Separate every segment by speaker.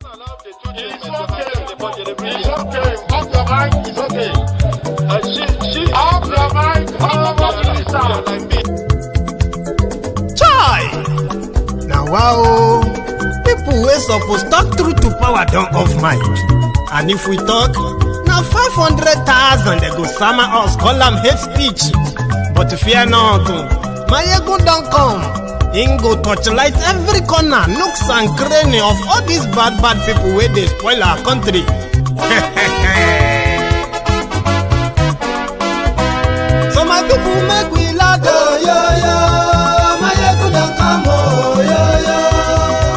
Speaker 1: It's okay. Off your mind, it's okay. Off your mind,
Speaker 2: Chai! Now wow, people wey suppose talk through to power don't off mic. And if we talk, now 500,000 they go summer us, call them hate speech. But fear not, Maiyegun don't come. Ingo torchlight every corner, nooks and cranny of all these bad people where they spoil our country. So my people make we laugh, oh yo yo. Maiyegun don't come, oh yo yo.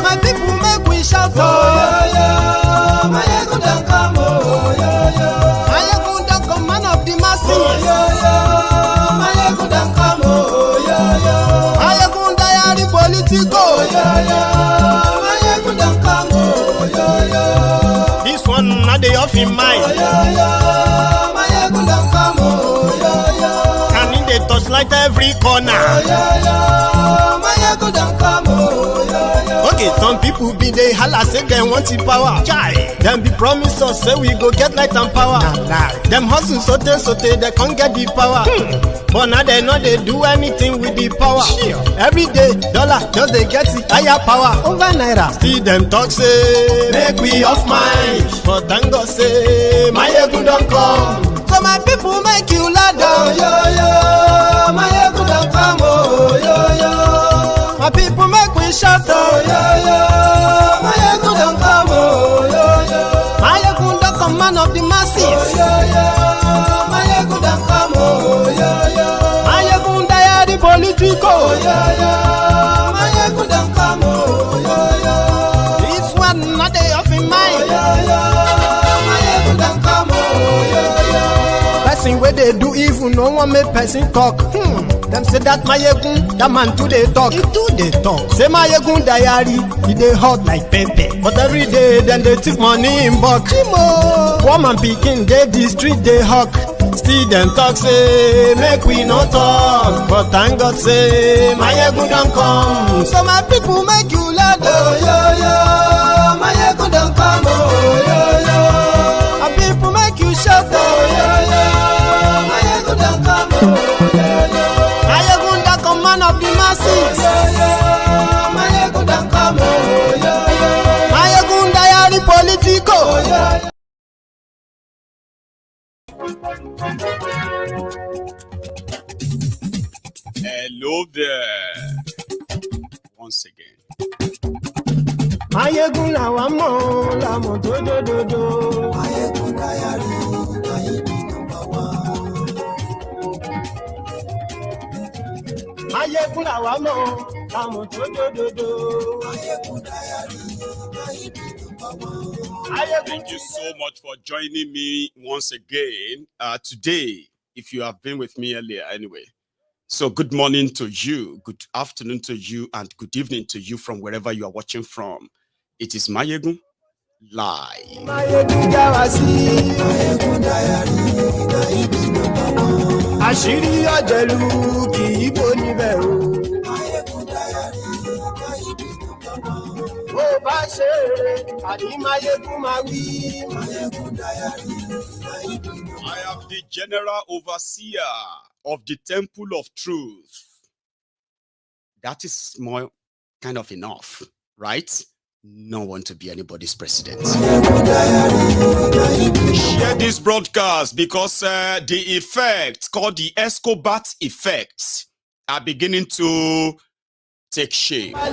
Speaker 2: My people make we shout, oh yo yo. Maiyegun don't come, oh yo yo. Maiyegun don't come, man of the masses, oh yo yo. Maiyegun don't come, oh yo yo. Maiyegun diary Politico, oh yo yo. Maiyegun don't come, oh yo yo. This one not the off in mind, oh yo yo. Maiyegun don't come, oh yo yo. Can in the touchlight every corner, oh yo yo. Maiyegun don't come, oh yo yo. Okay, some people be they holla say they want the power. Chai, them be promise us say we go get light and power. Nah. Them hustle sote they can't get the power. But now they know they do anything with the power. Every day, dollar just they get the higher power over naira. See them talk say make we off mind, but thank God say Maiyegun don't come. So my people make you loud, oh yo yo. Maiyegun don't come, oh yo yo. My people make we shout, oh yo yo. Maiyegun don't come, oh yo yo. Maiyegun don't come, man of the masses, oh yo yo. Maiyegun don't come, oh yo yo. Maiyegun diary Politico, oh yo yo. Maiyegun don't come, oh yo yo. This one not they off in mind, oh yo yo. Maiyegun don't come, oh yo yo. Person where they do evil, no one make person talk. Them say that Maiyegun, that man too they talk. He too they talk. Say Maiyegun diary, he they hot like pepper. But every day then they take money in bulk. Poor man picking, they the street they hawk. Still them talk say make we no talk. But thank God say Maiyegun don't come. So my people make you loud, oh yo yo. Maiyegun don't come, oh yo yo. My people make you shout, oh yo yo. Maiyegun don't come, oh yo yo. Maiyegun don't come, man of the masses, oh yo yo. Maiyegun don't come, oh yo yo. Maiyegun diary Politico, oh yo yo.
Speaker 3: Hello there. Once again.
Speaker 2: Maiyegun la wa mo la mo do.
Speaker 4: Maiyegun diary, Maiyegun number one.
Speaker 2: Maiyegun la wa mo la mo do.
Speaker 4: Maiyegun diary, Maiyegun number one.
Speaker 3: Thank you so much for joining me once again today. If you have been with me earlier, anyway. So good morning to you, good afternoon to you, and good evening to you from wherever you are watching from. It is Maiyegun live.
Speaker 2: Maiyegun diary, àṣírí ọ̀jẹ̀lú kì í bò níbẹ̀ o.
Speaker 4: Maiyegun diary,
Speaker 2: Bó bá ṣe eré, àní Maiyegun máa wí.
Speaker 4: Maiyegun diary,
Speaker 3: I am the general overseer of the temple of truth. That is more kind of enough, right? No one to be anybody's president. Share this broadcast because the effects called the Escobar effects are beginning to take shape. Read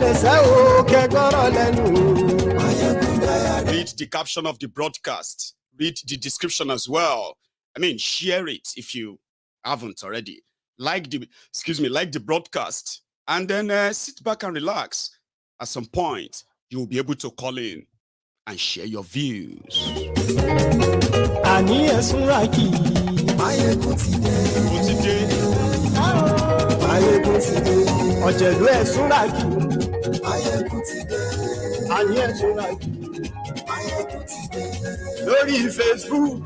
Speaker 3: the caption of the broadcast. Read the description as well. I mean, share it if you haven't already. Like the broadcast, and then sit back and relax. At some point, you will be able to call in and share your views. Lórí Facebook.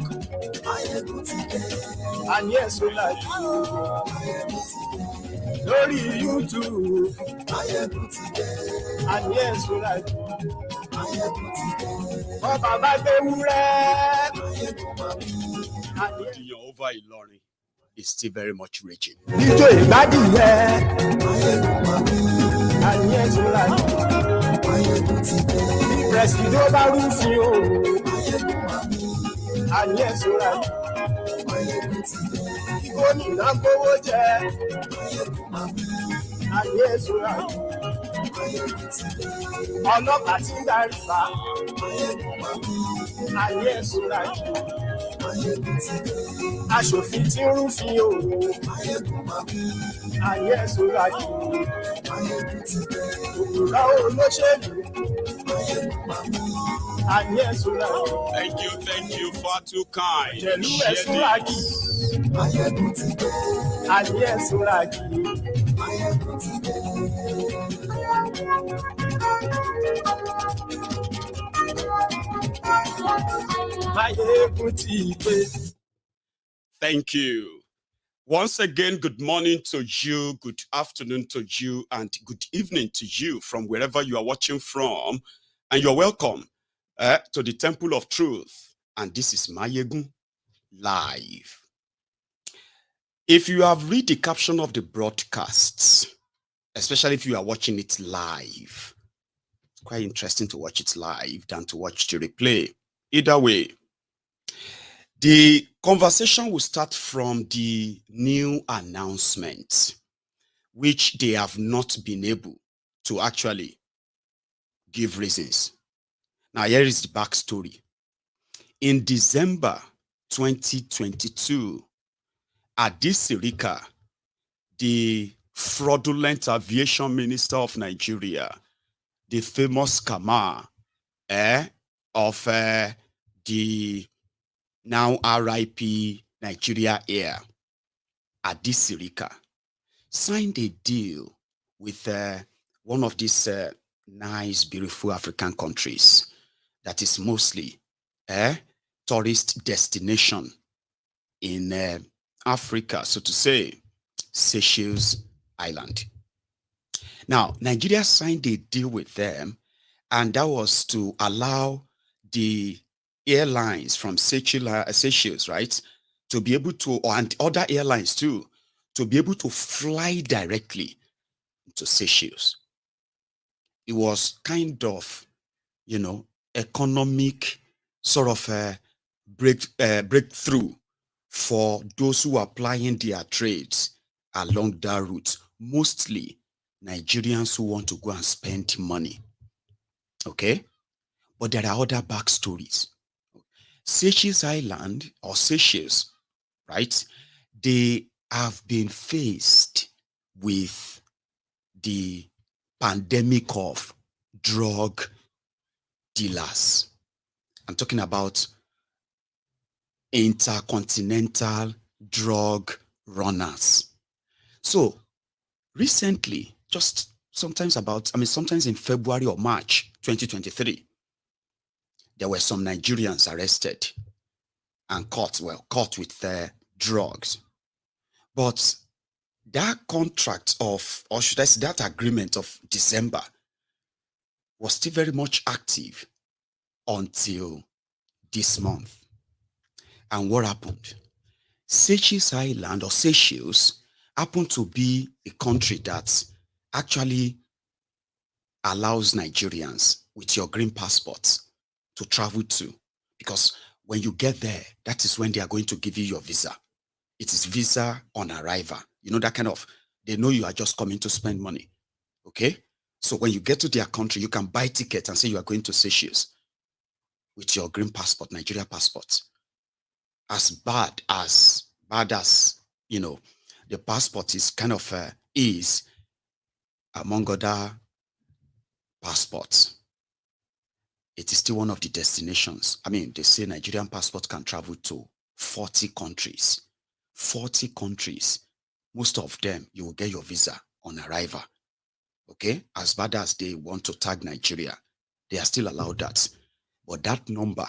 Speaker 3: And yes, we like you. Lórí YouTube. And yes, we like you.
Speaker 2: ọba bá gbé wúrẹ́.
Speaker 3: The over Ilorin is still very much raging.
Speaker 2: Ijó ìgbádìyẹ. Àníyàn tó láyé. Pẹ̀sìdó bá rúfin o. Àníyàn tó láyé. Gómìnà gbówó jẹ. Àníyàn tó láyé. Ọlọ́pàá tí ń darí bá. Àníyàn tó láyé. Aṣòfin tí ń rúfin o. Àníyàn tó láyé. Òkúra olóṣèlú. Àníyàn tó láyé.
Speaker 3: Thank you, far too kind.
Speaker 2: Jẹ̀lú ẹ̀sùn láyé. Àníyàn tó láyé. Maiyegun ti dé.
Speaker 3: Thank you. Once again, good morning to you, good afternoon to you, and good evening to you from wherever you are watching from. And you're welcome to the Temple of Truth. And this is Maiyegun Live. If you have read the caption of the broadcasts, especially if you are watching it live, it's quite interesting to watch it live than to watch the replay. Either way, the conversation will start from the new announcement, which they have not been able to actually give reasons. Now, here is the backstory. In December 2022, Adisirika, the fraudulent aviation minister of Nigeria, the famous Kama of the now RIP Nigeria Air, Adisirika, signed a deal with one of these nice, beautiful African countries that is mostly tourist destination in Africa, so to say, Seychelles Island. Now, Nigeria signed a deal with them, and that was to allow the airlines from Seychelles, right, to be able to, and other airlines too, to be able to fly directly to Seychelles. It was kind of, economic sort of breakthrough for those who are plying their trades along that route, mostly Nigerians who want to go and spend money. Okay? But there are other backstories. Seychelles Island, or Seychelles, right? They have been faced with the pandemic of drug dealers. I'm talking about intercontinental drug runners. So recently, sometimes in February or March 2023, there were some Nigerians arrested and caught with drugs. But that contract or should I say that agreement of December was still very much active until this month. And what happened? Seychelles Island, or Seychelles, happened to be a country that actually allows Nigerians with your green passports to travel to. Because when you get there, that is when they are going to give you your visa. It is visa on arrival. That kind of, they know you are just coming to spend money. Okay? So when you get to their country, you can buy tickets and say you are going to Seychelles with your green passport, Nigeria passport. As bad as the passport is kind of is among other passports, it is still one of the destinations. I mean, they say Nigerian passport can travel to 40 countries. 40 countries. Most of them, you will get your visa on arrival. Okay? As bad as they want to tag Nigeria, they are still allowed that. But that number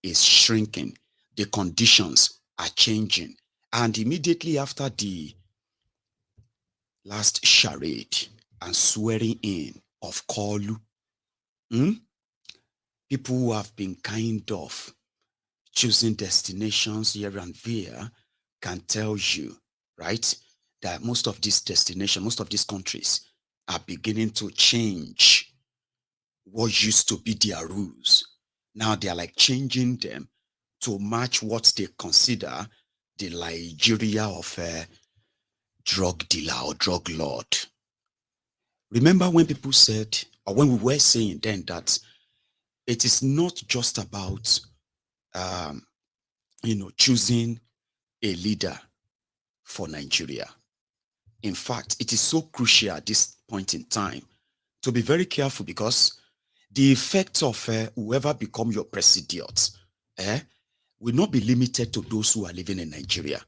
Speaker 3: is shrinking. The conditions are changing. And immediately after the last charade and swearing in of Kolu, people who have been kind of choosing destinations here and there can tell you, right, that most of these destinations, most of these countries are beginning to change what used to be their rules. Now they are like changing them to match what they consider the Nigeria of a drug dealer or drug lord. Remember when people said, or when we were saying then that it is not just about, choosing a leader for Nigeria. In fact, it is so crucial at this point in time to be very careful, because the effect of whoever become your president will not be limited to those who are living in Nigeria.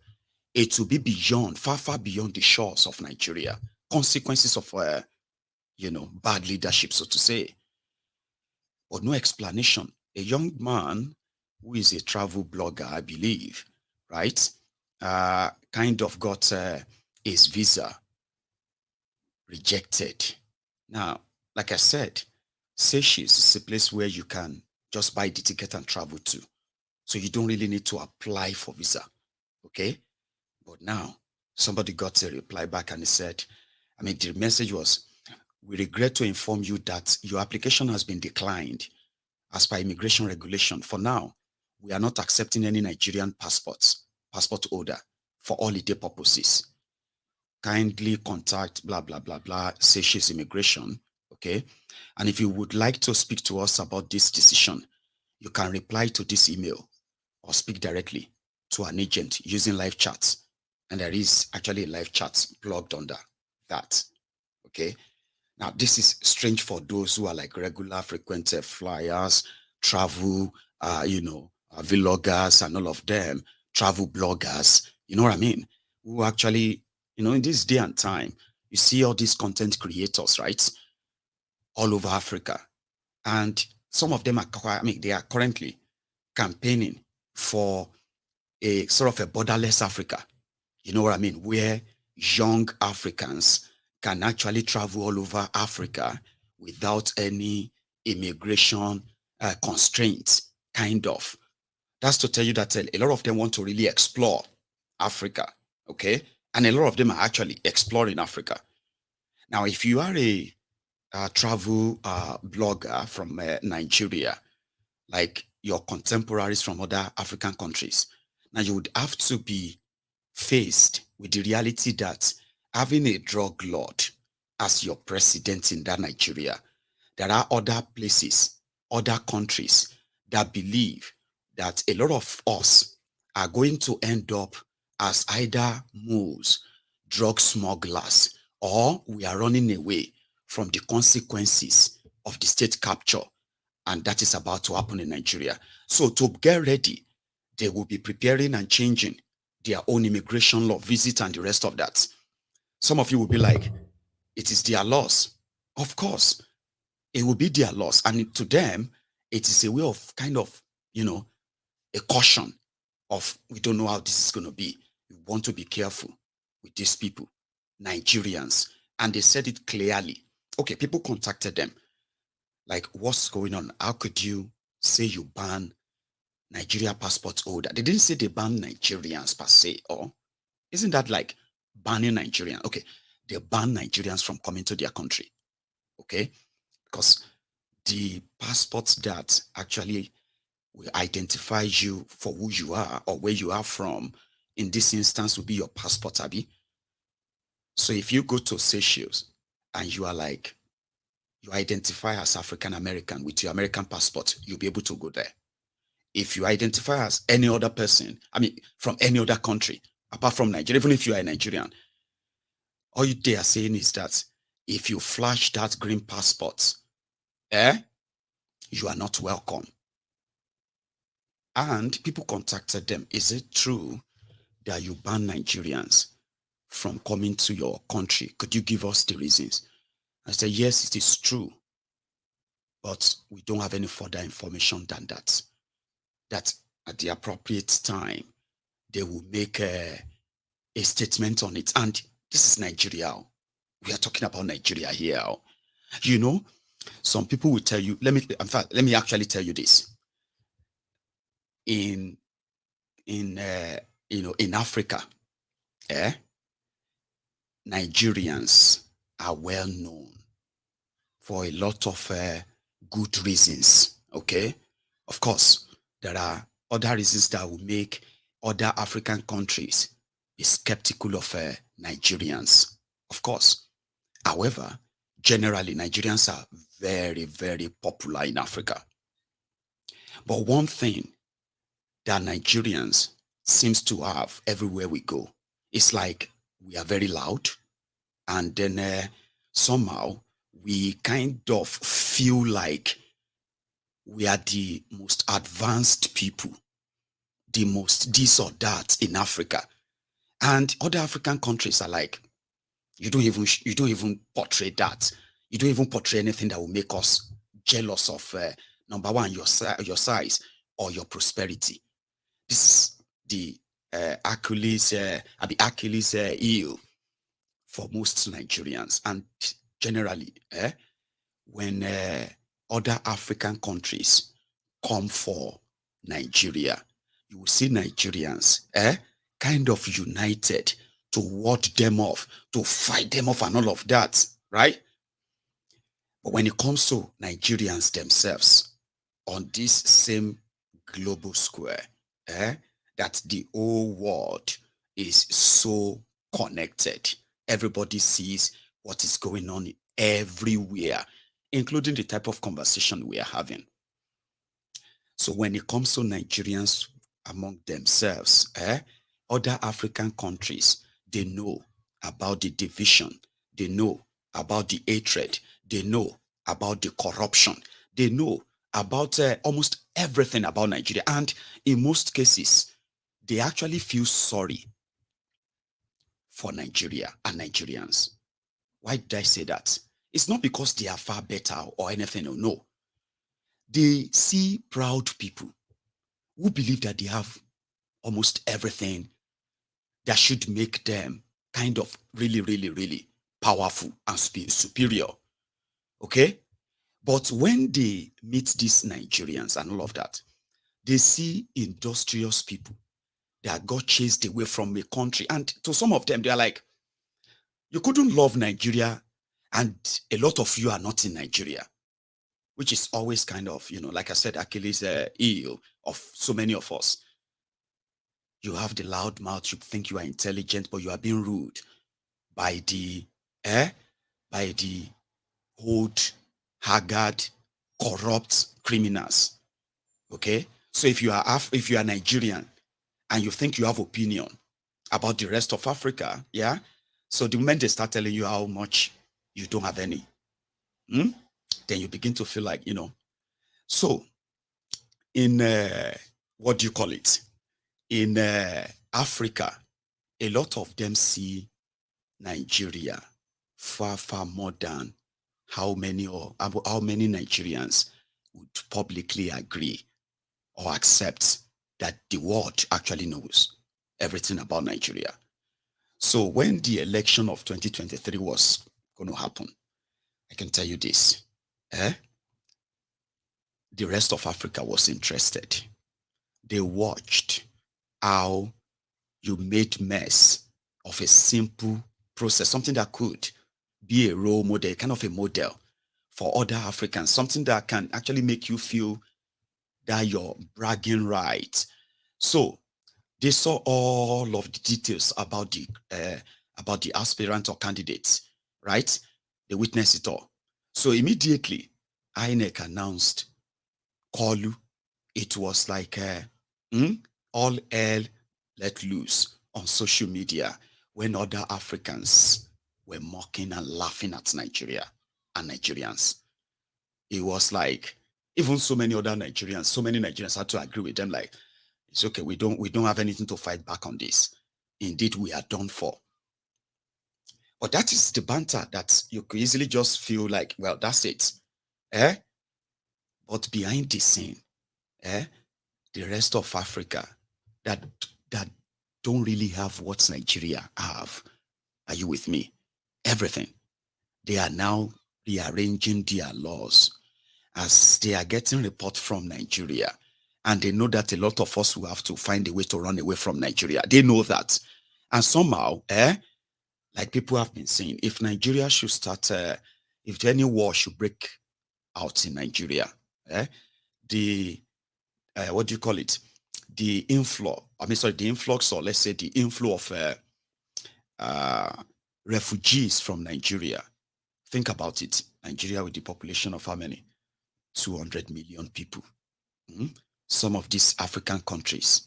Speaker 3: It will be beyond, far, far beyond the shores of Nigeria. Consequences of, bad leadership, so to say. But no explanation. A young man who is a travel blogger, I believe, right, kind of got his visa rejected. Now, like I said, Seychelles is a place where you can just buy the ticket and travel to. So you don't really need to apply for visa. Okay? But now, somebody got a reply back and he said, the message was, we regret to inform you that your application has been declined as per immigration regulation. For now, we are not accepting any Nigerian passport holder for holiday purposes. Kindly contact blah, blah, blah, blah, Seychelles Immigration, okay? And if you would like to speak to us about this decision, you can reply to this email or speak directly to an agent using live chat. And there is actually a live chat plugged under that, okay? Now, this is strange for those who are like regular, frequent flyers, travel, vloggers and all of them, travel bloggers, you know what I mean? Who actually, in this day and time, you see all these content creators, right? All over Africa. And some of them are, they are currently campaigning for a sort of a borderless Africa. You know what I mean? Where young Africans can actually travel all over Africa without any immigration constraints, kind of. That's to tell you that a lot of them want to really explore Africa, okay? And a lot of them are actually exploring Africa. Now, if you are a travel blogger from Nigeria, like your contemporaries from other African countries, now you would have to be faced with the reality that having a drug lord as your president in that Nigeria, there are other places, other countries that believe that a lot of us are going to end up as either mules, drug smugglers, or we are running away from the consequences of the state capture. And that is about to happen in Nigeria. So to get ready, they will be preparing and changing their own immigration law, visit and the rest of that. Some of you will be like, it is their loss. Of course, it will be their loss. And to them, it is a way of kind of, a caution of, we don't know how this is going to be. We want to be careful with these people, Nigerians. And they said it clearly. Okay, people contacted them. Like, what's going on? How could you say you ban Nigeria passport holder? They didn't say they ban Nigerians per se, or isn't that like banning Nigerians? Okay, they ban Nigerians from coming to their country, okay? Because the passports that actually will identify you for who you are or where you are from, in this instance, will be your passport, Abby. So if you go to Seychelles and you are like, you identify as African American with your American passport, you'll be able to go there. If you identify as any other person, from any other country, apart from Nigeria, even if you are a Nigerian, all they are saying is that if you flash that green passport, you are not welcome. And people contacted them. Is it true that you ban Nigerians from coming to your country? Could you give us the reasons? I said, yes, it is true. But we don't have any further information than that. That at the appropriate time, they will make a statement on it. And this is Nigeria. We are talking about Nigeria here. Some people will tell you, in fact, let me actually tell you this. In in Africa, Nigerians are well known for a lot of good reasons. Okay, of course, there are other reasons that will make other African countries be skeptical of Nigerians. Of course, however, generally Nigerians are very, very popular in Africa. But one thing that Nigerians seems to have everywhere we go is like we are very loud, and then somehow we kind of feel like we are the most advanced people, the most this or that in Africa. And other African countries are like, you don't even portray that. You don't even portray anything that will make us jealous of number one, your size or your prosperity. This is the Achilles heel for most Nigerians. And generally, when other African countries come for Nigeria, you will see Nigerians kind of united to ward them off, to fight them off and all of that, right? But when it comes to Nigerians themselves on this same global square, that the whole world is so connected. Everybody sees what is going on everywhere, including the type of conversation we are having. So when it comes to Nigerians among themselves, other African countries, they know about the division, they know about the hatred, they know about the corruption, they know about almost everything about Nigeria. And in most cases, they actually feel sorry for Nigeria and Nigerians. Why did I say that? It's not because they are far better or anything, no. They see proud people who believe that they have almost everything that should make them kind of really, really, really powerful and superior. Okay? But when they meet these Nigerians and all of that, they see industrious people that got chased away from a country. And to some of them, they're like, you couldn't love Nigeria and a lot of you are not in Nigeria, which is always kind of, like I said, Achilles heel of so many of us. You have the loud mouth, you think you are intelligent, but you are being rude by the old, haggard, corrupt criminals. Okay? So if you are Nigerian and you think you have opinion about the rest of Africa, yeah? So the moment they start telling you how much you don't have any, then you begin to feel like, So in, what do you call it? In Africa, a lot of them see Nigeria far, far more than how many Nigerians would publicly agree or accept that the world actually knows everything about Nigeria. So when the election of 2023 was going to happen, I can tell you this, the rest of Africa was interested. They watched how you made mess of a simple process, something that could be a role model, kind of a model for other Africans, something that can actually make you feel that you're bragging right. So they saw all of the details about the aspirant or candidates, right? They witnessed it all. So immediately, INEC announced Kolu. It was like all hell let loose on social media when other Africans were mocking and laughing at Nigeria and Nigerians. It was like even so many Nigerians had to agree with them, like, it's okay, we don't have anything to fight back on this. Indeed, we are done for. But that is the banter that you could easily just feel like, well, that's it. But behind the scene, the rest of Africa that don't really have what Nigeria have. Are you with me? Everything. They are now rearranging their laws as they are getting report from Nigeria. And they know that a lot of us will have to find a way to run away from Nigeria. They know that. And somehow, like people have been saying, if Nigeria should start, if any war should break out in Nigeria, the, what do you call it? The influx, or let's say the inflow of refugees from Nigeria. Think about it. Nigeria with the population of how many? 200 million people. Some of these African countries,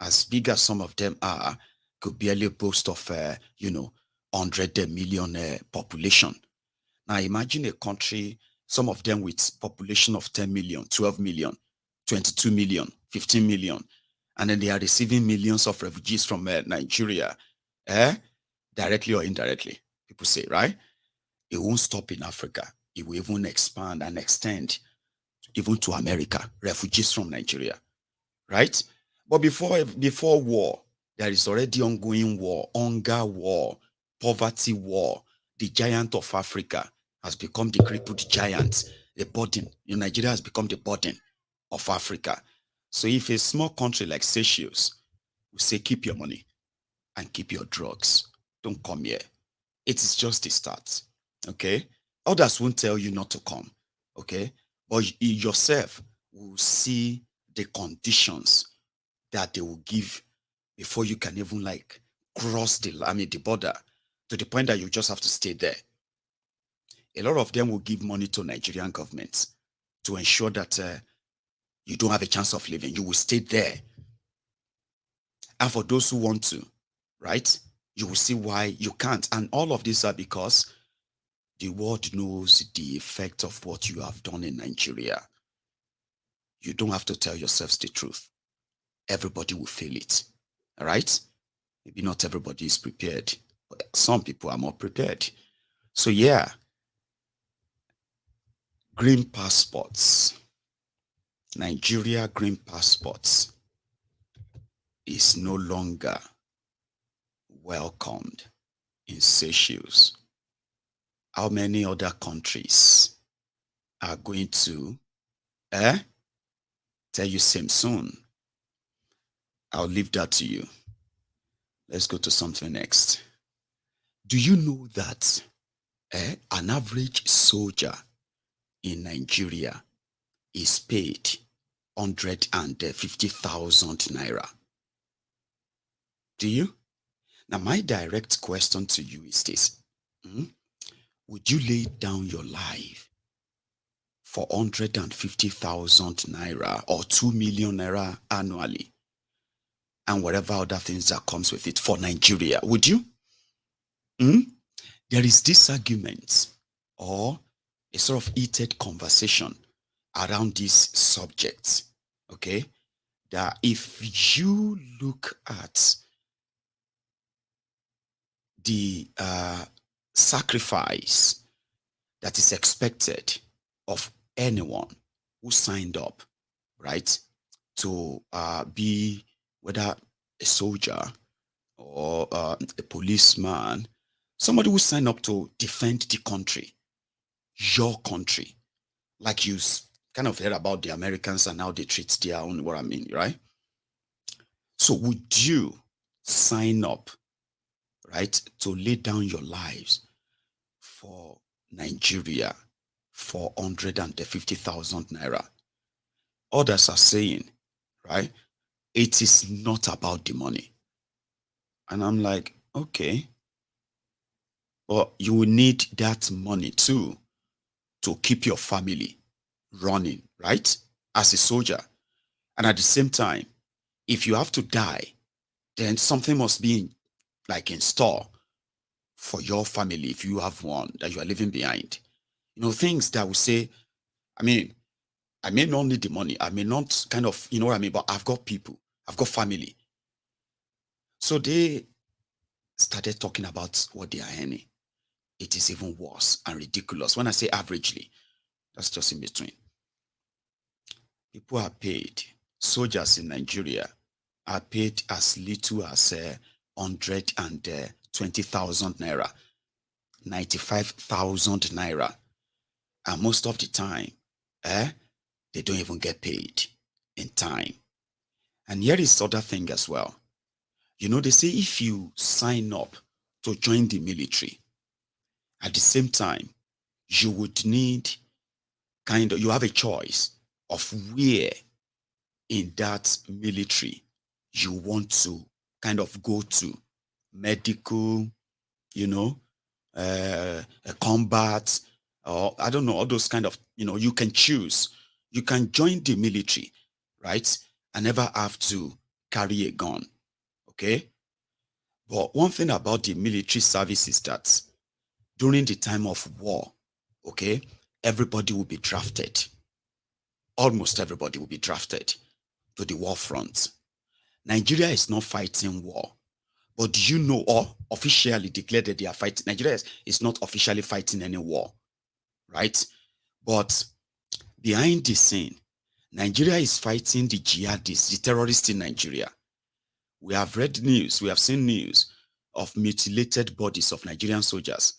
Speaker 3: as big as some of them are, could barely boast of, 100 million population. Now imagine a country, some of them with population of 10 million, 12 million, 22 million, 15 million, and then they are receiving millions of refugees from Nigeria, directly or indirectly, people say, right? It won't stop in Africa. It will even expand and extend even to America, refugees from Nigeria, right? But before war, there is already ongoing war, hunger war, poverty war. The giant of Africa has become the crippled giant, the burden. Nigeria has become the burden of Africa. So if a small country like Seychelles will say, keep your money and keep your drugs, don't come here. It is just the start, okay? Others won't tell you not to come, okay? But you yourself will see the conditions that they will give before you can even like cross the border, to the point that you just have to stay there. A lot of them will give money to Nigerian government to ensure that you don't have a chance of living. You will stay there. And for those who want to, right, you will see why you can't. And all of these are because the world knows the effect of what you have done in Nigeria. You don't have to tell yourselves the truth. Everybody will feel it. All right? Maybe not everybody is prepared, but some people are more prepared. So yeah, green passports. Nigeria green passports is no longer welcomed in Seychelles. How many other countries are going to tell you same soon? I'll leave that to you. Let's go to something next. Do you know that an average soldier in Nigeria is paid 150,000 naira? Do you? Now, my direct question to you is this. Would you lay down your life for 150,000 naira or 2 million naira annually and whatever other things that comes with it for Nigeria? Would you? There is this argument or a sort of heated conversation around this subject, okay? That if you look at the sacrifice that is expected of anyone who signed up, right, to be whether a soldier or a policeman, somebody who signed up to defend the country, your country, like you kind of heard about the Americans and how they treat their own, what I mean, right? So would you sign up, right, to lay down your lives for Nigeria for 150,000 naira? Others are saying, right, it is not about the money. And I'm like, okay, but you will need that money too to keep your family running, right, as a soldier. And at the same time, if you have to die, then something must be in store for your family, if you have one that you are leaving behind. Things that will say, I may not need the money. I may not kind of, you know what I mean? But I've got people, I've got family. So they started talking about what they are earning. It is even worse and ridiculous. When I say averagely, that's just in between. People are paid, soldiers in Nigeria are paid as little as 120,000 naira, 95,000 naira. And most of the time, they don't even get paid in time. And here is other thing as well. You know, they say if you sign up to join the military, at the same time, you would need you have a choice of where in that military you want to kind of go to. Medical, you know, a combat, or I don't know, all those kind of, you can choose. You can join the military, right? And never have to carry a gun, okay? But one thing about the military service is that during the time of war, okay, everybody will be drafted. Almost everybody will be drafted to the war front. Nigeria is not fighting war. But do you know, or officially declared that they are fighting? Nigeria is not officially fighting any war, right? But behind the scene, Nigeria is fighting the jihadists, the terrorists in Nigeria. We have read news, we have seen news of mutilated bodies of Nigerian soldiers.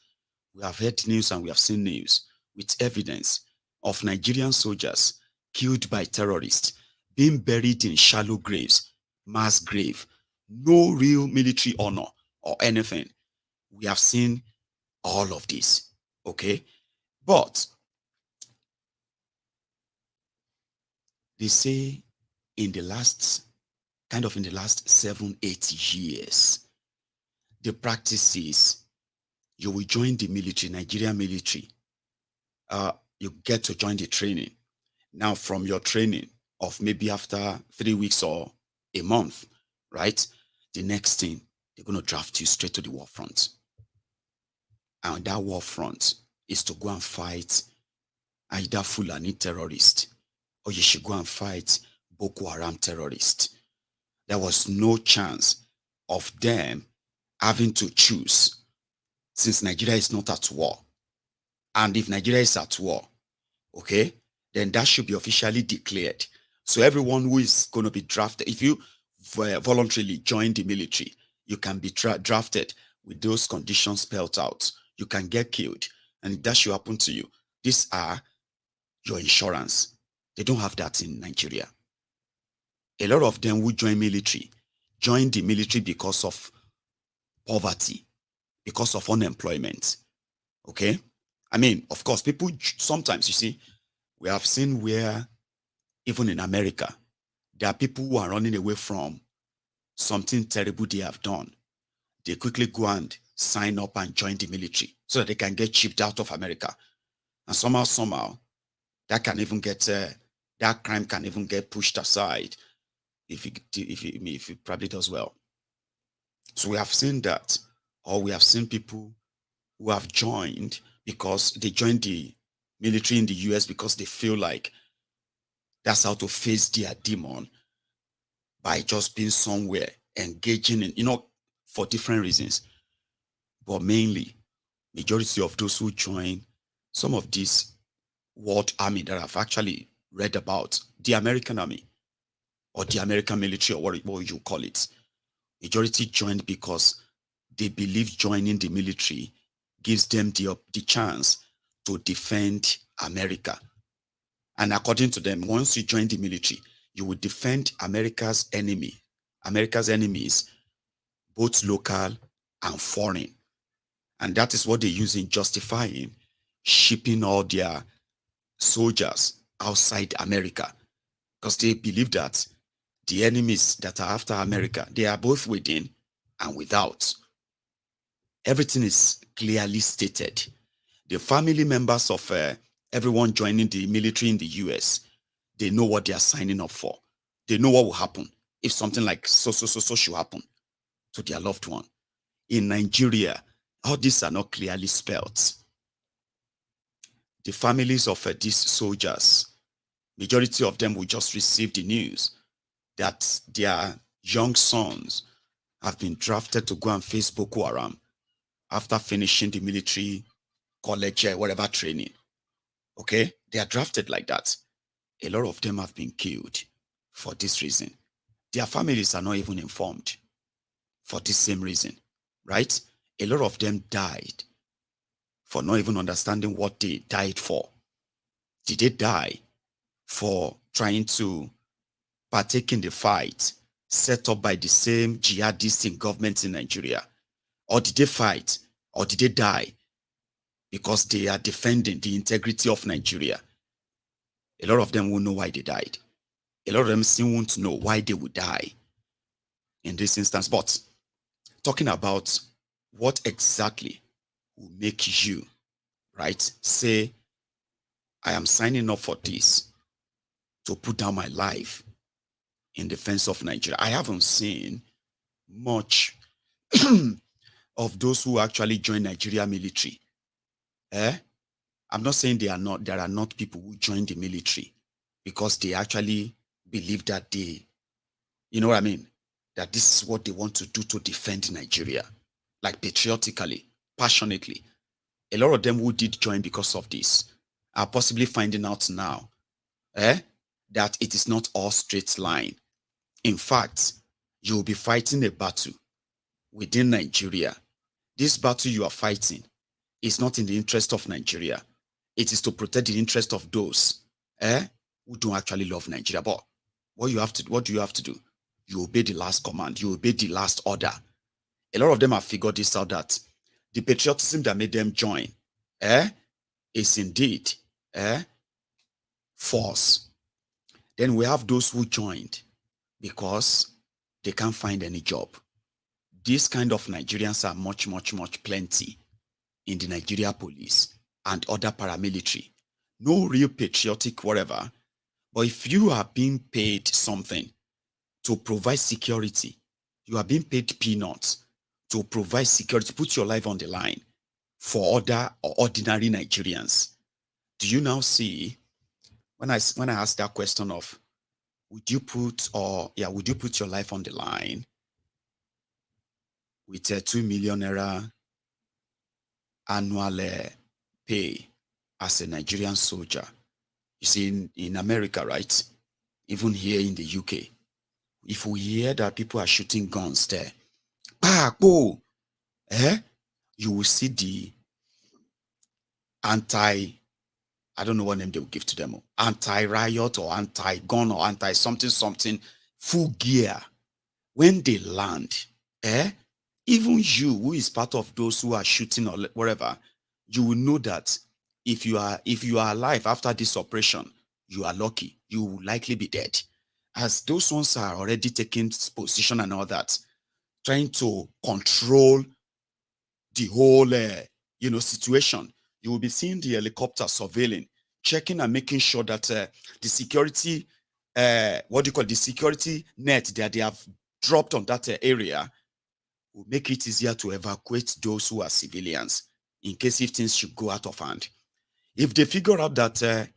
Speaker 3: We have heard news and we have seen news with evidence of Nigerian soldiers killed by terrorists, being buried in shallow graves, mass grave, no real military honor or anything. We have seen all of this, okay? But they say in the last 7-8 years, the practice is you will join the military, Nigerian military. You get to join the training. Now, from your training of maybe after 3 weeks or a month, right? The next thing, they're going to draft you straight to the war front. And that war front is to go and fight either Fulani terrorist or you should go and fight Boko Haram terrorist. There was no chance of them having to choose since Nigeria is not at war. And if Nigeria is at war, okay, then that should be officially declared. So everyone who is going to be drafted, if you voluntarily join the military, you can be drafted with those conditions spelled out. You can get killed, and that should happen to you. These are your insurance. They don't have that in Nigeria. A lot of them who join the military because of poverty, because of unemployment. Okay? I mean, of course, people sometimes, you see, we have seen where, even in America, there are people who are running away from something terrible they have done. They quickly go and sign up and join the military so that they can get shipped out of America. And somehow, that can even get, that crime can even get pushed aside if it probably does well. So we have seen that, or we have seen people who have joined because they joined the military in the US because they feel like that's how to face their demon, by just being somewhere, engaging in, for different reasons. But mainly, majority of those who join some of these world army that I've actually read about, the American army or the American military, or what you call it, majority joined because they believe joining the military gives them the chance to defend America. And according to them, once you join the military, you will defend America's enemies, both local and foreign. And that is what they use in justifying shipping all their soldiers outside America, because they believe that the enemies that are after America, they are both within and without. Everything is clearly stated. The family members of everyone joining the military in the US, they know what they are signing up for. They know what will happen if something like so should happen to their loved one. In Nigeria, all these are not clearly spelled. The families of these soldiers, majority of them will just receive the news that their young sons have been drafted to go and face Boko Haram after finishing the military college, whatever training. Okay? They are drafted like that. A lot of them have been killed for this reason. Their families are not even informed for this same reason, right? A lot of them died for not even understanding what they died for. Did they die for trying to partake in the fight set up by the same jihadists in government in Nigeria? Or did they fight, or did they die because they are defending the integrity of Nigeria? A lot of them won't know why they died. A lot of them still won't know why they would die in this instance. But talking about what exactly will make you, right, say, I am signing up for this to put down my life in defense of Nigeria. I haven't seen much of those who actually join Nigeria military. I'm not saying there are not people who join the military because they actually believe that you know what I mean? That this is what they want to do to defend Nigeria, like patriotically, passionately. A lot of them who did join because of this are possibly finding out now that it is not all straight line. In fact, you will be fighting a battle within Nigeria. This battle you are fighting is not in the interest of Nigeria. It is to protect the interest of those who don't actually love Nigeria. But what do you have to do? You obey the last command. You obey the last order. A lot of them have figured this out, that the patriotism that made them join is indeed false. Then we have those who joined because they can't find any job. These kind of Nigerians are much, much, much plenty in the Nigeria police and other paramilitary. No real patriotic whatever. But if you are being paid something to provide security, you are being paid peanuts to provide security, put your life on the line for other or ordinary Nigerians. Do you now see, when I ask that question of, would you put your life on the line with a 2 million naira annual pay as a Nigerian soldier? You see, in America, right? Even here in the UK, if we hear that people are shooting guns there, you will see the I don't know what name they will give to them, anti-riot or anti-gun or anti-something, full gear. When they land, even you, who is part of those who are shooting or whatever, you will know that if you are alive after this operation, you are lucky. You will likely be dead, as those ones are already taking position and all that, trying to control the whole situation. You will be seeing the helicopter surveilling, checking and making sure that the security, the security net that they have dropped on that area will make it easier to evacuate those who are civilians in case if things should go out of hand. If they figure out that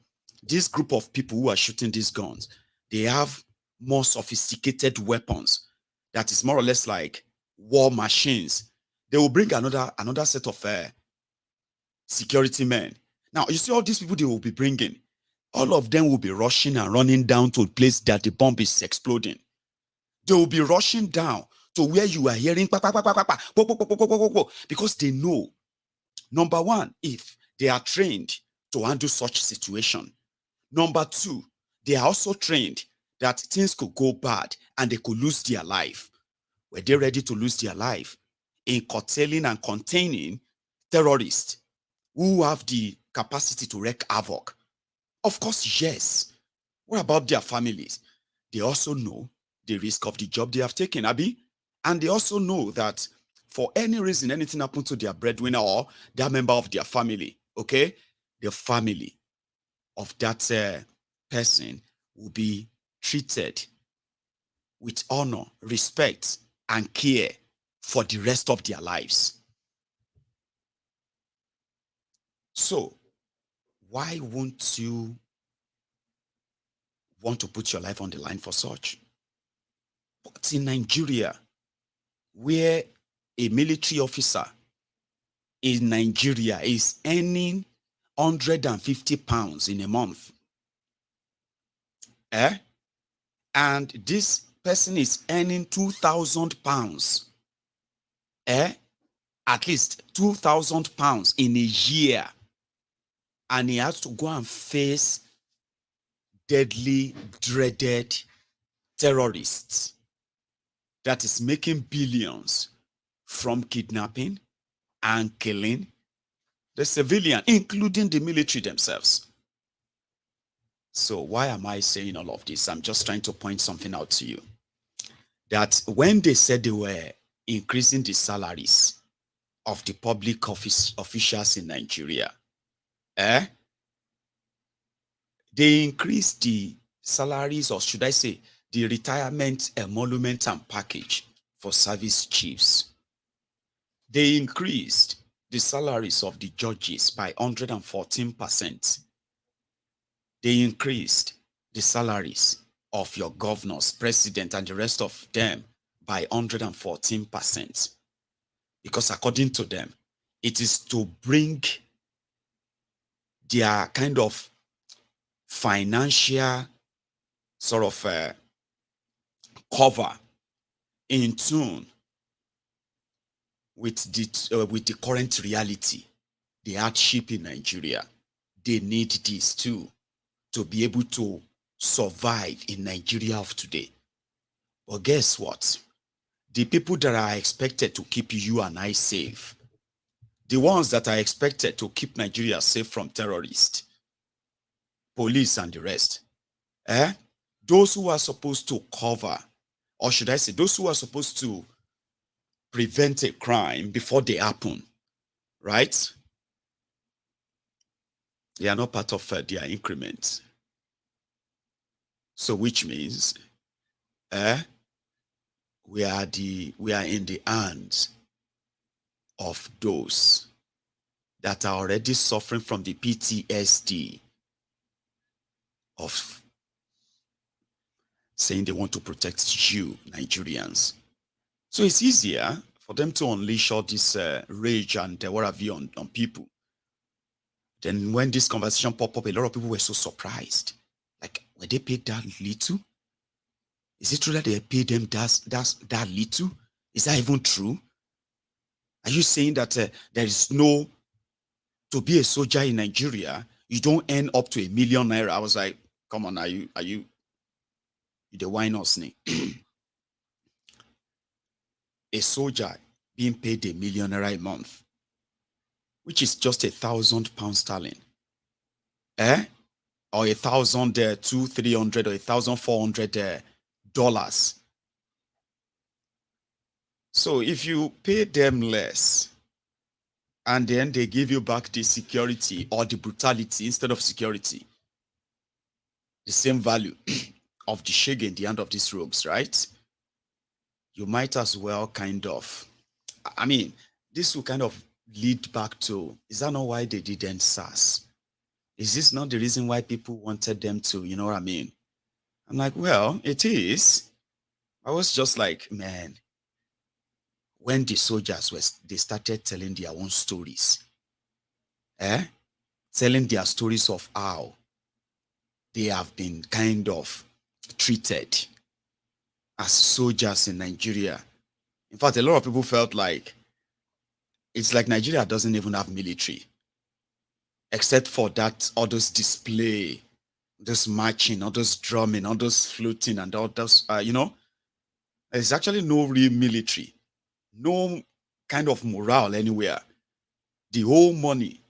Speaker 3: this group of people who are shooting these guns, they have more sophisticated weapons, that is more or less like war machines, they will bring another set of security men. Now, you see all these people they will be bringing, all of them will be rushing and running down to a place that the bomb is exploding. They will be rushing down to where you are hearing because they know, number one, if they are trained to handle such situation. Number two, they are also trained that things could go bad and they could lose their life. Were they ready to lose their life in curtailing and containing terrorists who have the capacity to wreak havoc? Of course, yes. What about their families? They also know the risk of the job they have taken, Abi. And they also know that for any reason, anything happened to their breadwinner or their member of their family, okay, the family of that person will be treated with honor, respect, and care for the rest of their lives. So, why won't you want to put your life on the line for such? But in Nigeria, where a military officer in Nigeria is earning 150 pounds in a month, and this person is earning 2,000 pounds, at least 2,000 pounds in a year, and he has to go and face deadly, dreaded terrorists that is making billions from kidnapping and killing the civilian, including the military themselves. So why am I saying all of this? I'm just trying to point something out to you. That when they said they were increasing the salaries of the public officials in Nigeria, they increased the salaries, or should I say, the retirement emolument and package for service chiefs. They increased the salaries of the judges by 114%. They increased the salaries of your governors, president, and the rest of them by 114%. Because according to them, it is to bring their kind of financial sort of cover in tune with the current reality, the hardship in Nigeria. They need this too to be able to survive in Nigeria of today. But guess what? The people that are expected to keep you and I safe, the ones that are expected to keep Nigeria safe from terrorists, police and the rest, those who are supposed to cover, or should I say, those who are supposed to prevent a crime before they happen, right? They are not part of their increments. So which means we are in the hands of those that are already suffering from the PTSD of saying they want to protect you, Nigerians. So it's easier for them to unleash all this rage and what have you on people. Then when this conversation popped up, a lot of people were so surprised. Like, were they paid that little? Is it true that they paid them that little? Is that even true? Are you saying that there is no, to be a soldier in Nigeria, you don't earn up to 1 million naira? I was like, come on, are you the wine or snake? A soldier being paid 1 million naira a month, which is just 1,000 pounds sterling, or 1,000, 200-300 or 1,400 dollars. So if you pay them less, and then they give you back the security or the brutality instead of security, the same value of the shege in the hand of these rogues, right? You might as well kind of, I mean, this will kind of lead back to, is that not why they didn't SARS? Is this not the reason why people wanted them to, you know what I mean? I'm like, well, it is. I was just like, man, when the soldiers they started telling their own stories, telling their stories of how they have been kind of treated as soldiers in Nigeria. In fact, a lot of people felt like it's like Nigeria doesn't even have military, except for that, all those display, this marching, all those drumming, all those fluting, and all those, there's actually no real military, no kind of morale anywhere. The whole money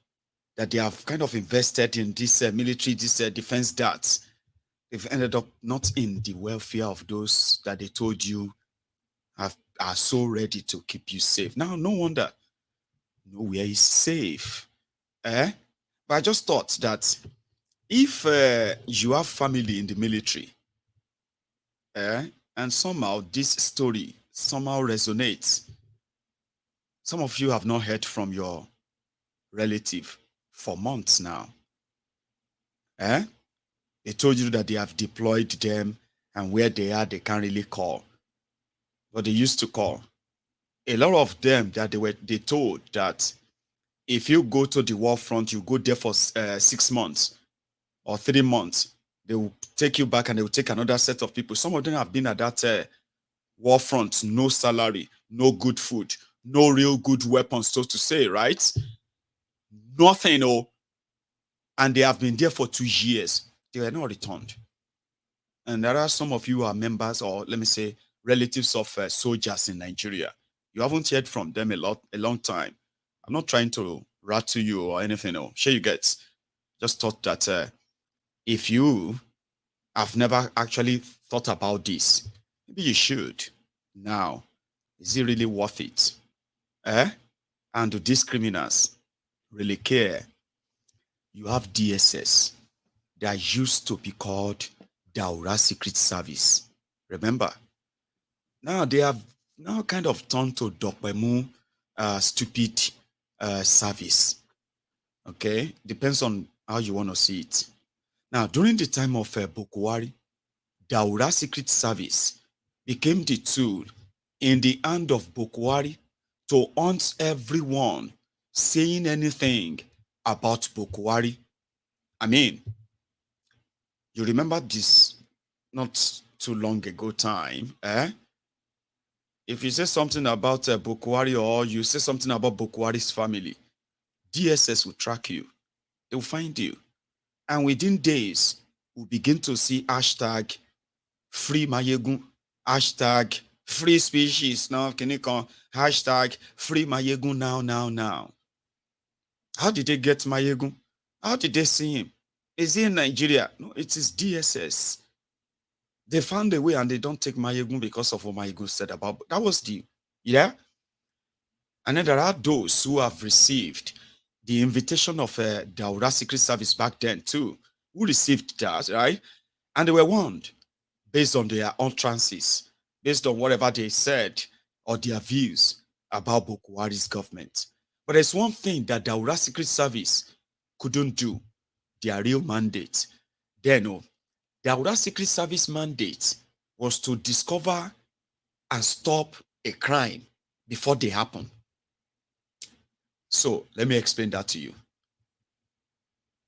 Speaker 3: that they have kind of invested in this military, this defense darts, they've ended up not in the welfare of those that they told you are so ready to keep you safe. Now, no wonder nowhere is safe. But I just thought that if you have family in the military, and somehow this story somehow resonates, some of you have not heard from your relative for months now. They told you that they have deployed them, and where they are, they can't really call. But they used to call. A lot of them that they told that if you go to the war front, you go there for 6 months or 3 months, they will take you back and they will take another set of people. Some of them have been at that war front, no salary, no good food, no real good weapons, so to say, right? Nothing, and they have been there for 2 years. They were not returned. and there are some of you who are members, or let me say, relatives of soldiers in Nigeria. You haven't heard from them a long time. I'm not trying to rattle you or anything. No, sure you get. Just thought that if you have never actually thought about this, maybe you should. Now, is it really worth it? And do these criminals really care? You have DSS that used to be called Daura Secret Service. Remember? Now they have now kind of turned to Dokpemu stupid service. Okay? Depends on how you want to see it. Now, during the time of Bokwari, Daura Secret Service became the tool in the hand of Bokwari to hunt everyone saying anything about Bokwari. I mean, you remember this not too long ago time, If you say something about Bokwari, or you say something about Bokwari's family, DSS will track you. They will find you. And within days, we'll begin to see hashtag free Maiyegun, hashtag free species, now can you call hashtag free Maiyegun now. How did they get Maiyegun? How did they see him? Is he in Nigeria? No, it is DSS. They found a way, and they don't take Maiyegun because of what Maiyegun said about. That was the, yeah. And then there are those who have received the invitation of Daura Secret Service back then too, who received that, right? And they were warned based on their utterances, based on whatever they said or their views about Bokwari's government. But there's one thing that Daura Secret Service couldn't do, their real mandate. Then, Daura Secret Service mandate was to discover and stop a crime before they happen. So let me explain that to you.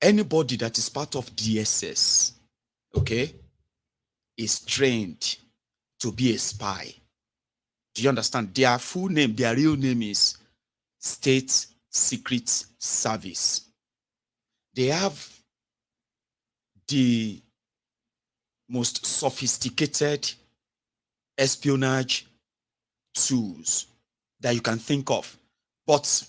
Speaker 3: Anybody that is part of DSS, okay, is trained to be a spy. Do you understand? Their full name, their real name is State Secret Service. They have the most sophisticated espionage tools that you can think of. But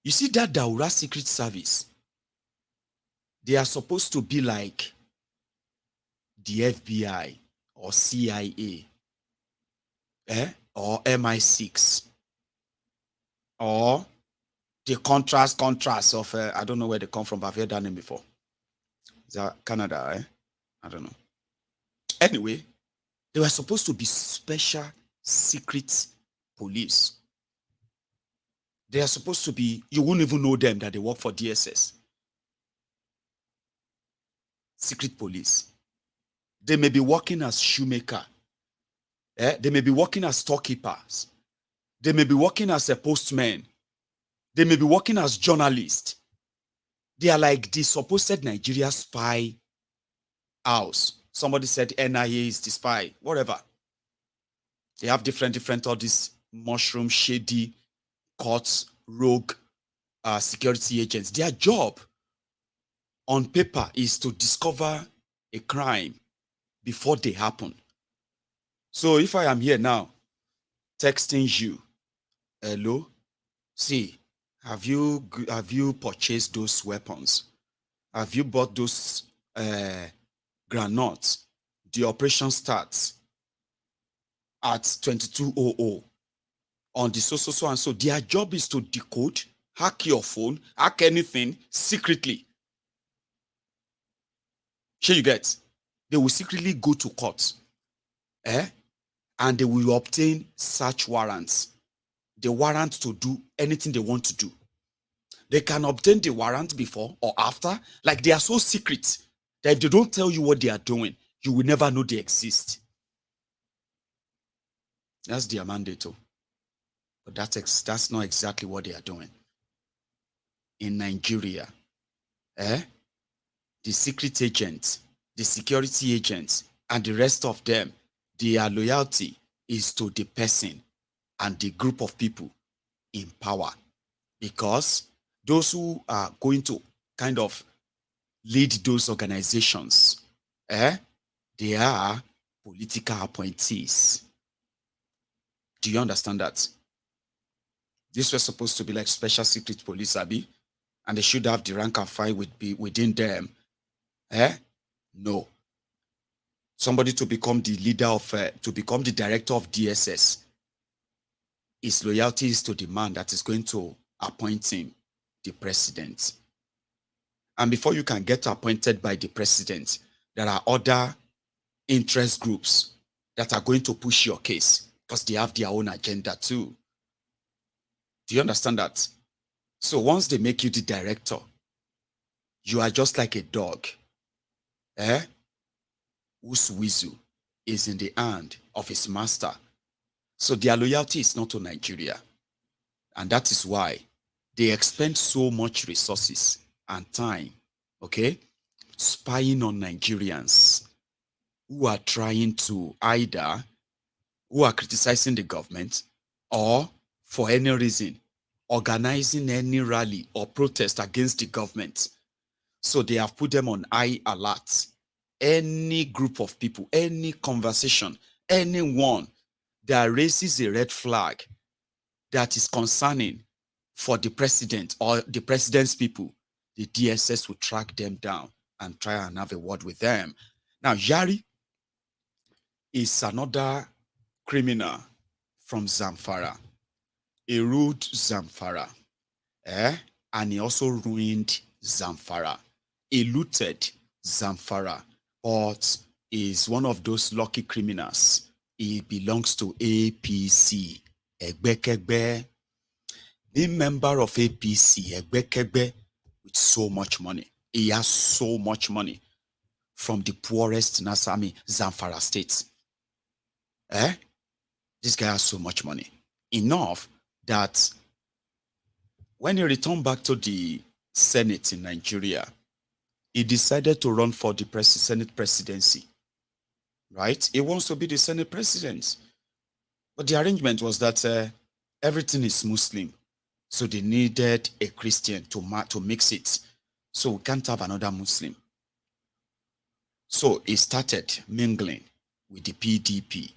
Speaker 3: you see that Daura Secret Service, they are supposed to be like the FBI or CIA, or MI6, or the contrast of, I don't know where they come from, but I've heard that name before. Is that Canada, I don't know. Anyway, they were supposed to be special secret police. They are supposed to be, you wouldn't even know them that they work for DSS. Secret police. They may be working as shoemaker. They may be working as storekeepers. They may be working as a postman. They may be working as journalists. They are like the supposed Nigeria spy house. Somebody said NIA is the spy, whatever. They have different, all these mushroom, shady, courts, rogue security agents. Their job on paper is to discover a crime before they happen. So if I am here now texting you, hello, see, have you purchased those weapons? Have you bought those granates? The operation starts at 22:00 on the so and so. Their job is to decode, hack your phone, hack anything secretly. Sure you get? They will secretly go to court, and they will obtain search warrants. The warrant to do anything they want to do. They can obtain the warrant before or after. Like, they are so secret that if they don't tell you what they are doing, you will never know they exist. That's their mandate, too. But that's not exactly what they are doing. In Nigeria, the secret agents, the security agents, and the rest of them, their loyalty is to the person and the group of people in power. Because those who are going to kind of lead those organizations, They are political appointees. Do you understand that? This was supposed to be like special secret police, Abi, and they should have the rank and file within them. No. Somebody to become the leader of, to become the director of DSS, his loyalty is to the man that is going to appoint him, the president. And before you can get appointed by the president, there are other interest groups that are going to push your case because they have their own agenda too. Do you understand that? So once they make you the director, you are just like a dog, whose whistle is in the hand of his master. So their loyalty is not to Nigeria. And that is why they expend so much resources and time, spying on Nigerians who are trying to who are criticizing the government, or for any reason, organizing any rally or protest against the government. So they have put them on high alert. Any group of people, any conversation, anyone that raises a red flag that is concerning for the president or the president's people, the DSS will track them down and try and have a word with them. Now, Yari is another criminal from Zamfara. He ruled Zamfara, and he also ruined Zamfara. He looted Zamfara, but is one of those lucky criminals. He belongs to APC, Egbekegbe. Being member of APC, Egbekegbe, with so much money. He has so much money from the poorest Zamfara state. This guy has so much money. Enough that when he returned back to the Senate in Nigeria, he decided to run for the Senate presidency. Right? He wants to be the Senate president. But the arrangement was that everything is Muslim. So they needed a Christian to mix it. So we can't have another Muslim. So he started mingling with the PDP,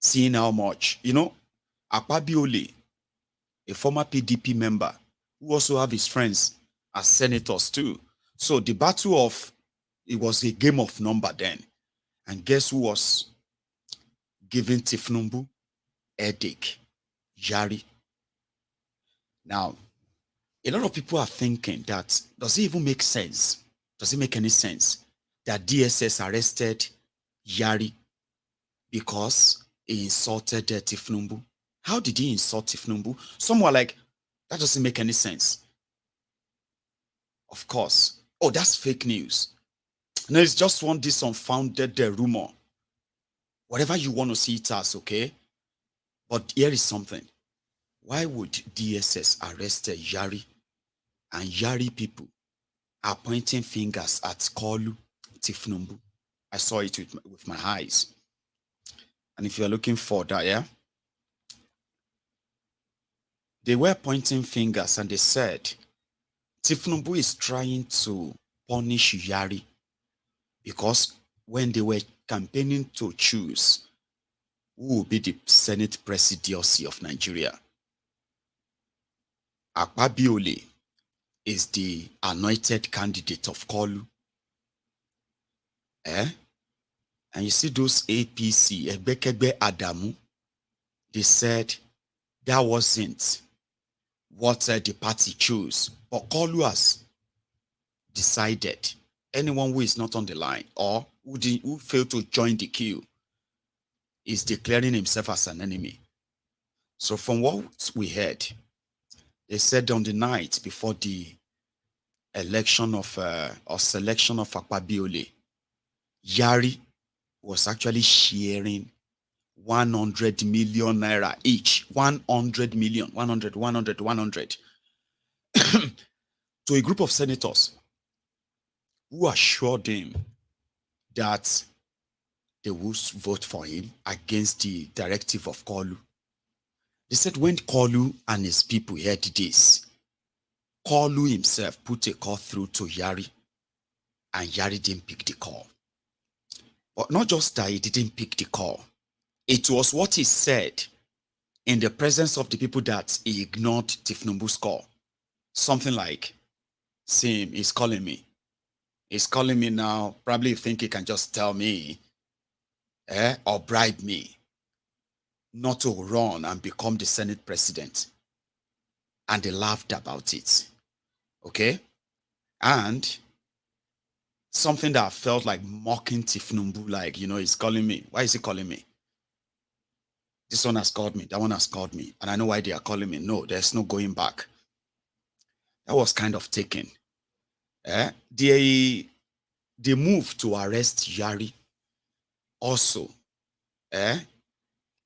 Speaker 3: seeing how much, Akpabiole, a former PDP member, who also have his friends as senators too. So the it was a game of number then. And guess who was giving Tifnumbu headache? Yari. Now, a lot of people are thinking that, does it even make sense? Does it make any sense that DSS arrested Yari because he insulted Tifnumbu? How did he insult Tifnumbu? Some were like, that doesn't make any sense. Of course. Oh, that's fake news. No, it's just this unfounded rumor. Whatever you want to see it as, okay? But here is something. Why would DSS arrest Yari, and Yari people are pointing fingers at Kolu Tifnumbu? I saw it with my eyes. And if you're looking for that, they were pointing fingers and they said, Tifnumbu is trying to punish Yari because when they were campaigning to choose who will be the Senate presidency of Nigeria, Akpabiole is the anointed candidate of Kolu. And you see those APC, Egbekegbe Adamu, they said that wasn't what the party chose. But Kolu has decided anyone who is not on the line or who failed to join the queue is declaring himself as an enemy. So from what we heard, they said on the night before the election of or selection of Akpabiole, Yari was actually sharing 100 million naira each. 100 million, 100 to a group of senators who assured him that they would vote for him against the directive of Kolu. They said when Kolu and his people heard this, Kolu himself put a call through to Yari, and Yari didn't pick the call. But not just that he didn't pick the call. It was what he said in the presence of the people that he ignored Tifnumbu's call. Something like, see him, he's calling me. He's calling me now. Probably think he can just tell me or bribe me not to run and become the Senate president. And they laughed about it. Okay? And something that felt like mocking Tifnumbu, like, he's calling me. Why is he calling me? This one has called me. That one has called me. And I know why they are calling me. No, there's no going back. That was kind of taken. The move to arrest Yari also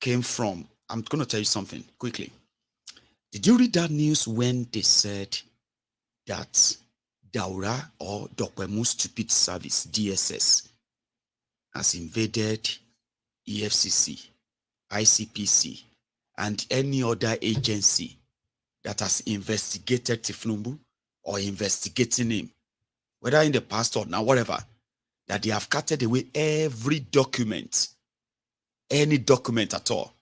Speaker 3: came from, I'm going to tell you something quickly. Did you read that news when they said that Daura or Dokwemu Stupid Service, DSS, has invaded EFCC, ICPC, and any other agency that has investigated Tifnumbu or investigating him, whether in the past or now, whatever, that they have carted away every document, any document at all,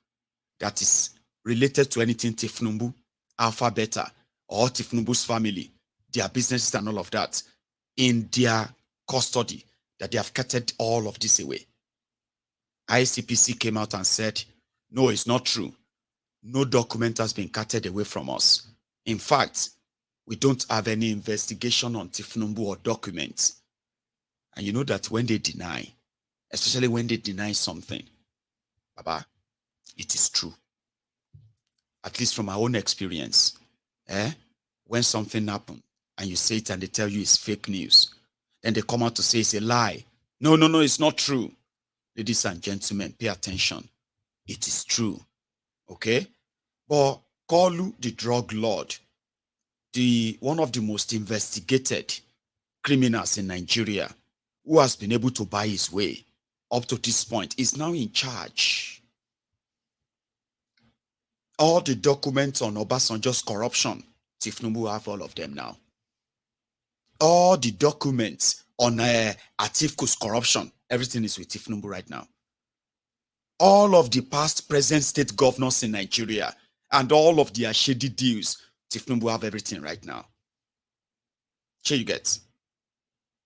Speaker 3: that is related to anything Tifnumbu, Alpha Beta, or Tifnumbu's family, their businesses and all of that, in their custody, that they have carted all of this away. ICPC came out and said, no, it's not true. No document has been carted away from us. In fact, we don't have any investigation on Tifnumbu or documents. And you know that when they deny, especially when they deny something, Baba, it is true. At least from my own experience, when something happened and you say it and they tell you it's fake news, then they come out to say it's a lie. No, it's not true. Ladies and gentlemen, pay attention. It is true. Okay? But Kolu, the drug lord, one of the most investigated criminals in Nigeria, who has been able to buy his way up to this point, is now in charge. All the documents on Obasanjo's corruption, Tifnumbu have all of them now. All the documents on Atiku's corruption, everything is with Tifnumbu right now. All of the past, present state governors in Nigeria and all of their shady deals, Tifnumbu have everything right now. Sure you get.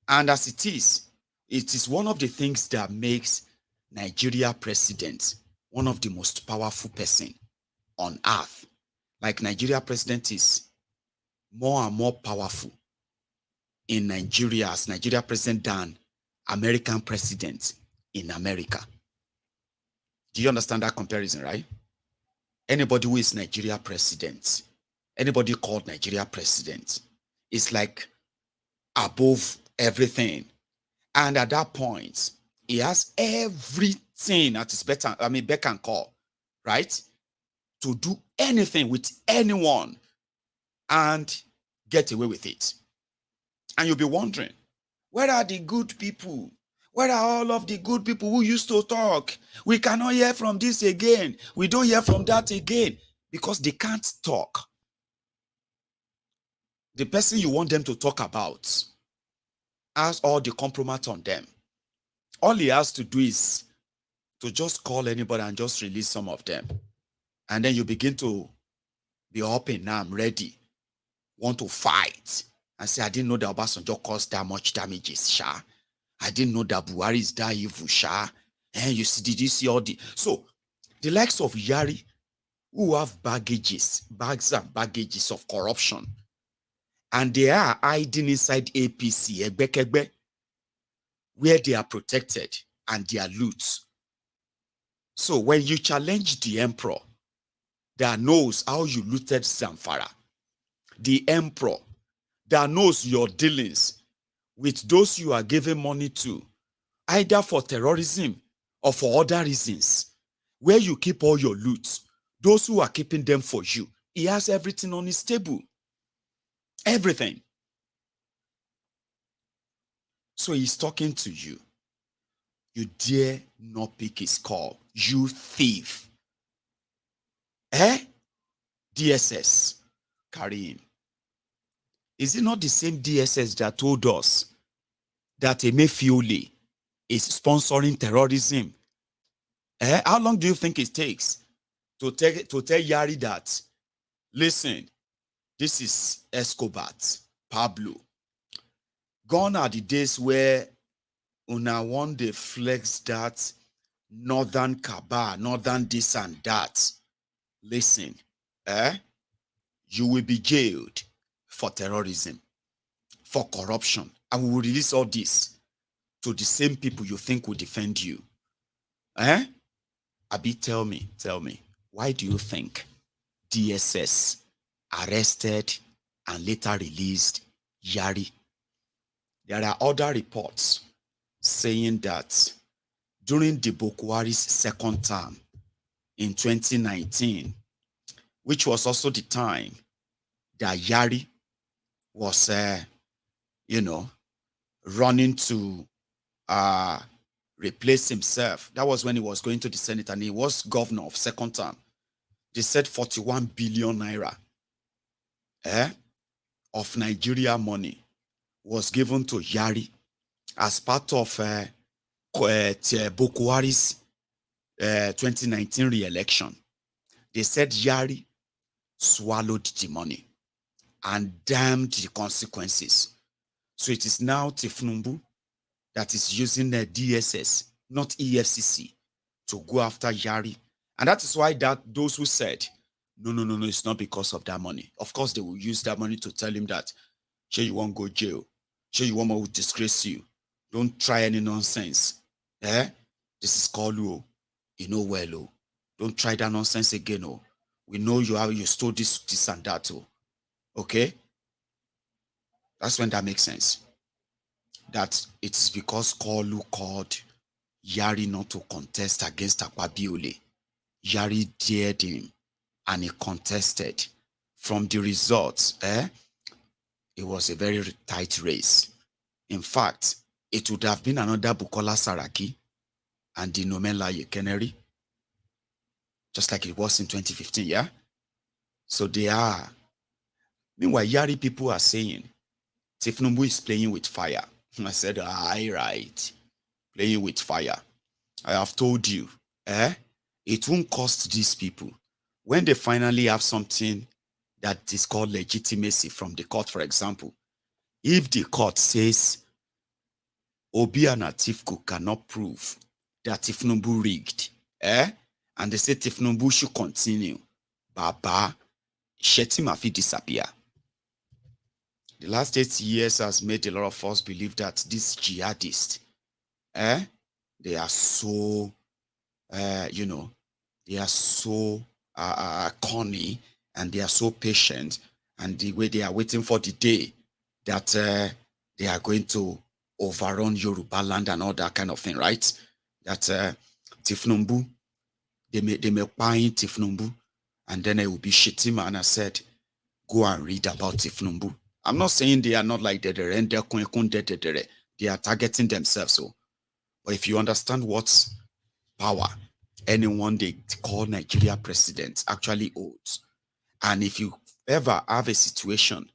Speaker 3: And as it is one of the things that makes Nigeria president one of the most powerful person on earth. Like Nigeria president is more and more powerful in Nigeria as Nigeria president than American president in America. Do you understand that comparison, right? Anybody who is Nigeria president, anybody called Nigeria president is like above everything. And at that point, he has everything at his beck and call, right? To do anything with anyone and get away with it. And you'll be wondering, where are the good people? Where are all of the good people who used to talk? We cannot hear from this again. We don't hear from that again. Because they can't talk. The person you want them to talk about has all the compromise on them. All he has to do is to just call anybody and just release some of them. And then you begin to be open. Now I'm ready. Want to fight. And say, I didn't know that Obasanjo caused that much damages, Sha. I didn't know that Buhari is that evil, Sha. And did you see all the... So, the likes of Yari, who have bags and baggages of corruption, and they are hiding inside APC, Egbekegbe, where they are protected and they are loot. So, when you challenge the emperor that knows how you looted Zamfara, the emperor that knows your dealings with those you are giving money to, either for terrorism or for other reasons, where you keep all your loot, those who are keeping them for you, he has everything on his table. Everything. So he's talking to you. You dare not pick his call. You thief. DSS. Carry him. Is it not the same DSS that told us that Emefiole is sponsoring terrorism. How long do you think it takes to tell Yari that, listen, this is Escobar, Pablo? Gone are the days where una one day flex that northern cabal, northern this and that. Listen, you will be jailed for terrorism, for corruption, and we will release all this to the same people you think will defend you. Abi, tell me, why do you think DSS arrested and later released Yari? There are other reports saying that during the Bokwari's second term in 2019, which was also the time that Yari was, running to replace himself. That was when he was going to the Senate and he was governor of second term. They said 41 billion naira of Nigeria money was given to Yari as part of Bokwari's 2019 re-election. They said Yari swallowed the money and damned the consequences. So it is now Tifnumbu that is using the DSS, not EFCC, to go after Yari. And that is why those who said, no, it's not because of that money. Of course, they will use that money to tell him that, sure, you won't go jail. Sure, you want me to disgrace you. Don't try any nonsense. This is Kolu. You know well, oh. Don't try that nonsense again, oh. We know you stole this and that, oh. Okay? That's when that makes sense. That it is because Kolu called Yari not to contest against Akpabiole. Yari dared him and he contested. From the results, it was a very tight race. In fact, it would have been another Bukola Saraki and the Nomela Yekeneri, just like it was in 2015, yeah? So they are. Meanwhile, Yari people are saying, Tifnumbu is playing with fire. I said, aye, right. Playing with fire. I have told you, it won't cost these people. When they finally have something that is called legitimacy from the court, for example, if the court says Obi and Atifku cannot prove that Tifnumbu rigged, and they say Tifnumbu should continue, Baba, Shetima fit disappear. The last 8 years has made a lot of us believe that these jihadists, they are so, they are so corny and they are so patient, and the way they are waiting for the day that they are going to overrun Yoruba land and all that kind of thing, right? That Tifnumbu, they may find Tifnumbu, and then it will be Shetima. And I said, go and read about Tifnumbu. I'm not saying they are not like derein, they are targeting themselves. So, but if you understand what power anyone they call Nigeria president actually holds, and if you ever have a situation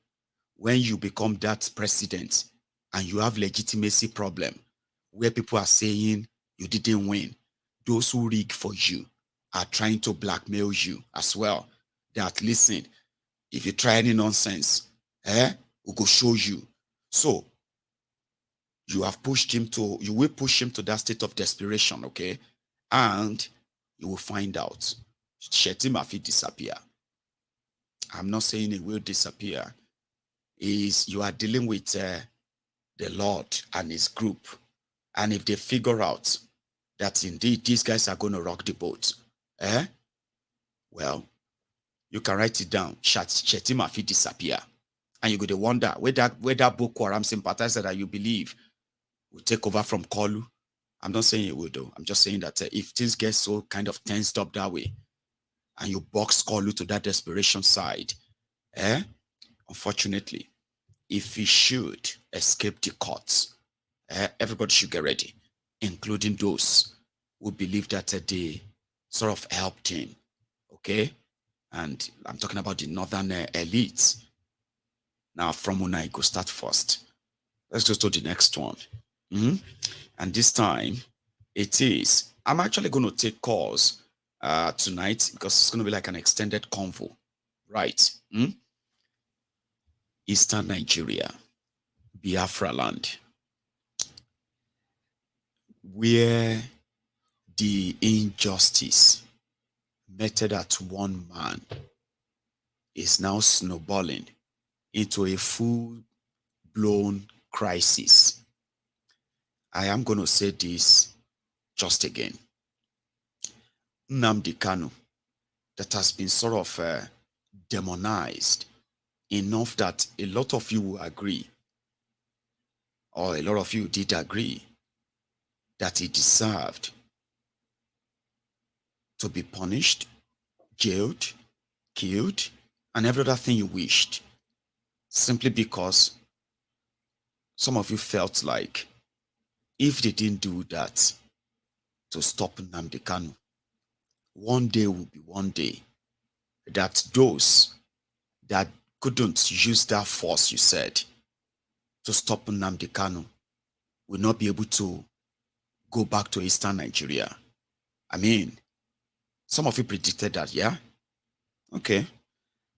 Speaker 3: when you become that president and you have legitimacy problem where people are saying you didn't win, those who rig for you are trying to blackmail you as well. That, listen, if you try any nonsense, we'll go show you. So you will push him to that state of desperation, okay? And you will find out. Shetima fit disappear. I'm not saying it will disappear. You are dealing with the Lord and his group. And if they figure out that indeed these guys are going to rock the boat, well, you can write it down. Shetima fit disappear. And you're going to wonder whether Boko Haram sympathizer that you believe will take over from Kolu. I'm not saying it will, though. I'm just saying that if things get so kind of tensed up that way, and you box Kolu to that desperation side, unfortunately, if he should escape the courts, everybody should get ready, including those who believe that they sort of helped him, okay? And I'm talking about the northern elites. Now, from when I go start first, let's go to the next one. Mhm. And this time, I'm actually going to take calls tonight because it's going to be like an extended convo. Right. Eastern Nigeria, Biafra land, where the injustice meted at one man is now snowballing into a full-blown crisis. I am going to say this just again. Nnamdi Kanu, that has been sort of demonized enough that a lot of you will agree, or a lot of you did agree, that he deserved to be punished, jailed, killed, and every other thing you wished, simply because some of you felt like if they didn't do that to stop Nnamdi Kanu, one day will be one day that those that couldn't use that force, you said, to stop Nnamdi Kanu will not be able to go back to Eastern Nigeria. I mean, some of you predicted that, yeah? Okay.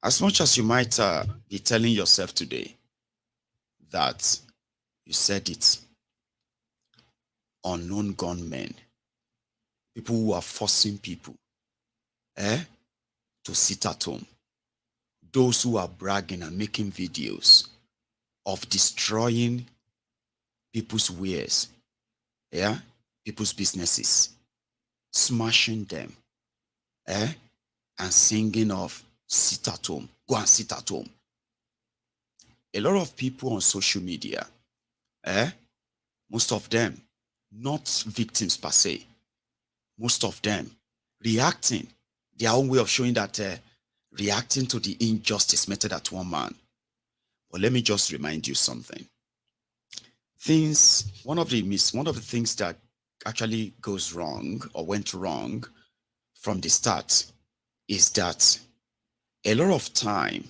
Speaker 3: As much as you might be telling yourself today that you said it, unknown gunmen, people who are forcing people to sit at home, those who are bragging and making videos of destroying people's wares, people's businesses, smashing them, and singing of sit at home, go and sit at home. A lot of people on social media, most of them not victims per se, most of them reacting, their own way of showing that reacting to the injustice meted at one man. But let me just remind you something. One of the things that actually goes wrong or went wrong from the start is that a lot of time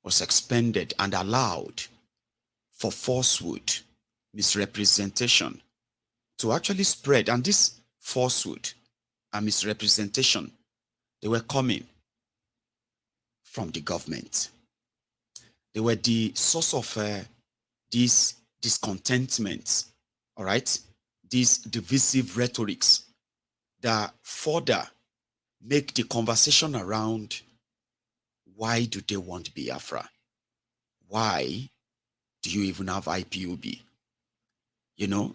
Speaker 3: was expended and allowed for falsehood, misrepresentation to actually spread. And this falsehood and misrepresentation, they were coming from the government. They were the source of this discontentment, all right? These divisive rhetorics that further make the conversation around why do they want Biafra? Why do you even have IPOB? You know,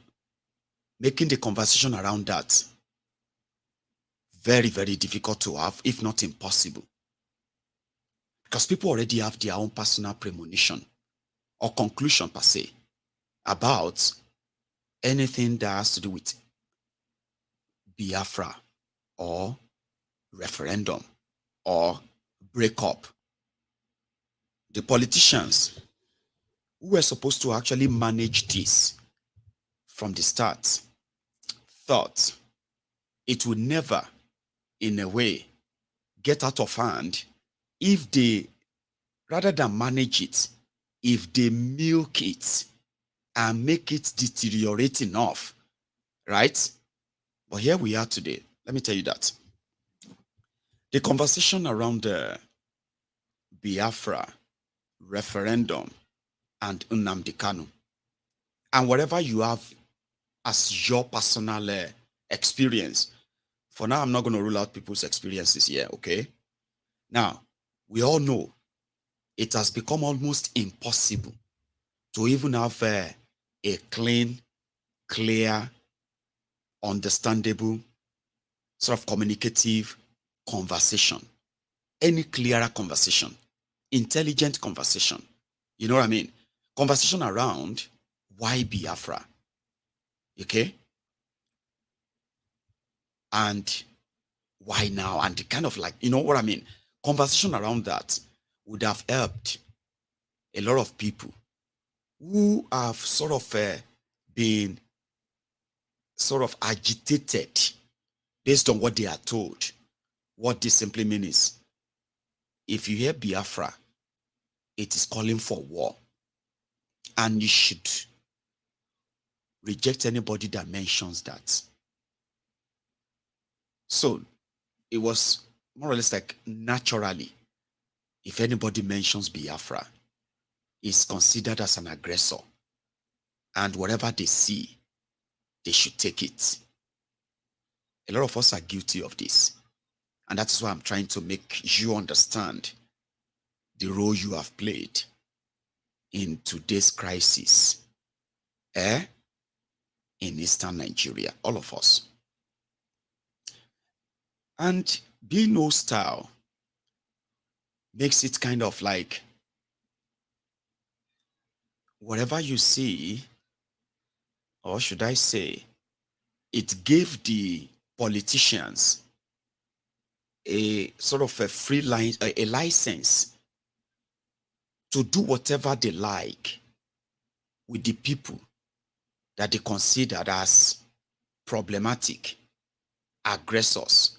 Speaker 3: making the conversation around that very, very difficult to have, if not impossible. Because people already have their own personal premonition or conclusion per se about anything that has to do with Biafra or referendum or breakup. The politicians who were supposed to actually manage this from the start thought it would never, in a way, get out of hand if they, rather than manage it, if they milk it and make it deteriorate enough, right? But here we are today. Let me tell you that. The conversation around the Biafra, referendum, and Nnamdi Kanu, and whatever you have as your personal experience. For now, I'm not going to rule out people's experiences here, okay? Now, we all know it has become almost impossible to even have a clean, clear, understandable, sort of communicative conversation. Any clearer conversation, intelligent conversation. You know what I mean? Conversation around why Biafra, okay? And why now? And kind of like, you know what I mean? Conversation around that would have helped a lot of people who have sort of been sort of agitated based on what they are told. What this simply means is, if you hear Biafra, it is calling for war. And you should reject anybody that mentions that. So it was more or less like naturally, if anybody mentions Biafra, is considered as an aggressor. And whatever they see, they should take it. A lot of us are guilty of this. And that's why I'm trying to make you understand the role you have played in today's crisis in Eastern Nigeria, all of us. And being hostile makes it kind of like whatever you see, or should I say, it gave the politicians a sort of a free line, a license to do whatever they like with the people that they considered as problematic, aggressors,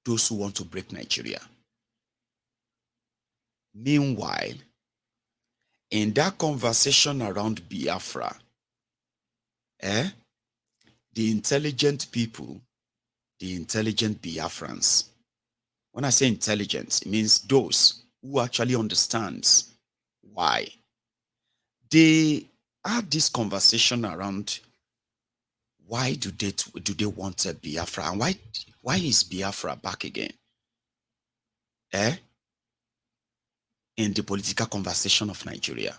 Speaker 3: those who want to break Nigeria. Meanwhile, in that conversation around Biafra, the intelligent people, the intelligent Biafrans, when I say intelligent, it means those who actually understands why. They had this conversation around why do they want a Biafra, and why is Biafra back again? In the political conversation of Nigeria.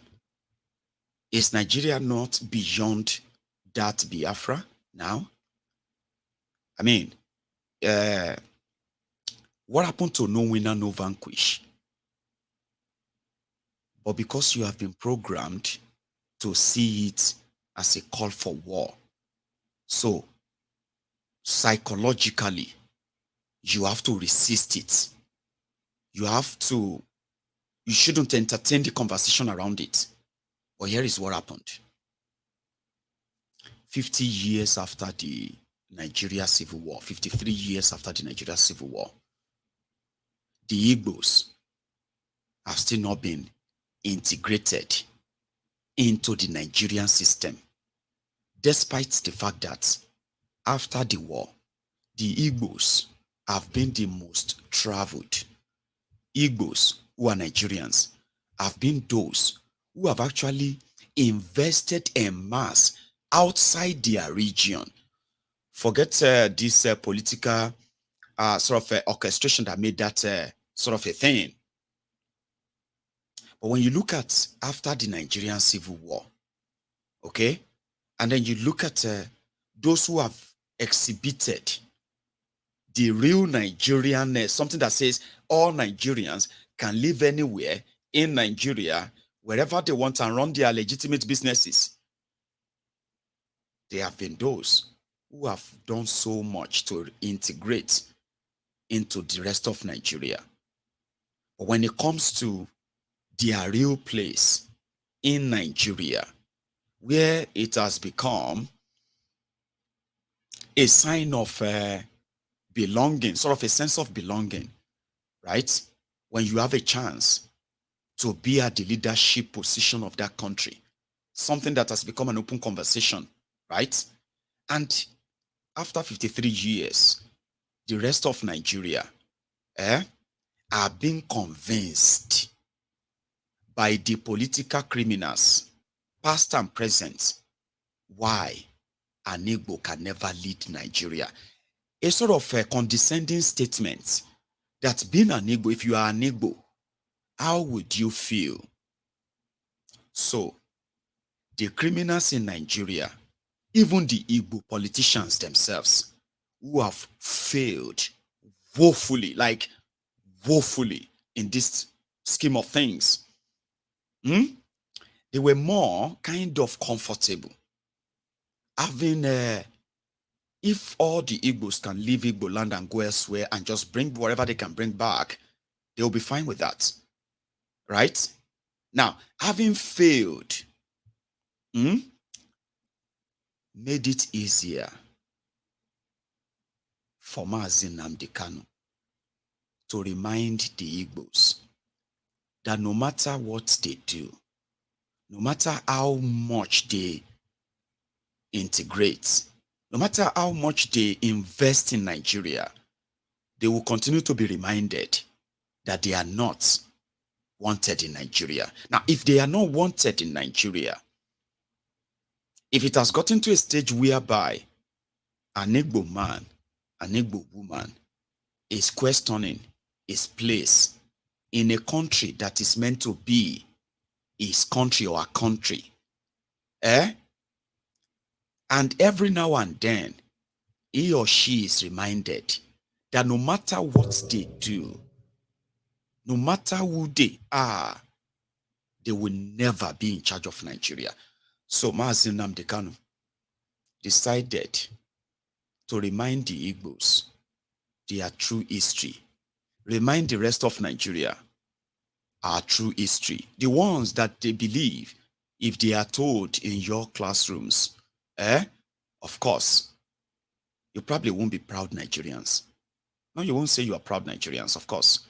Speaker 3: Is Nigeria not beyond that Biafra now? I mean, what happened to no winner, no vanquish? But because you have been programmed to see it as a call for war, so psychologically, you have to resist it. You shouldn't entertain the conversation around it. But here is what happened. 50 years after the Nigeria Civil War, 53 years after the Nigeria Civil War, the Igbos have still not been integrated into the Nigerian system, despite the fact that after the war, the Igbos have been the most traveled. Igbos, who are Nigerians, have been those who have actually invested en masse outside their region. Forget this political sort of orchestration that made that sort of a thing. But when you look at after the Nigerian Civil War, okay, and then you look at those who have exhibited the real Nigerian, something that says all Nigerians can live anywhere in Nigeria, wherever they want, and run their legitimate businesses. They have been those who have done so much to integrate into the rest of Nigeria. But when it comes to their real place in Nigeria, where it has become a sign of belonging, sort of a sense of belonging, right? When you have a chance to be at the leadership position of that country, something that has become an open conversation, right? And after 53 years, the rest of Nigeria are being convinced by the political criminals, past and present, why an Igbo can never lead Nigeria. A sort of a condescending statement that being an Igbo, if you are an Igbo, how would you feel? So, the criminals in Nigeria, even the Igbo politicians themselves, who have failed woefully, like woefully in this scheme of things, they were more kind of comfortable having if all the Igbos can leave Igbo land and go elsewhere and just bring whatever they can bring back, they'll be fine with that. Right? Now, having failed made it easier for Mazi Nnamdi Kanu to remind the Igbos that no matter what they do, no matter how much they integrate, no matter how much they invest in Nigeria, they will continue to be reminded that they are not wanted in Nigeria. Now, if they are not wanted in Nigeria, if it has gotten to a stage whereby an Igbo man, an Igbo woman is questioning his place in a country that is meant to be his country or a country, and every now and then, he or she is reminded that no matter what they do, no matter who they are, they will never be in charge of Nigeria. So Mazi Nnamdi Kanu decided to remind the Igbos their true history, remind the rest of Nigeria our true history, the ones that they believe if they are told in your classrooms, of course, you probably won't be proud Nigerians. No, you won't say you are proud Nigerians, of course.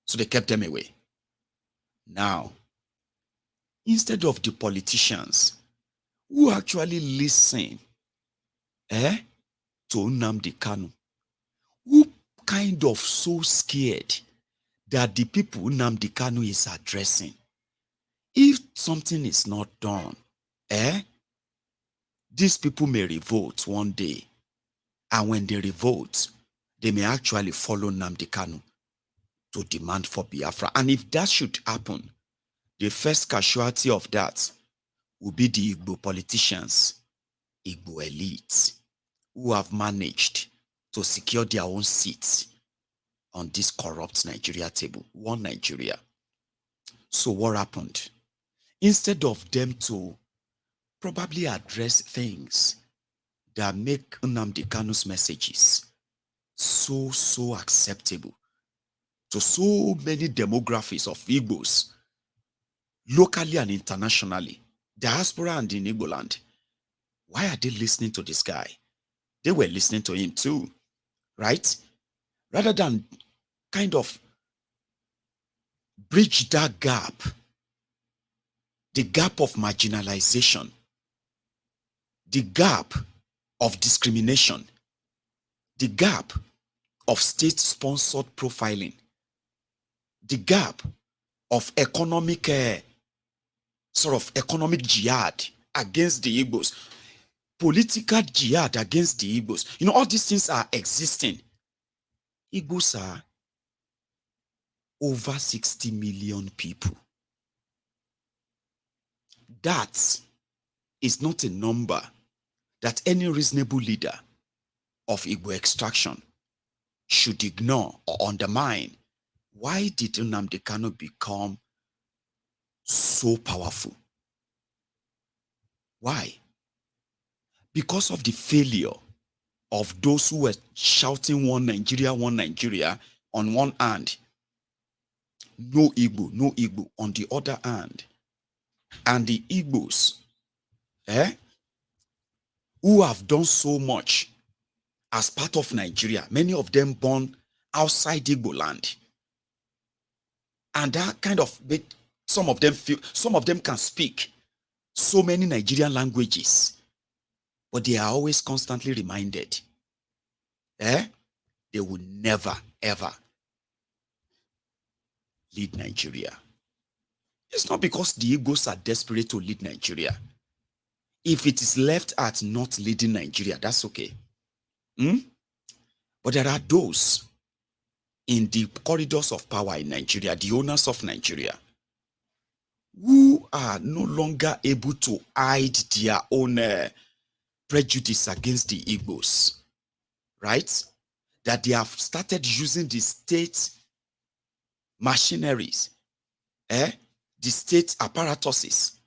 Speaker 3: So they kept them away. Now, instead of the politicians who actually listen to Nnamdi Kanu, who kind of so scared that the people Nnamdi Kanu is addressing, if something is not done, these people may revolt one day. And when they revolt, they may actually follow Nnamdi Kanu to demand for Biafra. And if that should happen, the first casualty of that will be the Igbo politicians, Igbo elites, who have managed to secure their own seats on this corrupt Nigeria table, one Nigeria. So what happened? Instead of them to probably address things that make Nnamdi Kanu's messages so acceptable to so many demographics of Igbos, locally and internationally, diaspora and in Igbo land, why are they listening to this guy? They were listening to him too, right? Rather than kind of bridge that gap, the gap of marginalization, the gap of discrimination, the gap of state-sponsored profiling, the gap of economic, economic jihad against the Igbos, political jihad against the Igbos. You know, all these things are existing. Igbos are over 60 million people. That is not a number that any reasonable leader of Igbo extraction should ignore or undermine. Why did Nnamdi Kanu become so powerful? Why? Because of the failure of those who were shouting one Nigeria on one hand, no Igbo on the other hand. And the Igbos, who have done so much as part of Nigeria, many of them born outside Igbo land. And that kind of made some of them can speak so many Nigerian languages, but they are always constantly reminded, they will never, ever lead Nigeria. It's not because the Igbos are desperate to lead Nigeria. If it is left at not leading Nigeria, that's okay. But there are those in the corridors of power in Nigeria, the owners of Nigeria, who are no longer able to hide their own prejudice against the Igbos, right? That they have started using the state machineries, the state apparatuses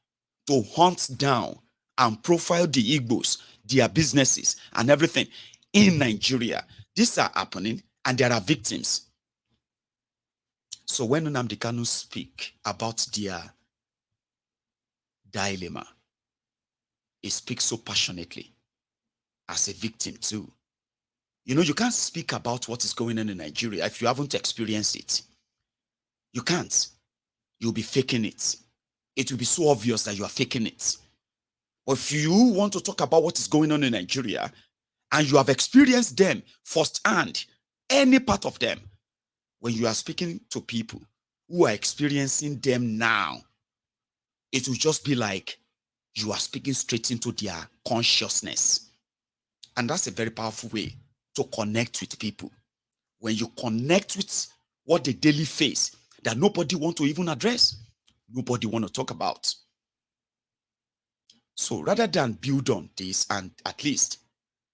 Speaker 3: to hunt down and profile the Igbos, their businesses and everything in Nigeria. These are happening and there are victims. So when Nnamdi Kanu speak about their dilemma, he speaks so passionately as a victim too. You know, you can't speak about what is going on in Nigeria if you haven't experienced it. You can't. you'll be faking it. It will be so obvious that you are faking it. But if you want to talk about what is going on in Nigeria, and you have experienced them firsthand, any part of them, when you are speaking to people who are experiencing them now, it will just be like you are speaking straight into their consciousness. And that's a very powerful way to connect with people. When you connect with what they daily face that nobody want to even address, nobody want to talk about. So rather than build on this and at least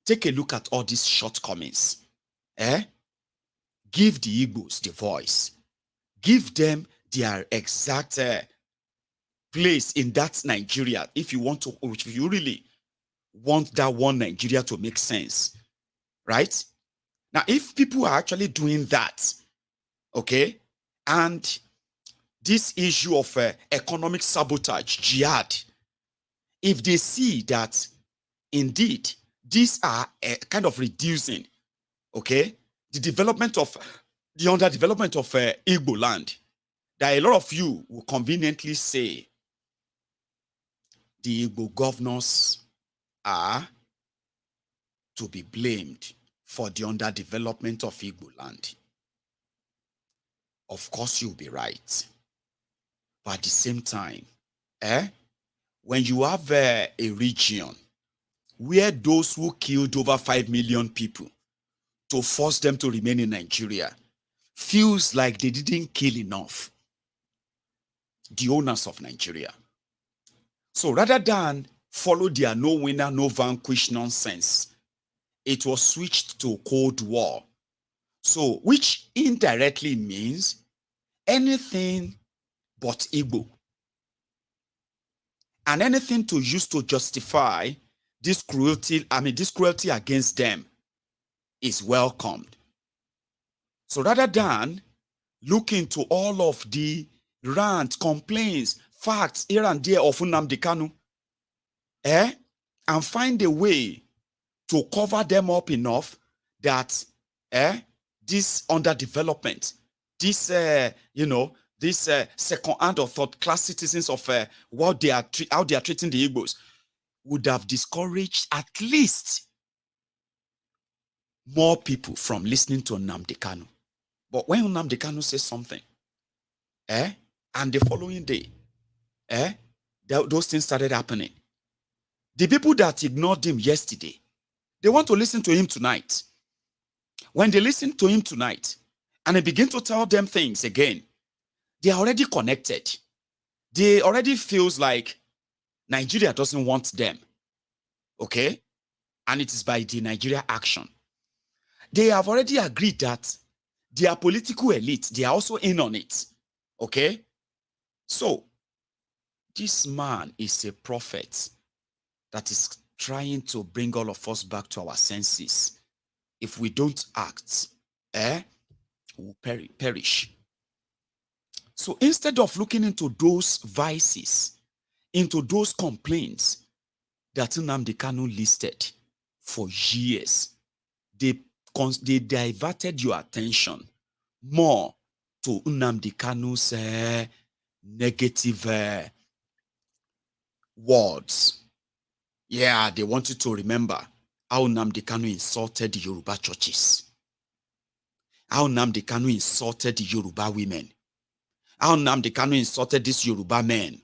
Speaker 3: take a look at all these shortcomings, give the Igbos the voice. Give them their exact place in that Nigeria. If you want to, if you really want that one Nigeria to make sense, right? Now, if people are actually doing that, okay, and this issue of economic sabotage, jihad, if they see that indeed these are kind of reducing, okay, the development of the underdevelopment of Igbo land, that a lot of you will conveniently say the Igbo governors are to be blamed for the underdevelopment of Igbo land. Of course, you'll be right. But at the same time, when you have a region where those who killed over 5 million people to force them to remain in Nigeria feels like they didn't kill enough, the owners of Nigeria. So rather than follow their no winner, no vanquish nonsense, it was switched to Cold War. So, which indirectly means anything but Igbo. And anything to use to justify this cruelty, this cruelty against them is welcomed. So rather than look into all of the rant, complaints, facts here and there of Nnamdi Kanu, and find a way to cover them up enough that this underdevelopment, this this second-hand or third-class citizens of how they are treating the Igbos would have discouraged at least more people from listening to Nnamdi Kanu. But when Nnamdi Kanu says something, and the following day, those things started happening. The people that ignored him yesterday, they want to listen to him tonight. When they listen to him tonight, and they begin to tell them things again, they are already connected. They already feels like Nigeria doesn't want them. Okay? And it is by the Nigeria action. They have already agreed that their political elite, they are also in on it. Okay? So, this man is a prophet that is trying to bring all of us back to our senses. If we don't act, we'll perish. So instead of looking into those vices, into those complaints that Nnamdi Kanu listed for years, they diverted your attention more to Nnamdi Kanu's negative words. Yeah, they want you to remember how Nnamdi Kanu insulted the Yoruba churches, how Nnamdi Kanu insulted the Yoruba women, how Nnamdi Kanu insulted these Yoruba men,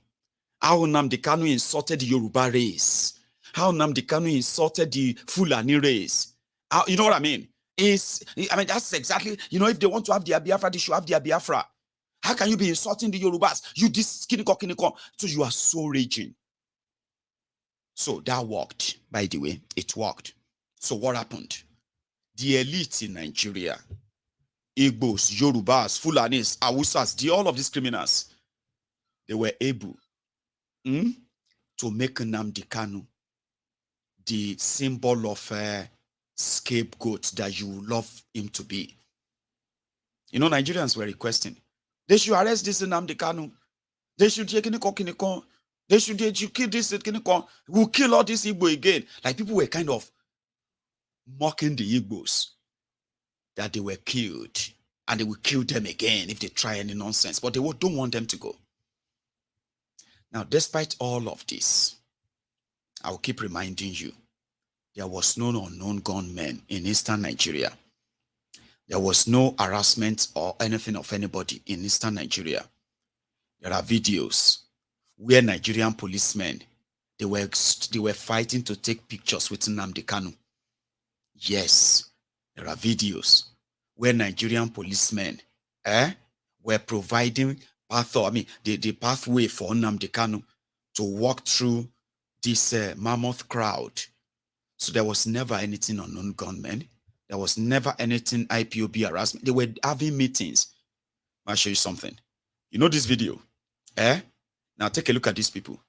Speaker 3: how Nnamdi Kanu insulted the Yoruba race, how Nnamdi Kanu insulted the Fulani race. You know what I mean? That's exactly, if they want to have their Biafra, they should have their Biafra. How can you be insulting the Yorubas? You this kiniko. So you are so raging. So that worked, by the way. It worked. So what happened? The elite in Nigeria, Igbos, Yorubas, Fulanis, Awusas, all of these criminals, they were able to make Nnamdi Kanu the symbol of a scapegoat that you love him to be. Nigerians were requesting, they should arrest this Nnamdi Kanu. They should take kiniko. They should kill this kiniko. We'll kill all these Igbo again. Like people were kind of mocking the Igbos that they were killed and they will kill them again if they try any nonsense. But they don't want them to go. Now, despite all of this, I'll keep reminding you, there was no unknown gunmen in eastern Nigeria. There was no harassment or anything of anybody in eastern Nigeria. There are videos where Nigerian policemen, they were fighting to take pictures with Nnamdi Kanu. Yes, there are videos where Nigerian policemen were providing the pathway for Nnamdi Kanu to walk through this mammoth crowd. So there was never anything unknown gunmen. There was never anything IPOB harassment. They were having meetings. I'll show you something. You know this video? Now take a look at these people.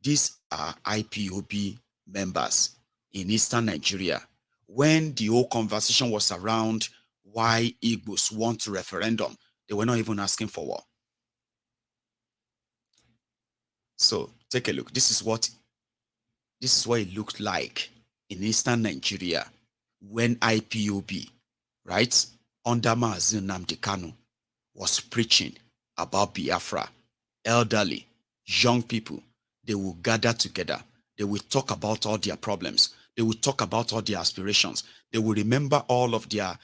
Speaker 3: These are IPOB members in eastern Nigeria. When the whole conversation was around why Igbos want referendum, they were not even asking for war. So take a look. This is what it looked like in eastern Nigeria when IPOB, right, under Mazi Nnamdi Kanu, was preaching about Biafra. Elderly, young people, they will gather together. They will talk about all their problems. They will talk about all their aspirations. They will remember all of their,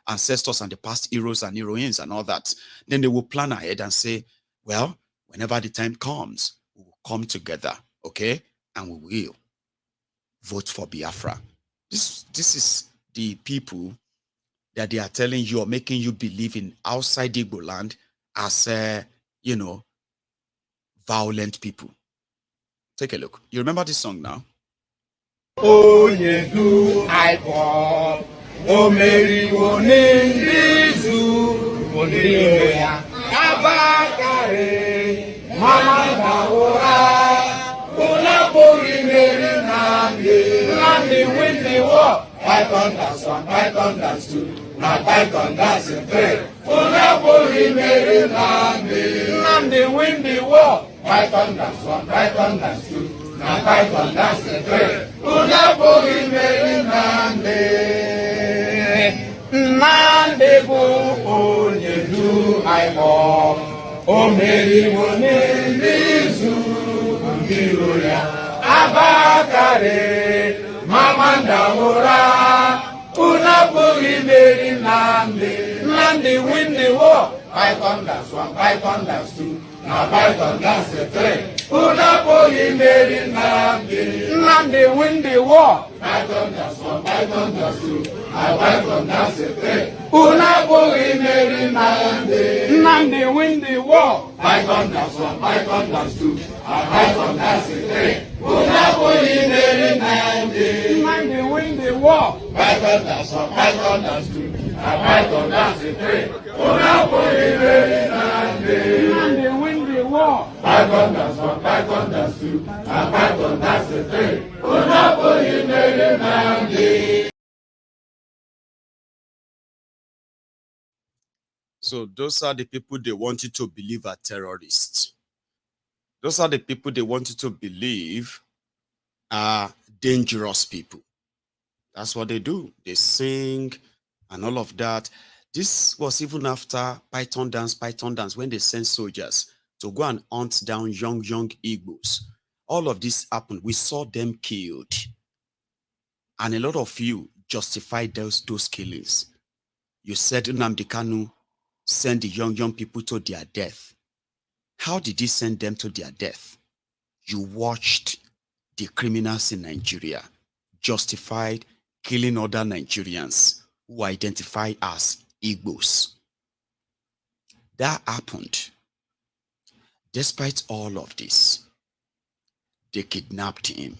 Speaker 3: ancestors and the past heroes and heroines and all that. Then they will plan ahead and say, well, whenever the time comes, we will come together, okay? And we will vote for Biafra. This is the people that they are telling you or making you believe in outside Igbo land as, violent people. Take a look. You remember this song now?
Speaker 1: Onyedu Ipod, Omeriwo Nindizu, Oniya, Abakare, Mama Bawora, Unapori Meri Nandi win the war. Python dance 1, Python dance 2, now Python dance 3. Unapori Meri Nandi win the war. Python dance 1, Python dance 2, now Python dance 3. Unapori Meri Nandi bu Onyedu Ipod, Omeriwo Nindizu, Oniya, Abakare, Mama Bawora, Unapori Meri Nandi win the war. Python dance 1, Python dance 2, now Python dance 3. Unapori Meri Nandi win the war. Python dance 1, Python dance 2, now Python dance 3. Unapori Meri Nandi win the war. Python dance 1, Python dance 2, now Python dance 3. Unapori Meri Nandi win the war. Python dance 1, Python dance 2, now Python dance 3. Unapori Meri Nandi win the war. Python dance 1, Python dance 2, now Python dance 3. Unapori Meri Nandi.
Speaker 3: So those are the people they want you to believe are terrorists. Those are the people they want you to believe are dangerous people. That's what they do. They sing and all of that. This was even after Python dance, when they sent soldiers to go and hunt down young Igbos. All of this happened. We saw them killed. And a lot of you justified those killings. You said Nnamdi Kanu send the young people to their death. How did he send them to their death? You watched the criminals in Nigeria justified killing other Nigerians who identify as Igbos. That happened. Despite all of this, they kidnapped him.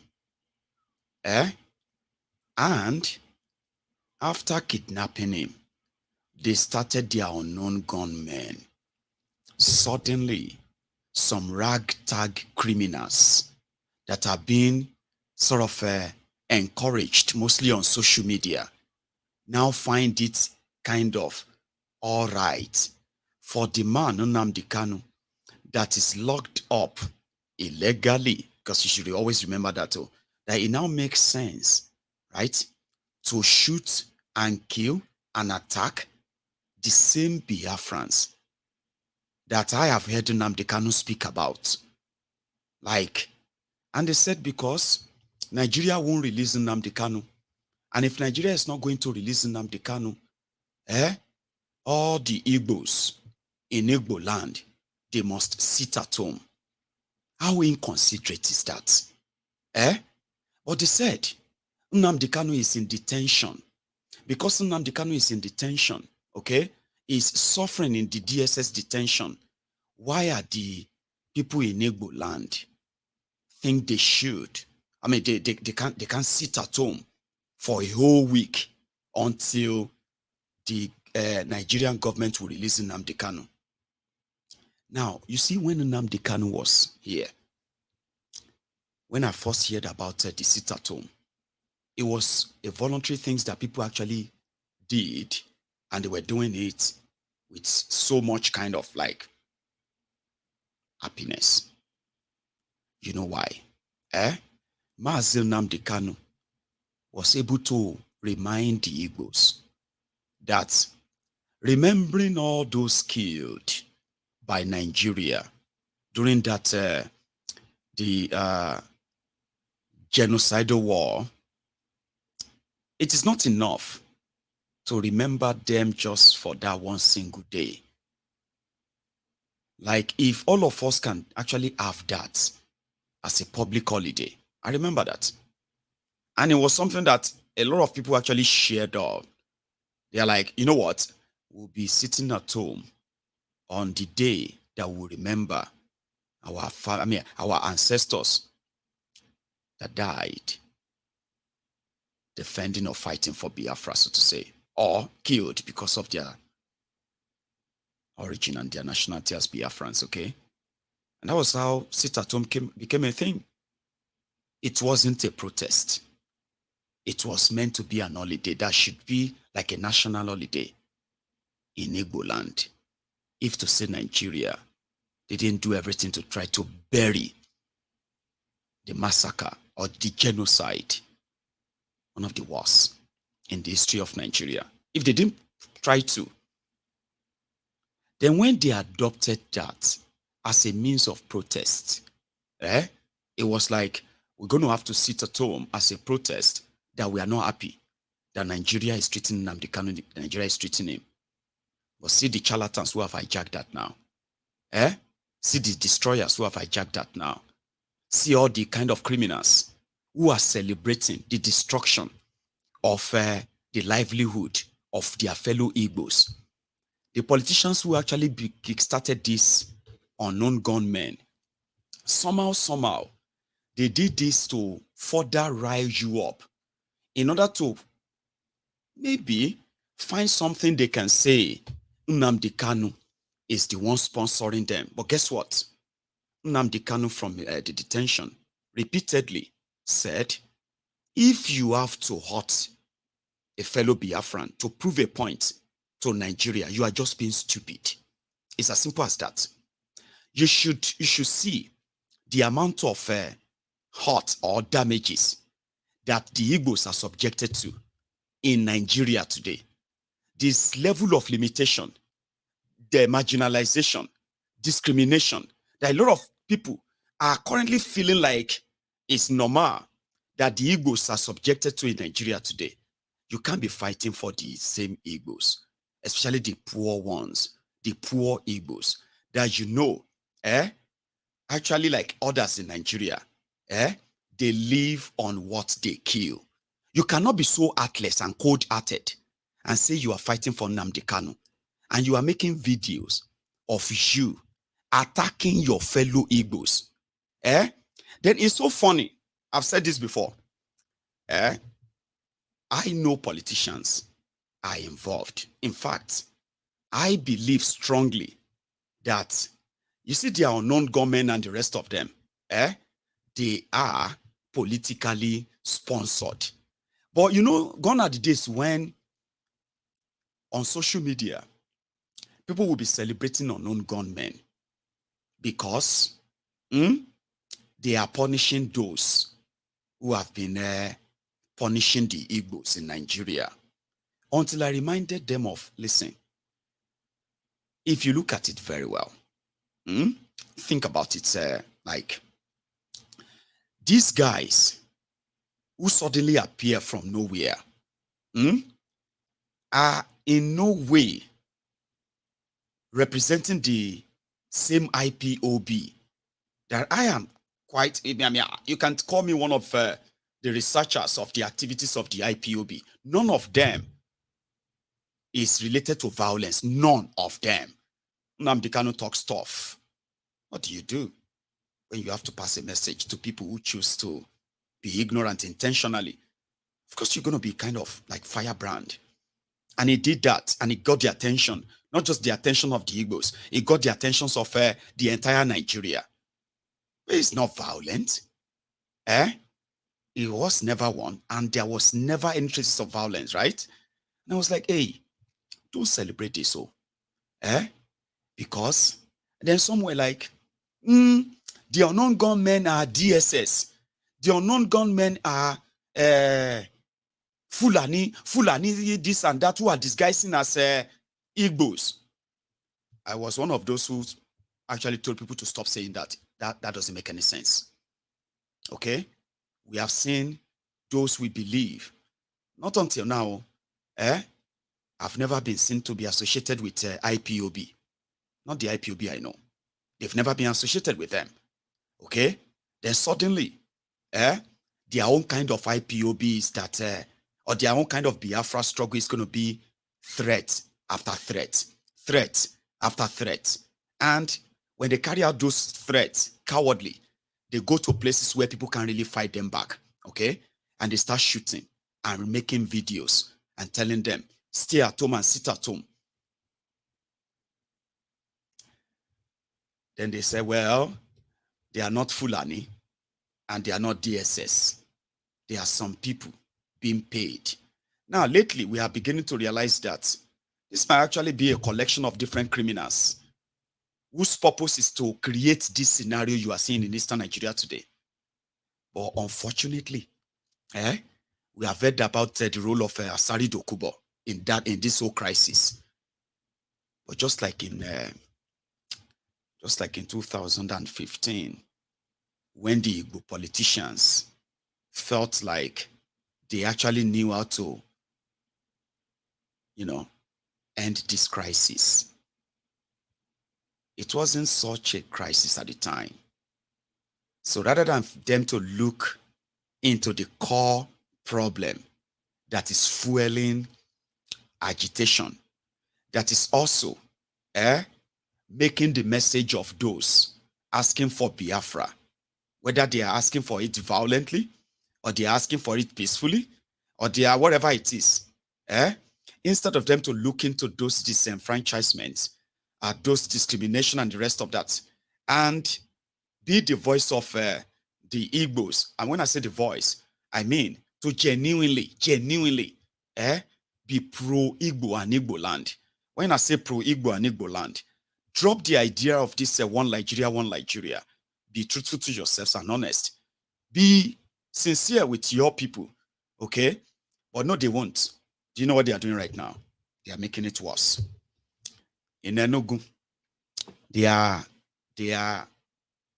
Speaker 3: And after kidnapping him, they started their unknown gunmen. Suddenly, some ragtag criminals that are being sort of encouraged, mostly on social media, now find it kind of all right for the man, Nnamdi Kanu, that is locked up illegally, because you should always remember that, that it now makes sense, right, to shoot and kill and attack the same Biafrans that I have heard Nnamdi Kanu speak about. Like, and they said because Nigeria won't release Nnamdi Kanu. And if Nigeria is not going to release Nnamdi Kanu, all the Igbos in Igbo land, they must sit at home. How inconsiderate is that? But they said Nnamdi Kanu is in detention. Because Nnamdi Kanu is in detention, okay, is suffering in the DSS detention. Why are the people in Igbo land think they should? I mean, they can't sit at home for a whole week until the Nigerian government will release Nnamdi Kanu. Now, you see, when Nnamdi Kanu was here, when I first heard about the sit at home, it was a voluntary thing that people actually did, and they were doing it with so much kind of like happiness. You know why? Mazi Nnamdi Kanu was able to remind the Igbos that remembering all those killed by Nigeria during that the genocidal war, it is not enough to remember them just for that one single day. Like, if all of us can actually have that as a public holiday, I remember that. And it was something that a lot of people actually shared up. They're like, you know what? We'll be sitting at home on the day that we'll remember our ancestors that died defending or fighting for Biafra, so to say, or killed because of their origin and their nationality as Biafrans, okay? And that was how sit at home became a thing. It wasn't a protest. It was meant to be an holiday that should be like a national holiday in Igbo land. If to say Nigeria, they didn't do everything to try to bury the massacre or the genocide, one of the worst in the history of Nigeria. If they didn't try to, then when they adopted that as a means of protest, it was like, we're going to have to sit at home as a protest that we are not happy that Nigeria is treating Nnamdi Kanu, Nigeria is treating him. But see the charlatans who have hijacked that now. See the destroyers who have hijacked that now. See all the kind of criminals who are celebrating the destruction of the livelihood of their fellow Igbos. The politicians who actually kickstarted this unknown gunmen, somehow, they did this to further rise you up in order to maybe find something they can say Nnamdi Kanu is the one sponsoring them. But guess what? Nnamdi Kanu from the detention repeatedly said, if you have to hurt a fellow Biafran to prove a point to Nigeria, you are just being stupid. It's as simple as that. You should see the amount of hurt or damages that the Igbos are subjected to in Nigeria today. This level of limitation, the marginalization, discrimination, that a lot of people are currently feeling like it's normal that the Igbos are subjected to in Nigeria today. You can't be fighting for the same Igbos, especially the poor ones, the poor Igbos, that actually like others in Nigeria, they live on what they kill. You cannot be so heartless and cold-hearted and say you are fighting for Nnamdi Kanu and you are making videos of you attacking your fellow Igbos. Then it's so funny. I've said this before. I know politicians are involved. In fact, I believe strongly that, you see, the unknown gunmen and the rest of them, they are politically sponsored. But gone are the days when on social media, people will be celebrating unknown gunmen because they are punishing those who have been punishing the Igbos in Nigeria. Until I reminded them of, listen, if you look at it very well, think about it, like these guys who suddenly appear from nowhere are in no way representing the same IPOB that I am quite, I mean, you can call me one of the researchers of the activities of the IPOB. None of them is related to violence. None of them. Nnamdi Kanu talks tough. What do you do when you have to pass a message to people who choose to be ignorant intentionally? Of course, you're going to be kind of like firebrand. And he did that, and it got the attention, not just the attention of the Igbos, it got the attentions of the entire Nigeria. But it's not violent. It was never one, and there was never any traces of violence, right? And I was like, hey, don't celebrate this, so. Because then some were like, the unknown gunmen are DSS. The unknown gunmen are Fulani, this and that, who are disguising as Igbos. I was one of those who actually told people to stop saying that. That doesn't make any sense. Okay? We have seen those we believe. Not until now, I've never been seen to be associated with IPOB. Not the IPOB I know. They've never been associated with them. Okay? Then suddenly, their own kind of IPOB is that, or their own kind of Biafra struggle is going to be threat after threat, threat after threat. And when they carry out those threats cowardly, they go to places where people can't really fight them back, okay? And they start shooting and making videos and telling them, stay at home and sit at home. Then they say, well, they are not Fulani and they are not DSS. There are some people being paid. Now, lately, we are beginning to realize that this might actually be a collection of different criminals whose purpose is to create this scenario you are seeing in Eastern Nigeria today. But unfortunately, we have heard about the role of Asari Dokubo in this whole crisis. But just like in 2015, when the Igbo politicians felt like they actually knew how to, end this crisis. It wasn't such a crisis at the time. So rather than them to look into the core problem that is fueling agitation, that is also making the message of those asking for Biafra, whether they are asking for it violently, or they are asking for it peacefully, or they are whatever it is, instead of them to look into those disenfranchisements, those discrimination and the rest of that, and be the voice of the Igbos. And when I say the voice, I mean to genuinely, be pro-Igbo and Igbo land. When I say pro-Igbo and Igbo land, drop the idea of this one Nigeria. Be truthful to yourselves and honest. Be sincere with your people, okay? But no, they won't. Do you know what they are doing right now? They are making it worse. In Enugu, they are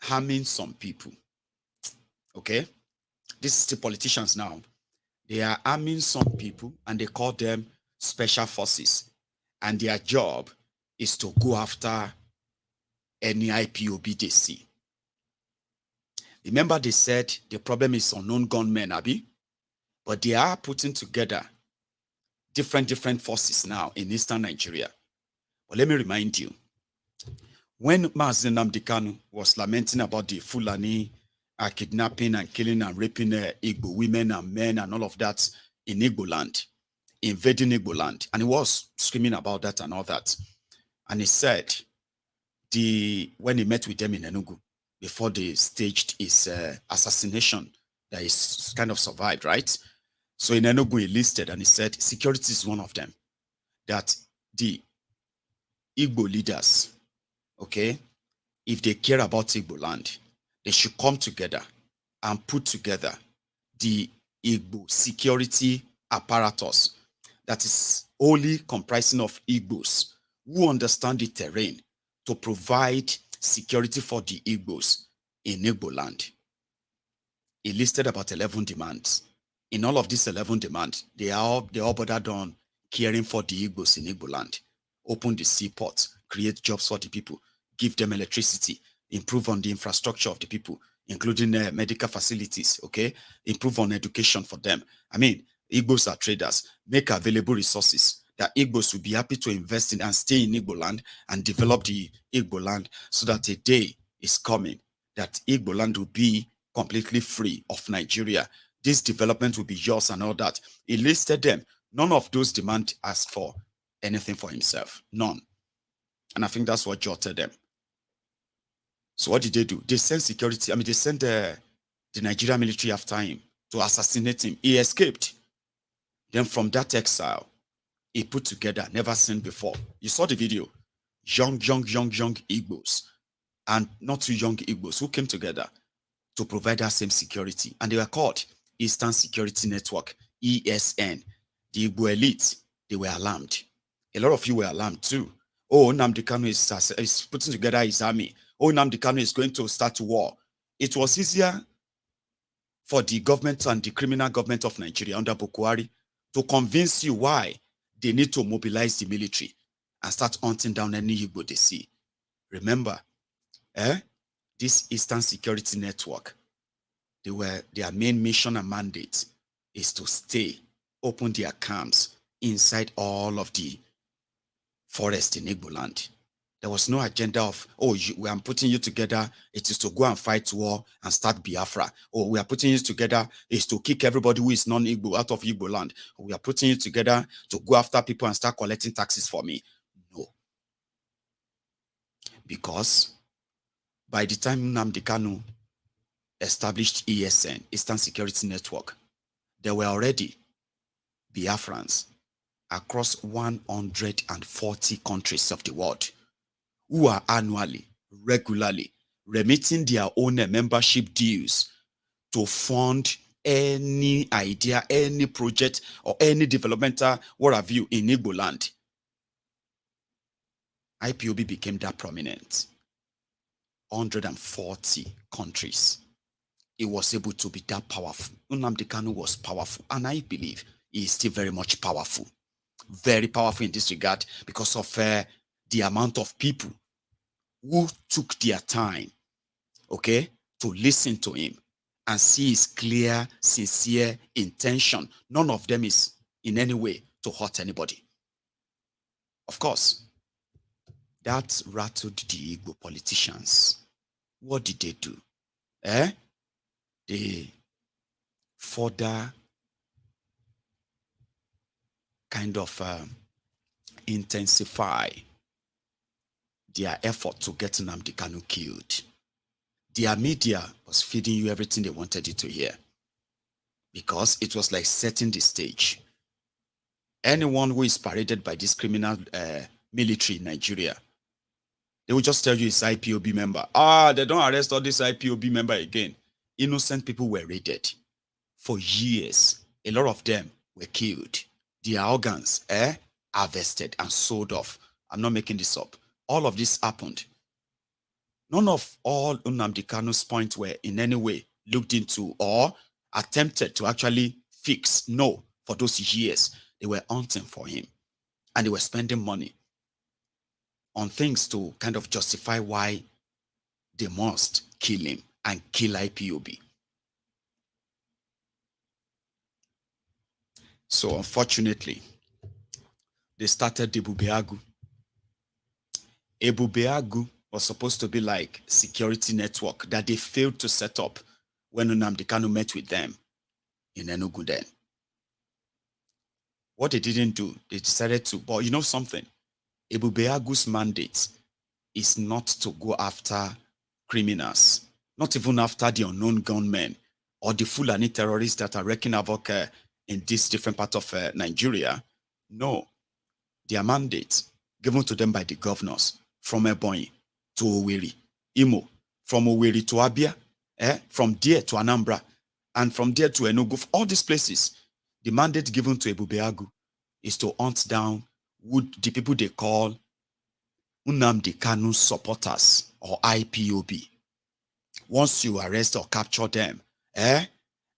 Speaker 3: harming some people, okay? This is the politicians now. They are harming some people, and they call them special forces. And their job is to go after any IPOB they see. Remember, they said the problem is unknown gunmen, Abi? But they are putting together different forces now in Eastern Nigeria. But let me remind you, when Mazi Nnamdi Kanu was lamenting about the Fulani kidnapping and killing and raping Igbo women and men and all of that in Igbo land, invading Igbo land, and he was screaming about that and all that. And he said, when he met with them in Enugu, before they staged his assassination, that is kind of survived, right? So in Enugu, he listed and he said, security is one of them. That the Igbo leaders, okay, if they care about Igbo land, they should come together and put together the Igbo security apparatus that is only comprising of Igbos who understand the terrain to provide security for the Igbos in Igbo land. He listed about 11 demands. In all of these 11 demands, they all bordered on caring for the Igbos in Igbo land, open the seaport, create jobs for the people, give them electricity, improve on the infrastructure of the people, including medical facilities, okay? Improve on education for them. I mean, Igbos are traders, make available resources that Igbos will be happy to invest in and stay in Igbo land and develop the Igbo land so that a day is coming that Igbo land will be completely free of Nigeria. This development will be yours and all that. He listed them. None of those demands asked for anything for himself. None. And I think that's what jotted them. So what did they do? They sent security. I mean, they sent the Nigerian military after him to assassinate him. He escaped. Then from that exile, he put together, never seen before. You saw the video. Young Igbos and not too young Igbos who came together to provide that same security. And they were called Eastern Security Network, ESN. The Igbo elite, they were alarmed. A lot of you were alarmed too. Oh, Nnamdi Kanu is putting together his army. Oh, Nnamdi Kanu is going to start war. It was easier for the government and the criminal government of Nigeria under Buhari to convince you why they need to mobilize the military and start hunting down any Igbo they see. Remember, this Eastern Security Network, their main mission and mandate is to stay, open their camps inside all of the forest in Igbo land. There was no agenda of, oh, I'm putting you together, it is to go and fight war and start Biafra. Or we are putting you together is to kick everybody who is non-Igbo out of Igbo land. Or we are putting you together to go after people and start collecting taxes for me. No. Because by the time Nnamdi Kanu established ESN, Eastern Security Network, there were already Biafrans across 140 countries of the world who are annually, regularly remitting their own membership dues to fund any idea, any project, or any developmental, what have you, in Igbo land. IPOB became that prominent. 140 countries. It was able to be that powerful. Nnamdi Kanu was powerful, and I believe he is still very much powerful. Very powerful in this regard because of the amount of people who took their time, okay, to listen to him and see his clear, sincere intention. None of them is in any way to hurt anybody. Of course, that rattled the Igbo politicians. What did they do? They further kind of intensify their effort to get Nnamdi Kanu killed. Their media was feeding you everything they wanted you to hear because it was like setting the stage. Anyone who is paraded by this criminal military in Nigeria, they will just tell you it's IPOB member. They don't arrest all this IPOB member again. Innocent people were raided. For years, a lot of them were killed. Their organs harvested and sold off. I'm not making this up. All of this happened. None of all Nnamdi Kanu's points were in any way looked into or attempted to actually fix. No, for those years, they were hunting for him. And they were spending money on things to kind of justify why they must kill him and kill IPOB. So unfortunately, they started Ebubeagwu. Ebubeagwu was supposed to be like security network that they failed to set up when Nnamdi Kanu met with them in Enugu then. What they didn't do, they decided to, but you know something? Ebubeagwu's mandate is not to go after criminals, not even after the unknown gunmen or the Fulani terrorists that are wreaking havoc in this different part of Nigeria. No, their mandate given to them by the governors from Ebonyi to Owerri, Imo, from Owerri to Abia, from there to Anambra, and from there to Enugu, all these places, the mandate given to Ebubeagwu is to hunt down the people they call Nnamdi Kanu supporters or IPOB. Once you arrest or capture them,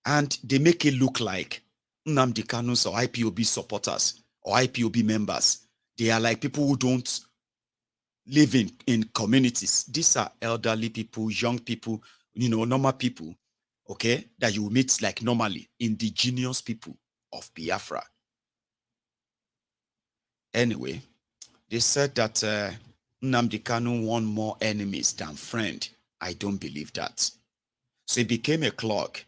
Speaker 3: And they make it look like Nnamdi Kanu's or IPOB supporters or IPOB members, they are like people who don't live in communities. These are elderly people, young people, normal people, okay, that you meet like normally, indigenous people of Biafra. Anyway, they said that Nnamdi Kanu won more enemies than friend. I don't believe that. So it became a clog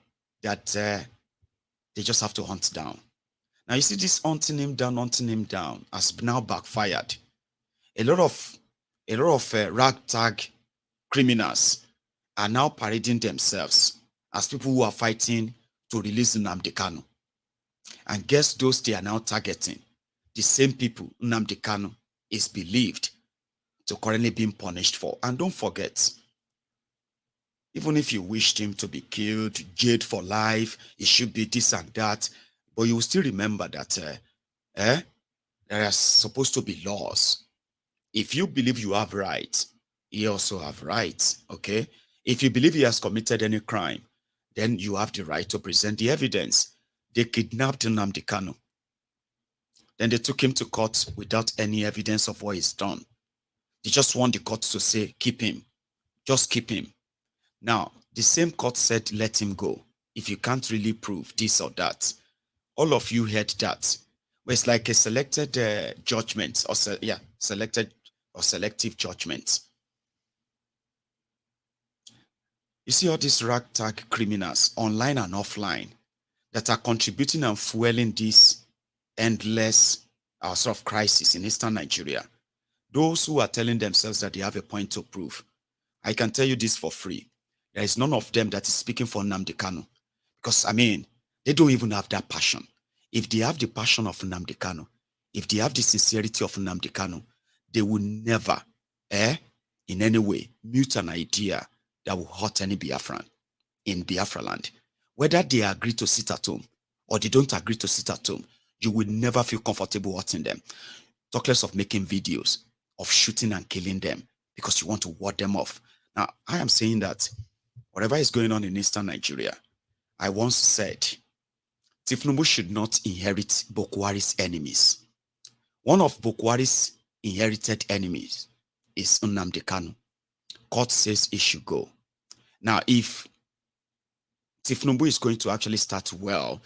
Speaker 3: that they just have to hunt down. Now you see this hunting him down has now backfired. A lot of ragtag criminals are now parading themselves as people who are fighting to release Nnamdi Kanu. And guess those they are now targeting? The same people Nnamdi Kanu is believed to currently being punished for. And don't forget, even if you wished him to be killed, jailed for life, it should be this and that, but you will still remember that there are supposed to be laws. If you believe you have rights, he also have rights, okay? If you believe he has committed any crime, then you have the right to present the evidence. They kidnapped Nnamdi Kanu. Then they took him to court without any evidence of what he's done. They just want the court to say, keep him. Just keep him. Now, the same court said, let him go. If you can't really prove this or that. All of you heard that. Well, it's like a selected judgment, or selected or selective judgment. You see all these ragtag criminals, online and offline, that are contributing and fueling this endless sort of crisis in Eastern Nigeria. Those who are telling themselves that they have a point to prove. I can tell you this for free. There is none of them that is speaking for Nnamdi Kanu. Because, I mean, they don't even have that passion. If they have the passion of Nnamdi Kanu, if they have the sincerity of Nnamdi Kanu, they will never, in any way, mute an idea that will hurt any Biafran in Biafra land. Whether they agree to sit at home or they don't agree to sit at home, you will never feel comfortable hurting them. Talk less of making videos, of shooting and killing them because you want to ward them off. Now, I am saying that whatever is going on in Eastern Nigeria, I once said, Tifnubu should not inherit Bokwari's enemies. One of Bokwari's inherited enemies is Nnamdi Kanu. Court says he should go. Now, if Tifnubu is going to actually start well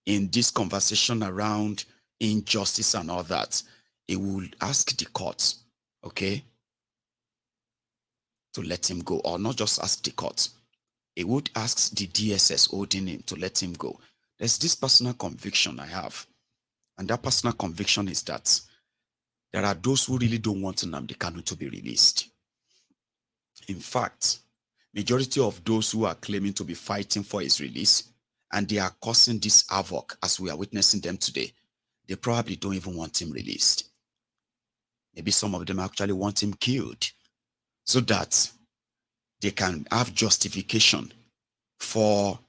Speaker 3: in this conversation around injustice and all that, he will ask the court, okay, to let him go, or not just ask the court. He would ask the DSS holding him to let him go. There's this personal conviction I have, and that personal conviction is that there are those who really don't want Nnamdi Kanu to be released. In fact, majority of those who are claiming to be fighting for his release, and they are causing this havoc as we are witnessing them today, they probably don't even want him released. Maybe some of them actually want him killed so that they can have justification for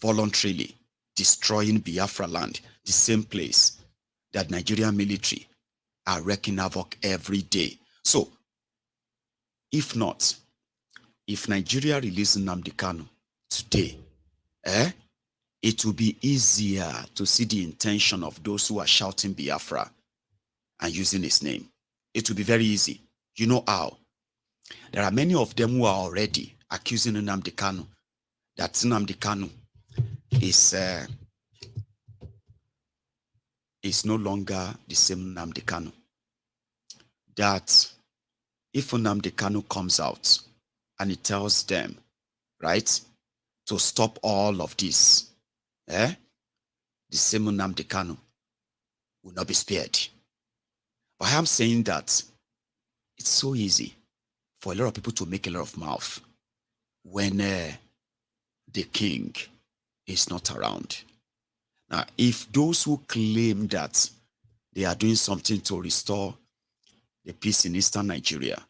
Speaker 3: voluntarily destroying Biafra land, the same place that Nigerian military are wreaking havoc every day. So, if not, if Nigeria releases Nnamdi Kanu today, it will be easier to see the intention of those who are shouting Biafra and using his name. It will be very easy. You know how? There are many of them who are already accusing Nnamdi Kanu that Nnamdi Kanu is no longer the same Nnamdi Kanu. That if Nnamdi Kanu comes out and he tells them, right, to stop all of this, the same Nnamdi Kanu will not be spared. But I am saying that it's so easy for a lot of people to make a lot of mouth when the king is not around. Now, if those who claim that they are doing something to restore the peace in Eastern Nigeria,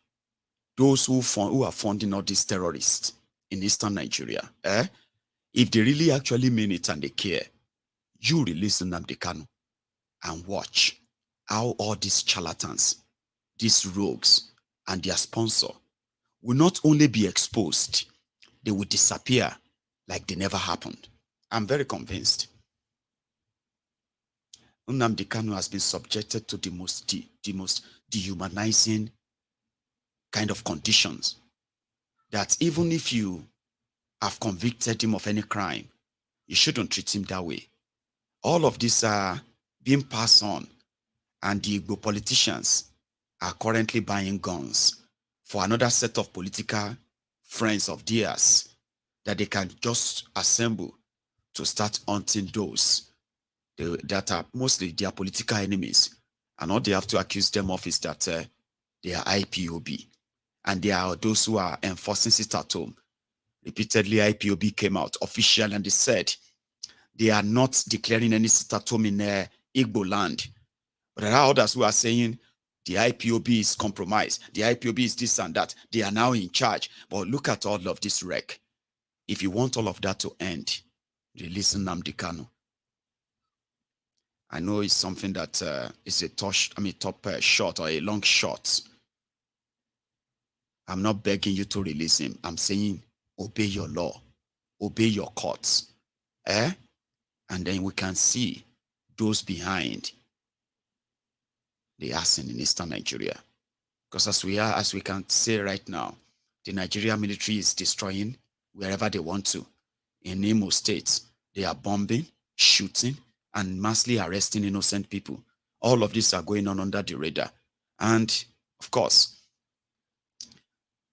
Speaker 3: those who are funding all these terrorists in Eastern Nigeria, if they really actually mean it and they care, you release Nnamdi Kanu and watch how all these charlatans, these rogues, and their sponsor will not only be exposed, they will disappear like they never happened. I'm very convinced. Nnamdi Kanu has been subjected to the most dehumanizing kind of conditions that even if you have convicted him of any crime, you shouldn't treat him that way. All of these are being passed on, and the Igbo politicians are currently buying guns for another set of political friends of theirs that they can just assemble to start hunting those that are mostly their political enemies. And all they have to accuse them of is that they are IPOB. And they are those who are enforcing sit at home. Repeatedly, IPOB came out officially and they said they are not declaring any sit at home in Igbo land. But there are others who are saying the IPOB is compromised. The IPOB is this and that. They are now in charge. But look at all of this wreck. If you want all of that to end, release Nnamdi Kanu. I know it's something that is a top shot or a long shot. I'm not begging you to release him. I'm saying obey your law, obey your courts, and then we can see those behind the arson in Eastern Nigeria. Because as we can say right now, the Nigerian military is destroying wherever they want to. In Imo State, they are bombing, shooting, and massively arresting innocent people. All of these are going on under the radar. And of course,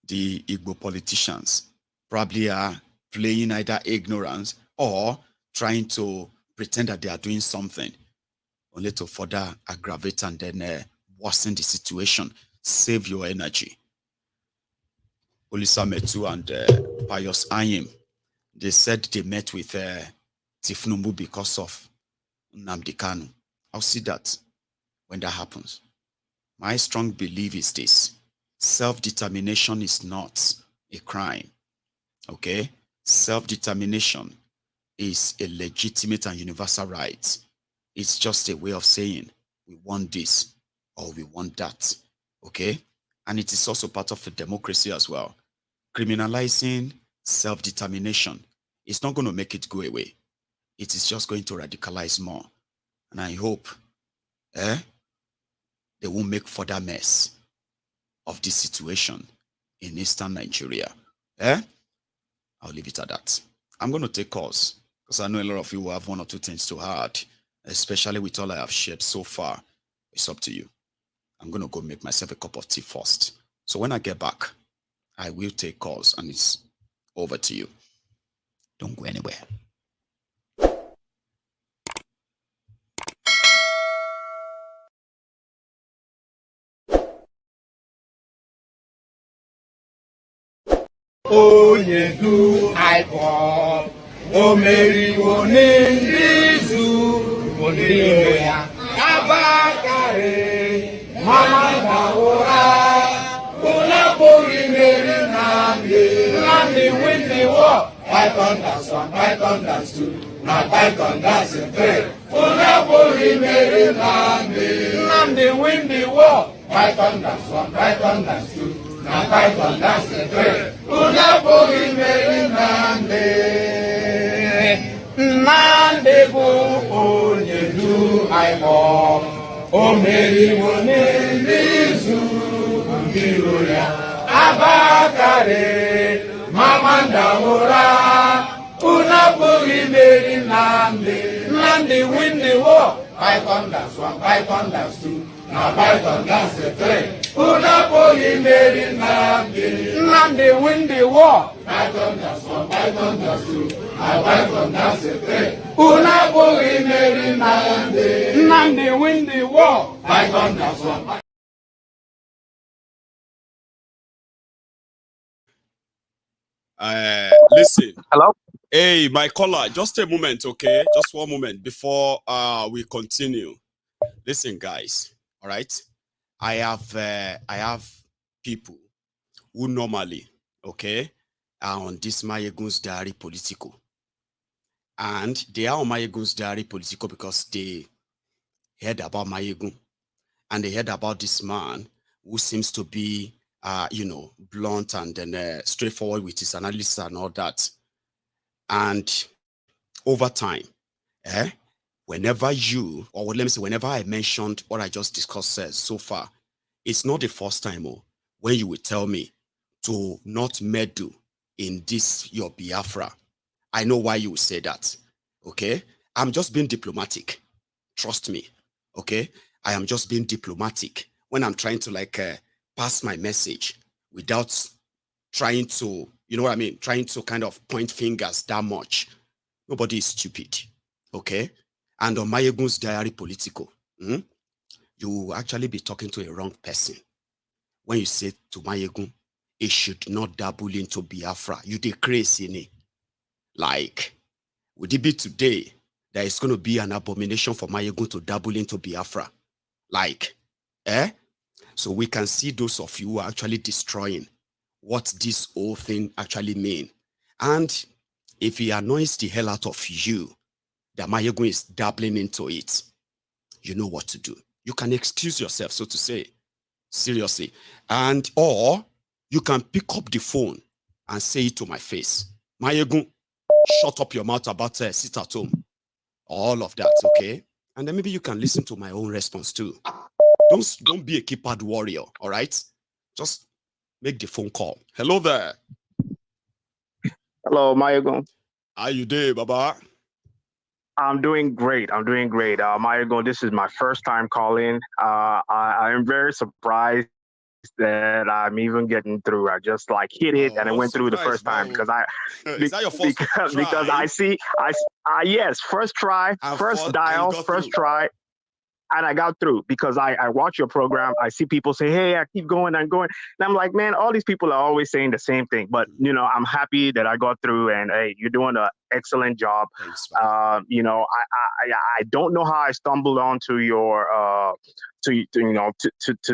Speaker 3: the Igbo politicians probably are playing either ignorance or trying to pretend that they are doing something, only to further aggravate and then worsen the situation. Save your energy. Olisa Metu and Pius Ayim, they said they met with Tifnumbu because of Nnamdi Kanu. I'll see that when that happens. My strong belief is this: self-determination is not a crime. Okay? Self-determination is a legitimate and universal right. It's just a way of saying we want this or we want that. Okay? And it is also part of a democracy as well. Criminalizing self-determination is not going to make it go away. It is just going to radicalize more. And I hope they won't make further mess of this situation in Eastern Nigeria. I'll leave it at that. I'm going to take calls because I know a lot of you will have one or two things to add, especially with all I have shared so far. It's up to you. I'm going to go make myself a cup of tea first. So when I get back, I will take calls and it's over to you. Don't go anywhere.
Speaker 1: Onye du aịkọ, o meriwo n'izu, n'ime ya abakarị, mama na ụra, unu apụghị imeri Nnamdi win the war. Python dance 1, Python dance 2, na Python dance 3. Unu apụghị imeri Nnamdi win the war. Python dance 1, Python dance 2. Na Python dance 3. Una pụghị imeri Nnamdi bụ onye du aịkọ, o meriwo n'izu, ndị iro ya abakarị, mama ndawụra, una pụghị imeri Nnamdi win the war. Python dance 1, Python dance 2. Na Python dance 3. Una pụghị imeri Nnamdi win the war. Python dance 1, Python dance 2. Na Python dance 3. Una pụghị imeri Nnamdi win the war. Python dance 1.
Speaker 3: Listen.
Speaker 5: Hello?
Speaker 3: Hey, my caller, just a moment, okay? Just one moment before we continue. Listen, guys, all right? I have people who normally, okay, are on this MaiyegunsDiary Politico. And they are on MaiyegunsDiary Politico because they heard about Maiyegun. And they heard about this man who seems to be, blunt and then straightforward with his analysis and all that. And over time, whenever you, or let me say, whenever I mentioned what I just discussed so far, it's not the first time when you will tell me to not meddle in this, your Biafra. I know why you will say that, okay? I'm just being diplomatic. Trust me, okay? I am just being diplomatic when I'm trying to like pass my message without trying to, you know what I mean? Trying to kind of point fingers that much. Nobody is stupid, okay? And on MaiyegunsDiary Politico, you will actually be talking to a wrong person when you say to Maiyegun, it should not dabble into Biafra. You decrease in it. Like, would it be today that it's going to be an abomination for Maiyegun to dabble into Biafra? Like, So we can see those of you who are actually destroying what this whole thing actually mean. And if it annoys the hell out of you that Maiyegun is dabbling into it, you know what to do. You can excuse yourself, so to say, seriously. And or you can pick up the phone and say it to my face. Maiyegun, shut up your mouth about sit at home. All of that, okay? And then maybe you can listen to my own response too. Don't be a keypad warrior, all right? Just make the phone call. Hello there.
Speaker 5: Hello, Maiyegun.
Speaker 3: How you doing, Baba?
Speaker 5: I'm doing great. Maiyegun, this is my first time calling. I am very surprised that I'm even getting through. I just like hit it and I went through the first time because
Speaker 3: is that your first try?
Speaker 5: Because yes, first try, first dial, first try. And I got through because I watch your program. I see people say, hey, I keep going and going. And I'm like, man, all these people are always saying the same thing. But, you know, I'm happy that I got through and, hey, you're doing an excellent job.
Speaker 3: Thanks,
Speaker 5: you know, I don't know how I stumbled onto your, to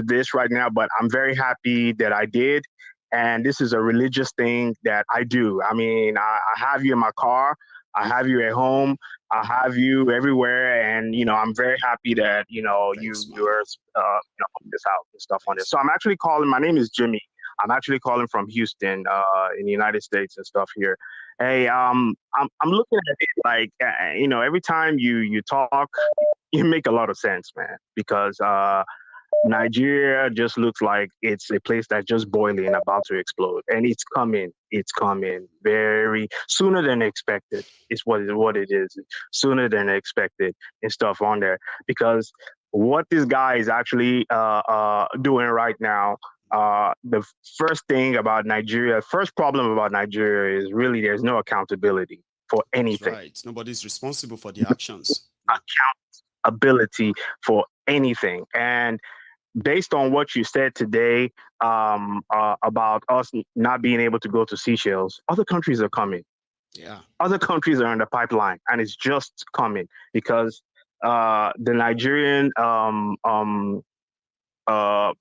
Speaker 5: this right now, but I'm very happy that I did. And this is a religious thing that I do. I mean, I have you in my car. I have you at home. I have you everywhere, and you know I'm very happy that you know
Speaker 3: Thanks,
Speaker 5: you're putting this out and stuff on this. So I'm actually calling. My name is Jimmy. I'm actually calling from Houston, in the United States and stuff here. Hey, I'm looking at it like you know every time you talk, you make a lot of sense, man, because Nigeria just looks like it's a place that's just boiling, about to explode, and it's coming. It's coming very sooner than expected. Is what it is, sooner than expected and stuff on there. Because what this guy is actually doing right now, the first thing about Nigeria, first problem about Nigeria is really there's no accountability for anything.
Speaker 3: That's right. Nobody's responsible for the actions.
Speaker 5: Accountability for anything. And based on what you said today about us not being able to go to Seychelles, other countries are coming.
Speaker 3: Yeah.
Speaker 5: Other countries are in the pipeline, and it's just coming because the Nigerian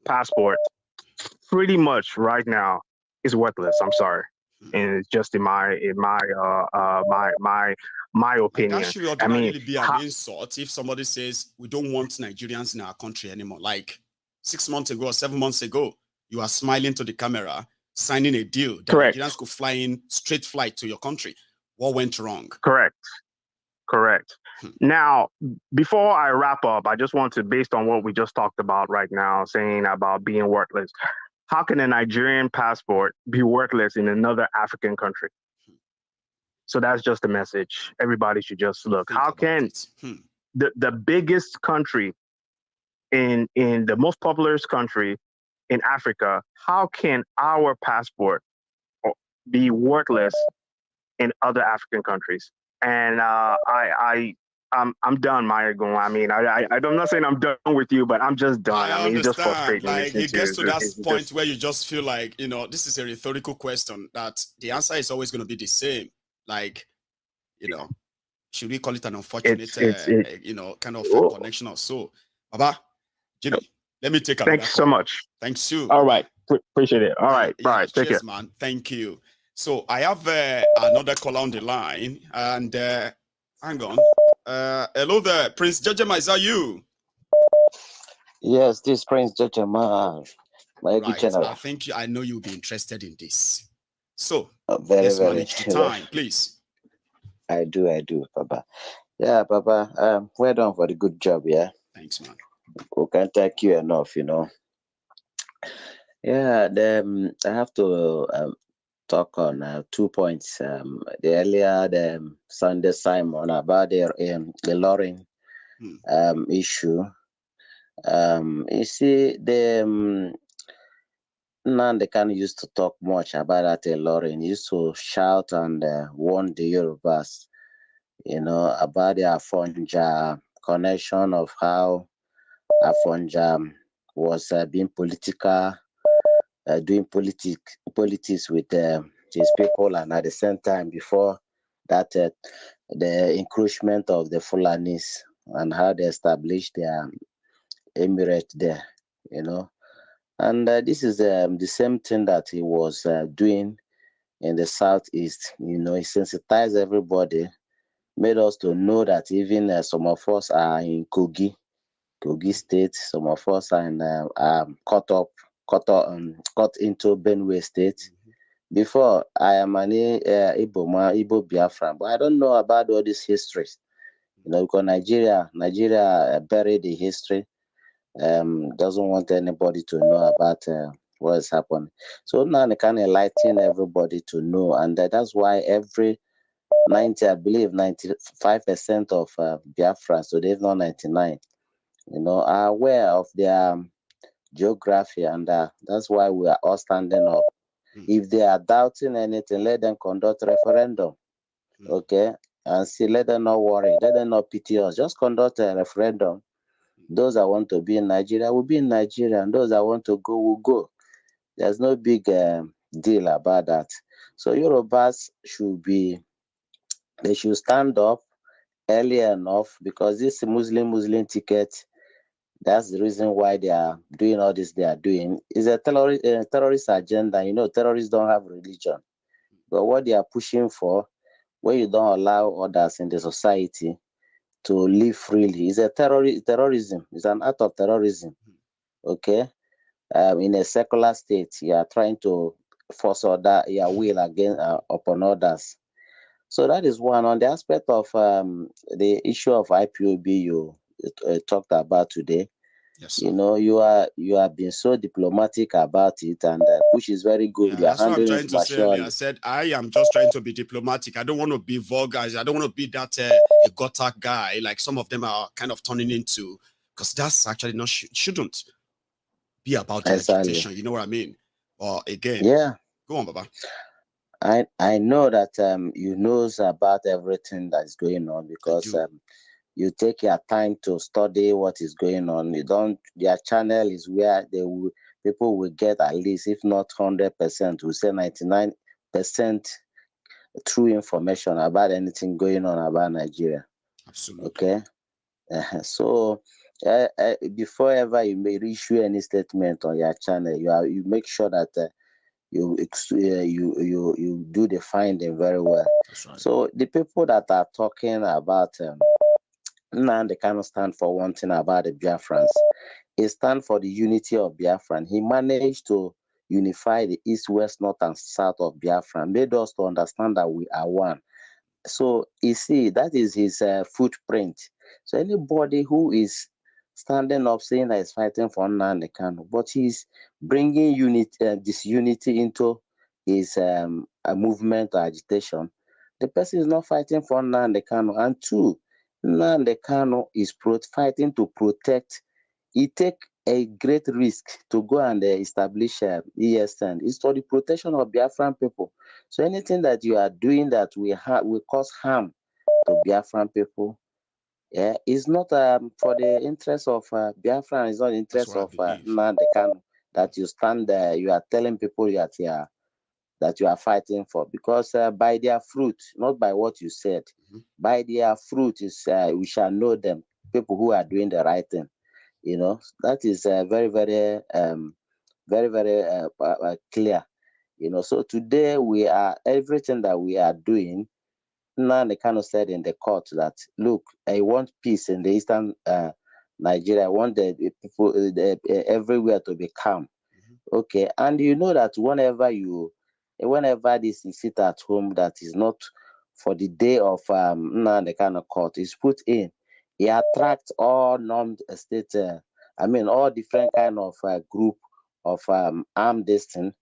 Speaker 5: passport pretty much right now is worthless. I'm sorry. And it's just in my opinion.
Speaker 3: That should ordinarily be an insult if somebody says we don't want Nigerians in our country anymore. Like 6 months ago or 7 months ago, you are smiling to the camera, signing a deal that
Speaker 5: Correct.
Speaker 3: Nigerians could fly in straight flight to your country. What went wrong?
Speaker 5: Correct. Now, before I wrap up, I just want to, based on what we just talked about right now, saying about being worthless, how can a Nigerian passport be worthless in another African country? So that's just a message. Everybody should just look. How can the biggest country in the most populous country in Africa, how can our passport be worthless in other African countries? And I'm done, Maiyegun. I mean, I'm not saying I'm done with you, but I'm just done. I mean, it's just frustrating.
Speaker 3: Like, it gets to that point where you just feel like, you know, this is a rhetorical question that the answer is always going to be the same. Like, you know, should we call it an unfortunate, you know, kind of connection or so? Baba, Jimmy, let me take another
Speaker 5: Thanks so much.
Speaker 3: Thanks you.
Speaker 5: All right. Appreciate it. All right.
Speaker 3: Yeah,
Speaker 5: Take care.
Speaker 3: Man. Thank you. So I have another caller on the line, and hang on. Hello there, Prince Jejema, is that you?
Speaker 6: Yes, this Prince Jejema, my good general.
Speaker 3: I know you'll be interested in this. So
Speaker 6: very,
Speaker 3: let's
Speaker 6: very
Speaker 3: manage the time, please.
Speaker 6: I do, Papa. Yeah, Papa. Well done for the good job. Yeah,
Speaker 3: Thanks, man.
Speaker 6: we can't thank you enough. Yeah, I have to talk on 2 points. The earlier the Sunday Simon about the Lauren issue. You see, Nande kind used to talk much about that. Lauren used to shout and warn the Yorubas, about the Afonja connection of how Afonja was being political, doing politics with his people, and at the same time before that, the encroachment of the Fulanis and how they established their emirate there, and this is the same thing that he was doing in the southeast. He sensitized everybody, made us to know that even some of us are in Kogi State, some of us are in cut into Benue State. Before, I am an Igbo Biafra, but I don't know about all these histories. Because Nigeria buried the history. Doesn't want anybody to know about what is happening. So now they can enlighten everybody to know, and that's why every 95% of Biafra, so they've not 99, are aware of their geography, and that's why we are all standing up. If they are doubting anything, let them conduct referendum, okay? And see, let them not worry, let them not pity us. Just conduct a referendum. Those that want to be in Nigeria will be in Nigeria, and those that want to go will go. There's no big deal about that. So Yorubas they should stand up early enough, because this Muslim ticket, that's the reason why they are doing all this they are doing. Is a terrorist agenda. Terrorists don't have religion. But what they are pushing for, when you don't allow others in the society to live freely, is a terrorism. It's an act of terrorism. Okay? In a secular state, you are trying to force your will against upon others. So that is one. On the aspect of the issue of IPOB you talked about today,
Speaker 3: yes, sir.
Speaker 6: you are being so diplomatic about it, and which is very good.
Speaker 3: Yeah, that's what I'm trying to say earlier. I said I am just trying to be diplomatic. I don't want to be vulgar. I don't want to be that a gutter guy like some of them are kind of turning into, because that's actually not shouldn't be about the agitation. You know what I mean? Or again,
Speaker 6: yeah.
Speaker 3: Go on, Baba.
Speaker 6: I know that you knows about everything that's going on, because you take your time to study what is going on. Their channel is where people will get at least, if not 100%, we say 99% true information about anything going on about Nigeria.
Speaker 3: Absolutely.
Speaker 6: Okay. So before ever you may issue any statement on your channel, you make sure that you do the finding very well.
Speaker 3: That's right.
Speaker 6: So the people that are talking about now they cannot stand for one thing about the Biafrans. He stand for the unity of Biafran. He managed to unify the east, west, north, and south of Biafra, made us to understand that we are one. So you see, that is his footprint. So anybody who is standing up saying that he's fighting for Nnamdi Kanu, but he's bringing disunity into his a movement or agitation, the person is not fighting for Nnamdi Kanu. And two, Nnamdi Kanu is fighting to protect. He take a great risk to go and establish ESN. It's for the protection of Biafran people. So anything that you are doing that will cause harm to Biafran people, is not for the interest of Biafran. It's not the interest of Nnamdi Kanu that you stand there. You are telling people that you are fighting for, because by their fruit, not by what you said, by their fruit is we shall know them. People who are doing the right thing. That is very, very, very, very clear. So today everything that we are doing. Now they kind of said in the court that, look, I want peace in the eastern Nigeria. I want the people everywhere to be calm. Okay, and you know that whenever this is sit at home that is not for the day of the kind of court is put in, he attracts all non-state, all different kind of group of armed destin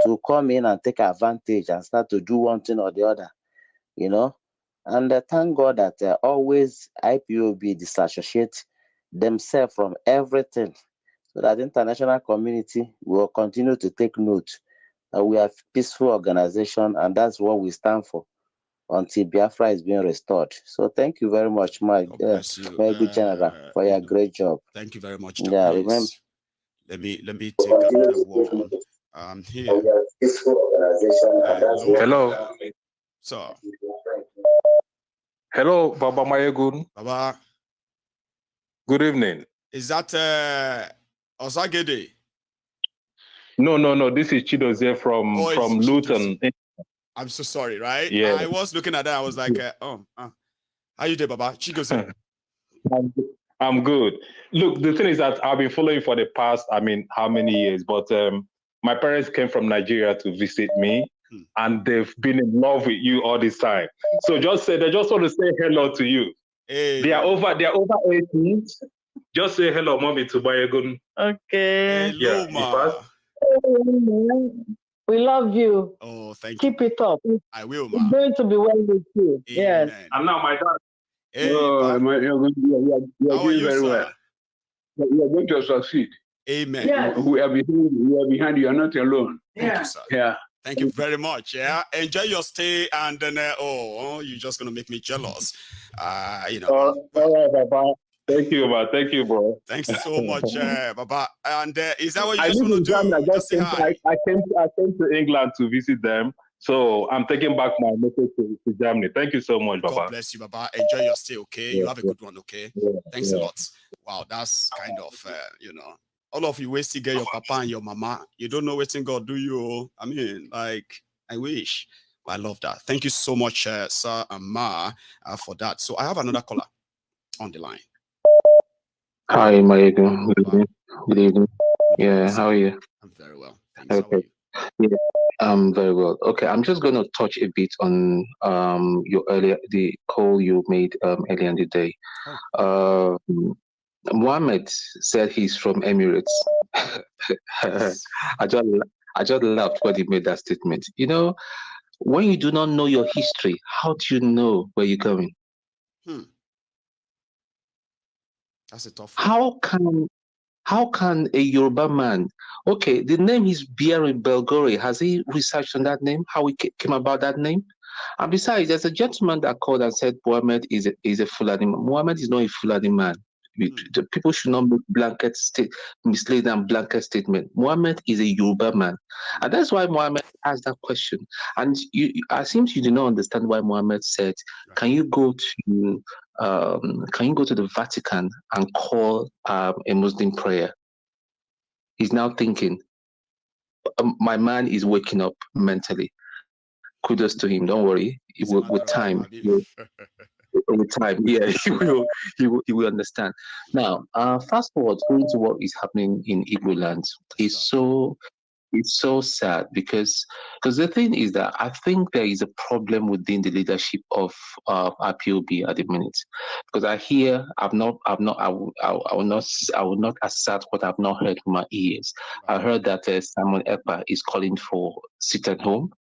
Speaker 6: to come in and take advantage and start to do one thing or the other, And thank God that always IPOB disassociate themselves from everything, so that the international community will continue to take note. We are a peaceful organization, and that's what we stand for until Biafra is being restored. So thank you very much, my good general, for your great job.
Speaker 3: Thank you very much.
Speaker 6: Yeah, remember.
Speaker 3: Let me take another one. I'm here.
Speaker 6: We are a peaceful organization, and that's what
Speaker 7: hello.
Speaker 3: So.
Speaker 7: Hello, Baba Maiyegun.
Speaker 3: Baba.
Speaker 7: Good evening.
Speaker 3: Is that Osagede?
Speaker 7: No. This is Chidozie from Luton.
Speaker 3: I'm so sorry, right?
Speaker 7: Yeah.
Speaker 3: I was looking at that. I was like, how you doing, Baba? Chidozie.
Speaker 7: I'm good. Look, the thing is that I've been following for the past, how many years? But my parents came from Nigeria to visit me, and they've been in love with you all this time. So they just want to say hello to you.
Speaker 3: Hey.
Speaker 7: They are over 18. Just say hello, mommy, to Maiyegun.
Speaker 8: Okay.
Speaker 3: Hello, ma.
Speaker 8: We love you.
Speaker 3: Oh, thank you.
Speaker 8: Keep it up.
Speaker 3: I will, ma.
Speaker 8: It's going to be well with you.
Speaker 3: Amen.
Speaker 8: Yes.
Speaker 7: And now my dad.
Speaker 3: Hey,
Speaker 9: you are doing very well. You are going to succeed.
Speaker 3: Amen.
Speaker 8: Yes.
Speaker 9: We are behind you. You are not alone.
Speaker 3: Thank you, sir.
Speaker 9: Yeah.
Speaker 3: Thank you very much. Yeah. Enjoy your stay, and then you're just gonna make me jealous.
Speaker 7: All right, Baba. Thank you, man. Thank you, bro.
Speaker 3: Thanks so much, Baba. And is that what you
Speaker 7: I
Speaker 3: just
Speaker 7: live
Speaker 3: want to
Speaker 7: in
Speaker 3: do?
Speaker 7: Germany. I came to England to visit them. So I'm taking back my message to Germany. Thank you so much, Baba.
Speaker 3: God bless you, Baba. Enjoy your stay, okay? You have a good one, okay? Thanks a lot. Wow, that's kind of, all of you still get your papa and your mama. You don't know what God do you. I wish. I love that. Thank you so much, sir and ma, for that. So I have another caller on the line.
Speaker 10: Hi, Maiyegun. Good evening. Yeah, how are you?
Speaker 3: I'm very well. Thanks.
Speaker 10: Okay.
Speaker 3: How are you?
Speaker 10: Yeah, I'm very well. Okay, I'm just going to touch a bit on the call you made earlier in the day. Mohammed said he's from Emirates. I just laughed when he made that statement. When you do not know your history, how do you know where you're going?
Speaker 3: That's a tough one.
Speaker 10: How can a Yoruba man, okay, the name is bearing Belgore, has he researched on that name, how he came about that name? And besides, there's a gentleman that called and said Mohammed is a Fulani man. Mohammed is not a Fulani man. The people should not make mislead and blanket statement. Mohammed is a Yoruba man. And that's why Mohammed asked that question. And it seems you do not understand why Mohammed said, can you go to the Vatican and call a Muslim prayer? He's now thinking, my man is waking up mentally. Kudos to him. Don't worry. With time. With time, yeah, he will understand. Now, fast forward, going to what is happening in Igbo land is so sad because the thing is that I think there is a problem within the leadership of IPOB at the minute. Because I will not assert what I've not heard from my ears. I heard that Simon Ekpa is calling for sit at home.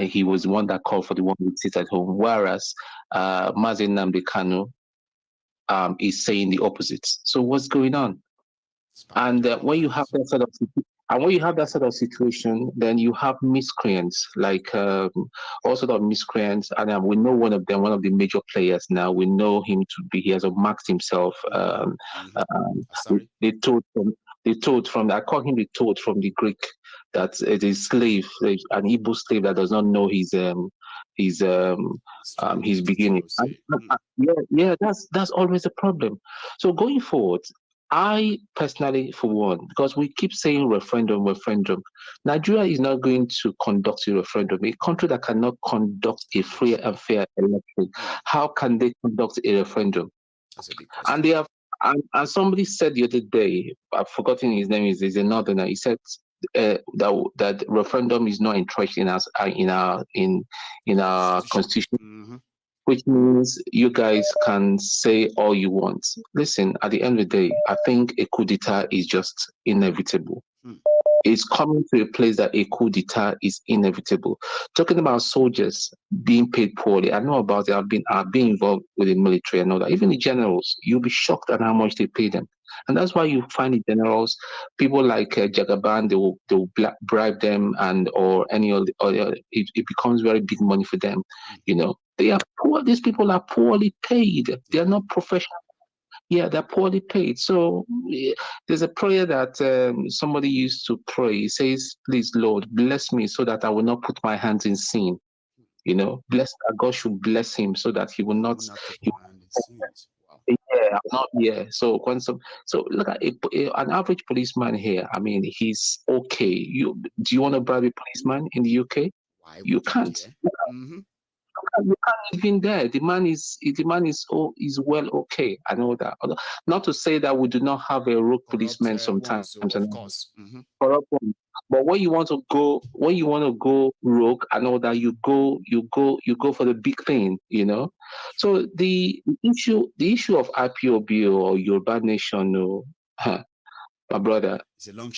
Speaker 10: He was the one that called for the one with sit at home, whereas Mazi Nnamdi Kanu is saying the opposite. So what's going on? And when you have that sort of situation, then you have miscreants, like all sort of miscreants, and we know one of them, one of the major players now. We know him to be, he has marked himself. They told from, I call him the toad from the Greek, that it is slave, an Igbo slave that does not know his beginning. Yeah, that's always a problem. So going forward, I personally, for one, because we keep saying referendum, Nigeria is not going to conduct a referendum. A country that cannot conduct a free and fair election, how can they conduct a referendum?
Speaker 3: That's a big question.
Speaker 10: And they have, and somebody said the other day, I've forgotten his name, is a northerner. He said that referendum is not entrenched in our constitution. which means you guys can say all you want. Listen, at the end of the day, I think a coup d'etat is just inevitable. It's coming to a place that a coup d'etat is inevitable. Talking about soldiers being paid poorly, I know about it. I've been involved with the military and all that. Even the generals, you'll be shocked at how much they pay them. And that's why you find the generals, people like Jagaban, they will bribe them, and or any other. It becomes very big money for them. You know, they are poor. These people are poorly paid. They are not professional. Yeah, they're poorly paid. So there's a prayer that somebody used to pray. He says, "Please, Lord, bless me so that I will not put my hands in sin." You know, God should bless him so that he will not. Yeah, not yeah. So look at an average policeman here. I mean, he's okay. Do you want to bribe a policeman in the UK? You can't. You can't even there. The man is well okay. I know that. Not to say that we do not have a rogue policeman sometimes,
Speaker 3: of course.
Speaker 10: But when you want to go rogue and all that, you go for the big thing, you know. So the issue of IPOB or Yoruba Nation, my brother,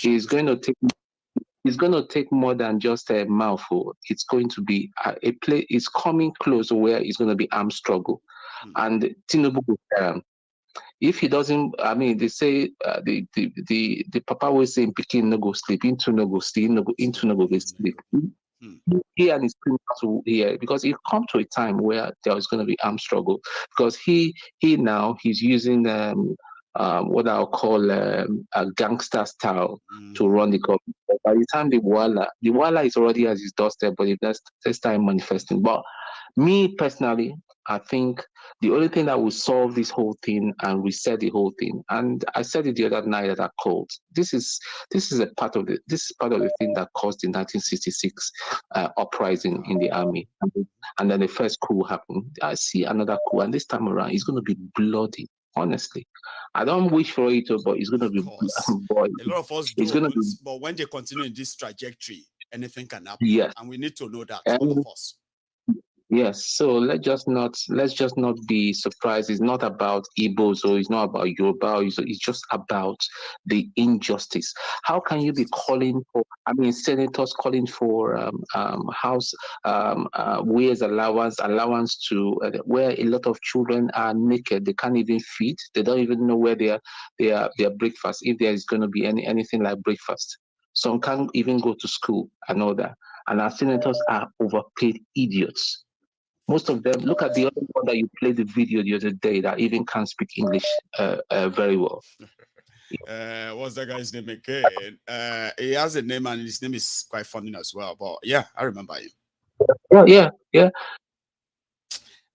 Speaker 10: is going to take. It's going to take more than just a mouthful. It's going to be a play. It's coming close where it's going to be armed struggle, and Tinubu. If he doesn't, I mean, they say the papa was saying, "Picking no go sleep, into no go sleep, into no go sleep." He and his criminals here, because it come to a time where there is going to be armed struggle, because he's using what I'll call a gangster style to run the government. By the time the Wala is already at his doorstep, but it's time manifesting. But me personally, I think the only thing that will solve this whole thing and reset the whole thing, and I said it the other night that I called. This is a part of the thing that caused the 1966 uprising in the army, and then the first coup happened. I see another coup, and this time around, it's going to be bloody. Honestly, I don't wish for it, but it's going to be. Boy,
Speaker 3: a lot of us don't. But when they continue in this trajectory, anything can happen.
Speaker 10: Yes,
Speaker 3: and we need to know that, all of us.
Speaker 10: Yes, so let's just not be surprised. It's not about Igbos, or it's not about Yoruba. It's just about the injustice. How can you be calling for? I mean, senators calling for house ways allowance to where a lot of children are naked. They can't even feed. They don't even know where their breakfast, if there is going to be anything like breakfast. Some can't even go to school and all that. And our senators are overpaid idiots. Most of them, look at the other one that you played the video the other day that even can't speak English very well.
Speaker 3: What's that guy's name again? He has a name and his name is quite funny as well. But yeah, I remember him.
Speaker 10: Yeah.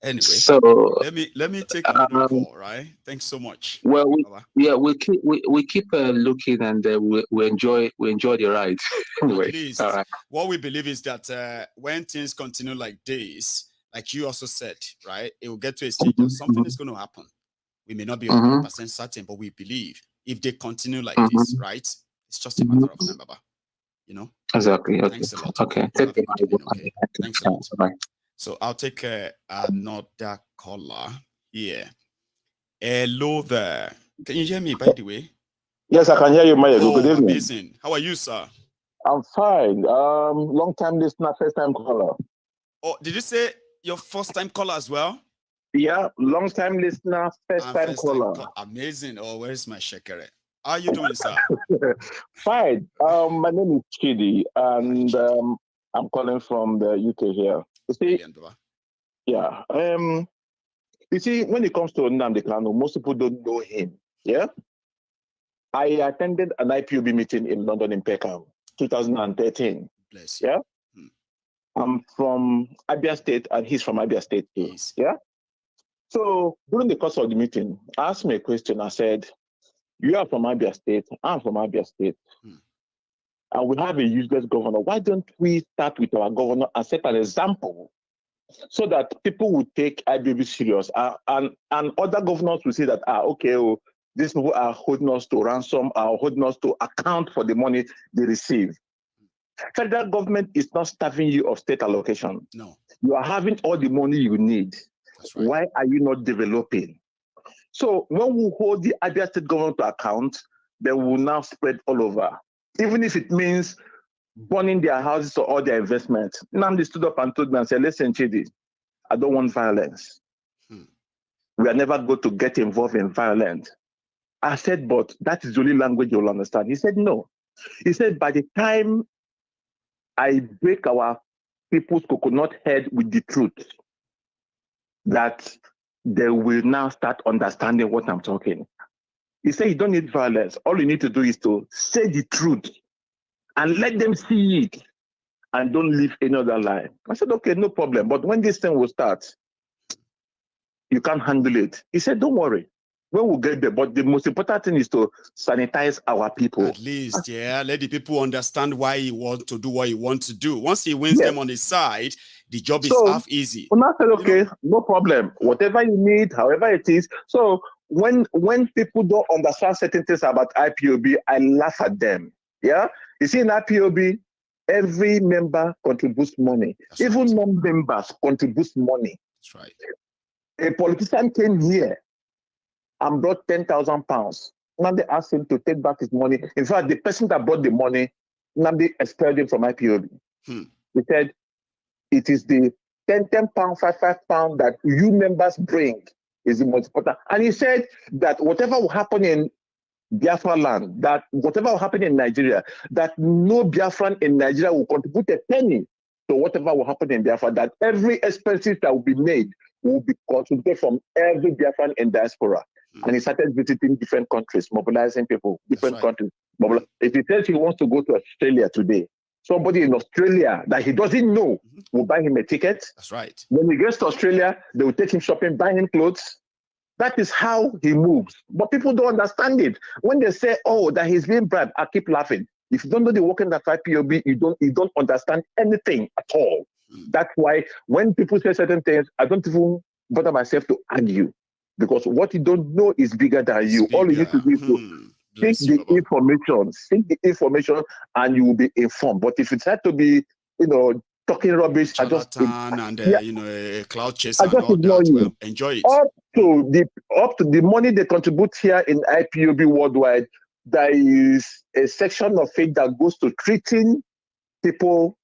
Speaker 3: Anyway,
Speaker 10: so
Speaker 3: let me take another call, right? Thanks so much.
Speaker 10: Well, we keep looking, and we enjoy the ride. Anyway,
Speaker 3: at least, all right. What we believe is that when things continue like this, like you also said, right, it will get to a stage that something is going to happen. We may not be 100% certain, but we believe if they continue like this, right, it's just a matter of time, Baba. You know?
Speaker 10: Exactly. Okay.
Speaker 3: Thanks a lot.
Speaker 10: Okay.
Speaker 3: Okay. Thanks a lot. Bye. So I'll take another caller here. Hello there. Can you hear me, by the way?
Speaker 9: Yes, I can hear you, Maiyegun. Good evening.
Speaker 3: Amazing. How are you, sir?
Speaker 9: I'm fine. Long time listener, first time caller.
Speaker 3: Oh, did you say your first time caller as well?
Speaker 9: Yeah, long time listener, first time caller.
Speaker 3: Amazing. Oh, where's my shekere? How are you doing, sir?
Speaker 9: Fine. My name is Chidi, and I'm calling from the UK here. You see, yeah. You see, when it comes to Nnamdi Kanu, most people don't know him. Yeah. I attended an IPOB meeting in London in Peckham, 2013.
Speaker 3: Bless you.
Speaker 9: Yeah. I'm from Abia State, and he's from Abia State too.
Speaker 3: Yes.
Speaker 9: Yeah. So during the course of the meeting, I asked me a question. I said, "You are from Abia State. I'm from Abia State, and we have a useless governor. Why don't we start with our governor and set an example, so that people will take IPOB serious, and other governors will say that these people are holding us to ransom, are holding us to account for the money they receive." Federal government is not starving you of state allocation.
Speaker 3: No.
Speaker 9: You are having all the money you need.
Speaker 3: Right.
Speaker 9: Why are you not developing? So when we hold the Abia State government to account, they will now spread all over. Even if it means burning their houses or all their investments. Nnamdi stood up and told me and said, listen, Chidi, I don't want violence. We are never going to get involved in violence. I said, but that is the only language you'll understand. He said, no. He said, by the time I break our people's coconut head with the truth, that they will now start understanding what I'm talking. He said, you don't need violence. All you need to do is to say the truth and let them see it and don't leave any other lie. I said, okay, no problem. But when this thing will start, you can't handle it. He said, don't worry. When we'll get there, but the most important thing is to sanitize our people.
Speaker 3: At least, yeah, let the people understand why he wants to do what he wants to do. Once he wins them on his side, the job is half easy.
Speaker 9: When I said, okay, no problem. Whatever you need, however it is. So when people don't understand certain things about IPOB, I laugh at them. Yeah, you see, in IPOB, every member contributes money. Even non-members contribute money.
Speaker 3: That's right.
Speaker 9: A politician came here and brought 10,000 pounds. Now they asked him to take back his money. In fact, the person that brought the money, now they expelled him from IPOB. He said, it is the 10 pound, 5 pound that you members bring is the most important. And he said that whatever will happen in Biafra land, that whatever will happen in Nigeria, that no Biafran in Nigeria will contribute a penny to whatever will happen in Biafra, that every expenses that will be made will be contributed from every Biafran in diaspora. And he started visiting different countries, mobilizing people, different countries. If he says he wants to go to Australia today, somebody in Australia that he doesn't know will buy him a ticket.
Speaker 3: That's right.
Speaker 9: When he gets to Australia, they will take him shopping, buy him clothes. That is how he moves. But people don't understand it. When they say, oh, that he's being bribed, I keep laughing. If you don't know the working of IPOB, you don't understand anything at all. That's why when people say certain things, I don't even bother myself to argue. Because what you don't know is bigger than you. All you need to do is to seek the information, and you will be informed. But if you try to be, talking rubbish,
Speaker 3: a cloud chaser,
Speaker 9: I just ignore you.
Speaker 3: Enjoy it.
Speaker 9: Up to the money they contribute here in IPOB worldwide, there is a section of it that goes to treating people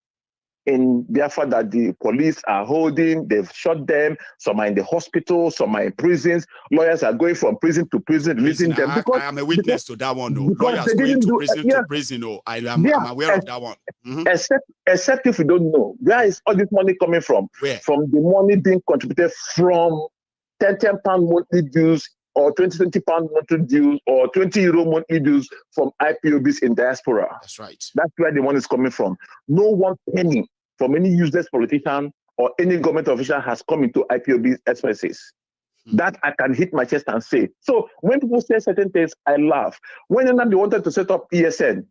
Speaker 9: in Biafra that the police are holding. They've shot them. Some are in the hospital. Some are in prisons. Lawyers are going from prison to prison, releasing them.
Speaker 3: I am a witness to that one. No. Lawyers going to prison. No. I'm aware of that one.
Speaker 9: Except if you don't know, where is all this money coming from?
Speaker 3: Where?
Speaker 9: From the money being contributed from 10 pound monthly dues, or 20 pound monthly dues, or 20 euro monthly dues from IPOBs in diaspora.
Speaker 3: That's right.
Speaker 9: That's where the money is coming from. No one penny from any useless politician or any government official has come into IPOB expenses. That I can hit my chest and say. So when people say certain things, I laugh. When they wanted to set up ESN,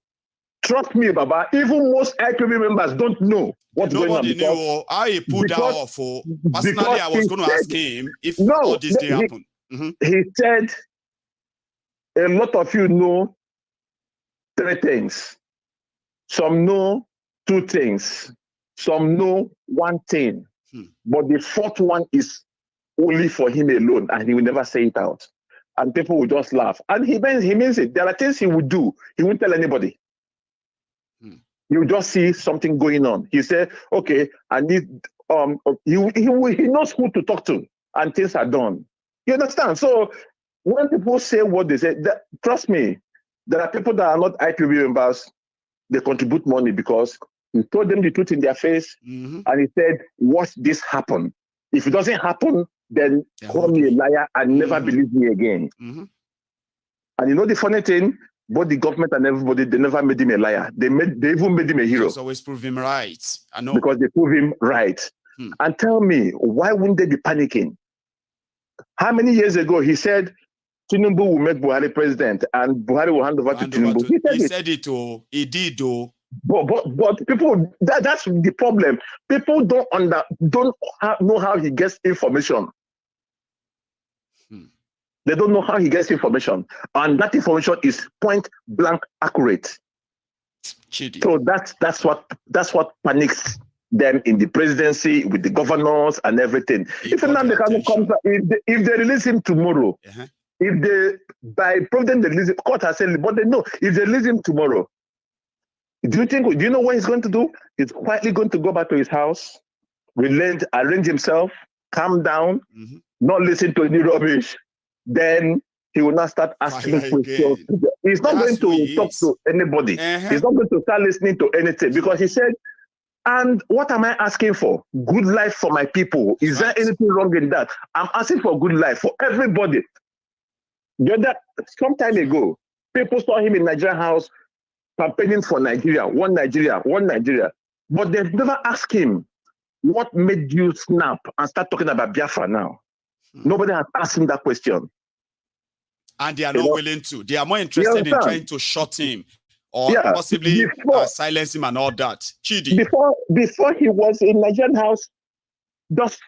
Speaker 9: trust me, Baba, even most IPOB members don't know what's going on.
Speaker 3: Nobody knew how he pulled that off. Personally, I was going to ask him if all this did happen.
Speaker 9: He said, a lot of you know 3 things. Some know 2 things. Some know 1 thing. But the 4th one is only for him alone, and he will never say it out. And people will just laugh. And he means it. There are things he would do. He won't tell anybody. You just see something going on. He said, okay, and he knows who to talk to, and things are done. You understand? So when people say what they say, trust me, there are people that are not IPOB members. They contribute money because he told them the truth in their face, and he said, watch this happen. If it doesn't happen, then call me a liar and never believe me again. And you know the funny thing? Both the government and everybody, they never made him a liar. They even made him a hero.
Speaker 3: Just always prove him right. I know.
Speaker 9: Because they prove him right. And tell me, why wouldn't they be panicking? How many years ago he said Tinubu will make Buhari president and Buhari will hand over to Tinubu?
Speaker 3: He said it. He did.
Speaker 9: But people, that's the problem. People don't know how he gets information. They don't know how he gets information, and that information is point blank accurate.
Speaker 3: Chidi.
Speaker 9: So that's what panics them in the presidency with the governors and everything. If Nnamdi Kanu comes, if they release him tomorrow, if they by Providence they release him, court has said, but they know if they release him tomorrow, do you know what he's going to do? He's quietly going to go back to his house, arrange himself, calm down, not listen to any rubbish. Then he will not start asking questions. He's not going to talk to anybody. He's not going to start listening to anything because he said, and what am I asking for? Good life for my people. Is there anything wrong in that? I'm asking for good life for everybody. Some time ago, people saw him in Nigerian house campaigning for Nigeria, one Nigeria. But they've never asked him, what made you snap and start talking about Biafra now? Nobody has asked him that question.
Speaker 3: And they are not willing to. They are more interested in trying to shut him or possibly silence him and all that. Chidi.
Speaker 9: Before he was in Nigerian house, just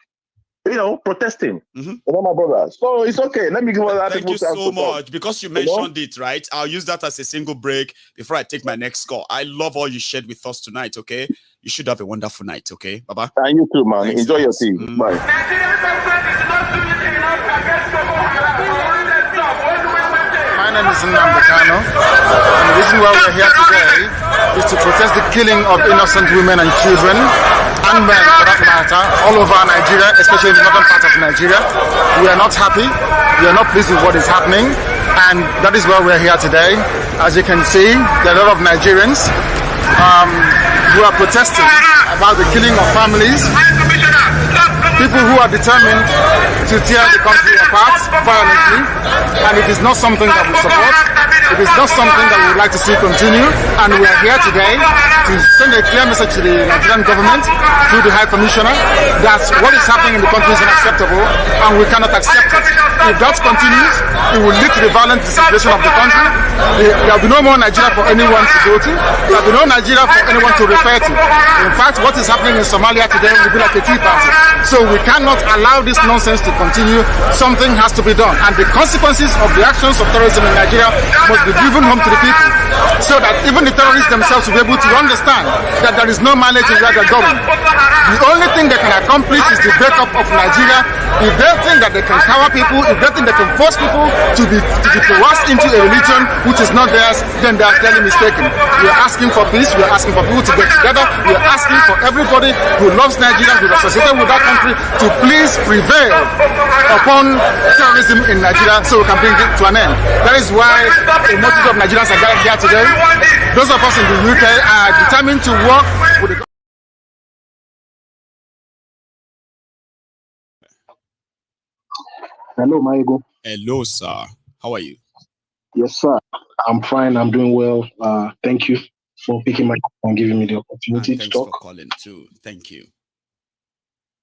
Speaker 9: protesting. My brother. So it's okay. Let me give other people.
Speaker 3: Thank you so much because you mentioned it, right? I'll use that as a single break before I take my next call. I love all you shared with us tonight. Okay, you should have a wonderful night. Okay, bye-bye.
Speaker 9: And you too, man. Thanks, enjoy your tea. Bye.
Speaker 11: My name is Nnamdi Kanu, and the reason why we're here today is to protest the killing of innocent women and children, and men for that matter, all over Nigeria, especially in the northern part of Nigeria. We are not happy, we are not pleased with what is happening, and that is why we're here today. As you can see, there are a lot of Nigerians who are protesting about the killing of families, people who are determined to tear the country apart violently, and it is not something that we support. It is not something that we would like to see continue, and we are here today to send a clear message to the Nigerian government, through the High Commissioner, that what is happening in the country is unacceptable, and we cannot accept it. If that continues, it will lead to the violent disintegration of the country. There will be no more Nigeria for anyone to go to. There will be no Nigeria for anyone to refer to. In fact, what is happening in Somalia today will be like a tea party. So we cannot allow this nonsense to continue. Something has to be done, and the consequences of the actions of terrorism in Nigeria must be driven home to the people, so that even the terrorists themselves will be able to understand that there is no mileage in where they're going. The only thing they can accomplish is the breakup of Nigeria. If they think that they can cower people, if they think they can force people to be coerced into a religion which is not theirs, then they are clearly mistaken. We are asking for peace. We are asking for people to get together. We are asking for everybody who loves Nigeria, who is associated with that country, to please prevail upon terrorism in Nigeria so we can bring it to an end. That is why a multitude of Nigerians are gathered here today. Those of us in the UK are determined to work with the
Speaker 12: Hello, Maiyegun.
Speaker 3: Hello, sir. How are you?
Speaker 12: Yes, sir. I'm fine. I'm doing well. Thank you for picking my call and giving me the opportunity to talk.
Speaker 3: Thanks for calling too. Thank you.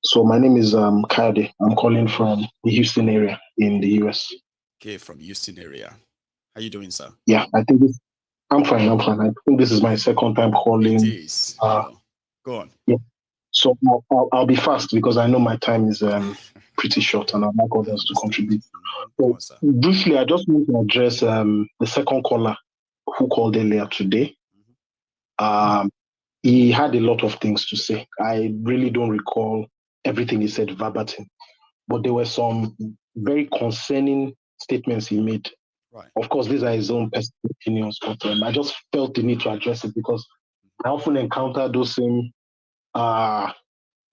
Speaker 12: So my name is Charade. I'm calling from the Houston area in the US.
Speaker 3: Okay, from Houston area. How you doing, sir?
Speaker 12: Yeah, I'm fine. I think this is my second time calling.
Speaker 3: It is. Go on.
Speaker 12: Yeah. So I'll be fast because I know my time is pretty short and I'd like others to contribute. So briefly, I just want to address the second caller who called earlier today. He had a lot of things to say. I really don't recall everything he said verbatim, but there were some very concerning statements he made.
Speaker 3: Right.
Speaker 12: Of course, these are his own personal opinions, but I just felt the need to address it because I often encounter those same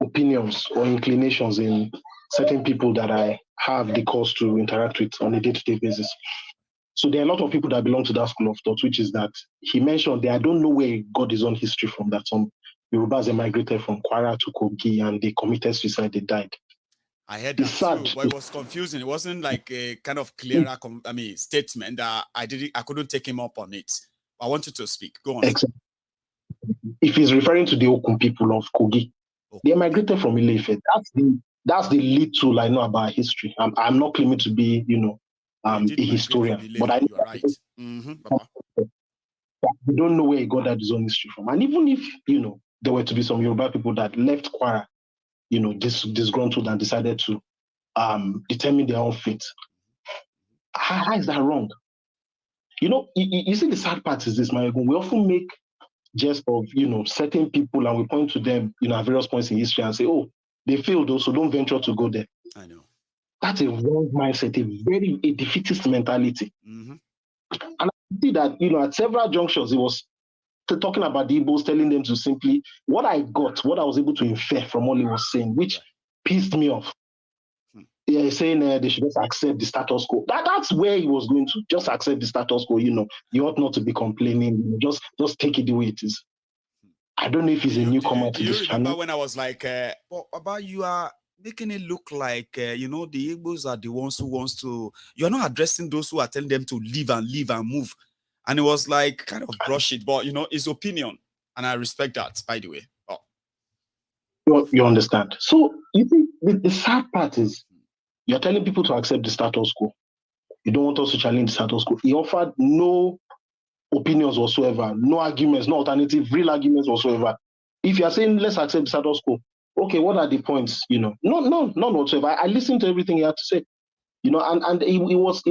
Speaker 12: opinions or inclinations in certain people that I have the cause to interact with on a day-to-day basis. So there are a lot of people that belong to that school of thought, which is that he mentioned that I don't know where he got his own history from, that some Yorubas migrated from Kwara to Kogi and they committed suicide, they died.
Speaker 3: I heard that too, but it was confusing. It wasn't like a kind of clearer, statement that I couldn't take him up on it. I wanted to speak. Go on.
Speaker 12: Exactly. If he's referring to the Okun people of Kogi, they migrated from Ile-Ife. That's the little I know about history. I'm not claiming to be, a historian, but I know.
Speaker 3: You're right.
Speaker 12: We don't know where he got that his own history from. And even if, there were to be some Yoruba people that left Kwara, disgruntled and decided to determine their own fate, how is that wrong? You see, the sad part is this, Maiyegun. We often make just of, certain people, and we point to them, at various points in history and say, oh, they failed, so don't venture to go there.
Speaker 3: I know.
Speaker 12: That's a wrong mindset, a defeatist mentality.
Speaker 3: Mm-hmm.
Speaker 12: And I see that, at several junctures, it was talking about the Igbos, telling them to simply, what I was able to infer from all he was saying, which pissed me off. Saying they should just accept the status quo. That's where he was going to just accept the status quo. You ought not to be complaining. Just take it the way it is. I don't know if he's a newcomer to this channel.
Speaker 3: Do you remember when I was like, about you are making it look like, the Igbos are the ones who wants to, you're not addressing those who are telling them to leave and move. And it was like kind of brush it, but his opinion. And I respect that, by the way.
Speaker 12: You understand. So you think the sad part is you're telling people to accept the status quo. You don't want us to challenge the status quo. He offered no opinions whatsoever, no arguments, no alternative, real arguments whatsoever. If you're saying let's accept the status quo, okay, what are the points? None whatsoever. I listened to everything he had to say. And it was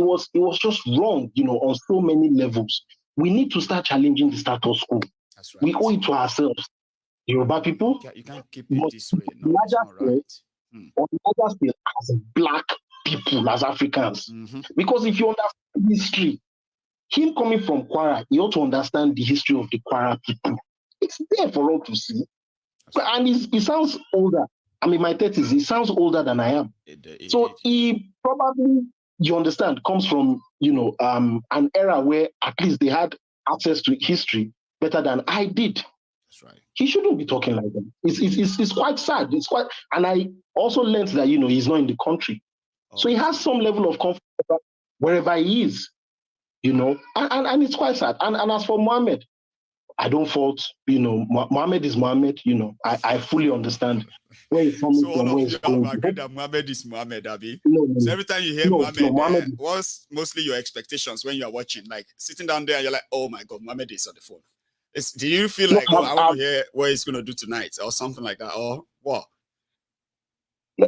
Speaker 12: just wrong, on so many levels. We need to start challenging the status quo.
Speaker 3: That's right.
Speaker 12: We owe it to ourselves. Yoruba people,
Speaker 3: you can't keep it this way. No, it's not right.
Speaker 12: On the other side, as black people, as Africans.
Speaker 3: Mm-hmm.
Speaker 12: Because if you understand history, him coming from Kwara, you ought to understand the history of the Kwara people. It's there for all to see. And he sounds older. I'm in my 30s. He sounds older than I am. He probably, you understand, comes from, an era where at least they had access to history better than I did.
Speaker 3: That's right.
Speaker 12: He shouldn't be talking like that. It's quite sad. And I also learned that, he's not in the country. So he has some level of confidence wherever he is, and it's quite sad. And as for Mohammed, I don't fault, Mohammed is Mohammed, I fully understand where he's coming from.
Speaker 3: So all of you have agreed that Mohammed is Mohammed, Abi? No. So every time you hear Mohammed, what's mostly your expectations when you are watching? Like sitting down there and you're like, oh my God, Mohammed is on the phone. Do you feel like, I want to hear what he's going to do tonight or something like that? Or what?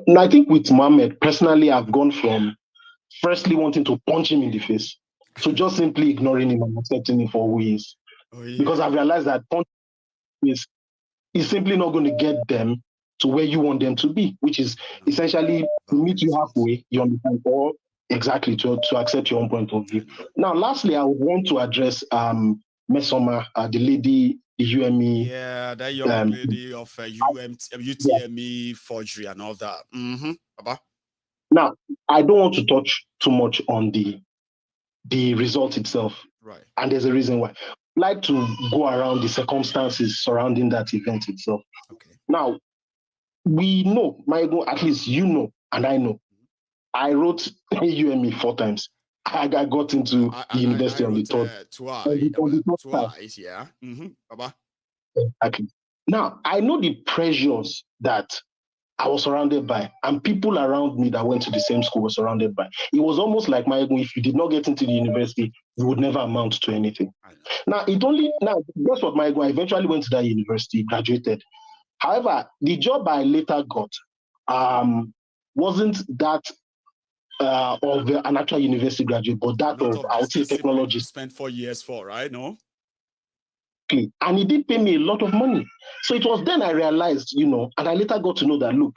Speaker 12: No, I think with Mohammed, personally, I've gone from firstly wanting to punch him in the face to just simply ignoring him and accepting him for who he is.
Speaker 3: Oh, yeah.
Speaker 12: Because I've realized that punching is simply not going to get them to where you want them to be, which is essentially to meet you halfway, you understand, or exactly to accept your own point of view. Now, lastly, I would want to address Mesoma, the lady, the UME.
Speaker 3: Yeah, that young lady of UTME forgery and all that. Mm-hmm.
Speaker 12: Now, I don't want to touch too much on the result itself.
Speaker 3: Right.
Speaker 12: And there's a reason why. I'd like to go around the circumstances surrounding that event itself.
Speaker 3: Okay.
Speaker 12: Now, we know, Maiyegun, at least you know, and I know. I wrote UME 4 times. I got into the university on the third.
Speaker 3: Twice, yeah. Mm-hmm. Baba.
Speaker 12: Exactly. Now, I know the pressures that I was surrounded by, and people around me that went to the same school were surrounded by. It was almost like, Maiyegun, if you did not get into the university, you would never amount to anything. Now, guess what, Maiyegun? I eventually went to that university, graduated. However, the job I later got wasn't that of an actual university graduate, but that of, I would say, technology.
Speaker 3: You spent 4 years for, right? No?
Speaker 12: And it did pay me a lot of money. So it was then I realized, and I later got to know that, look,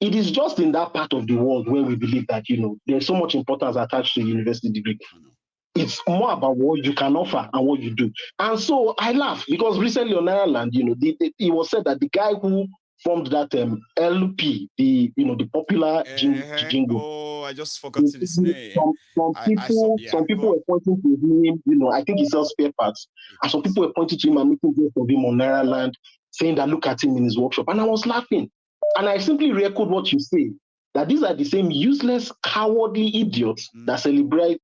Speaker 12: it is just in that part of the world where we believe that, there's so much importance attached to a university degree. It's more about what you can offer and what you do. And so I laugh because recently on Ireland, it was said that the guy who formed that LP, the popular jingle.
Speaker 3: Oh, I just forgot his name.
Speaker 12: Some people were pointing to him, I think he sells spare parts. And some people were pointing to him and making jokes of him on Ireland, saying that look at him in his workshop. And I was laughing. And I simply re-echoed what you say, that these are the same useless, cowardly idiots that celebrate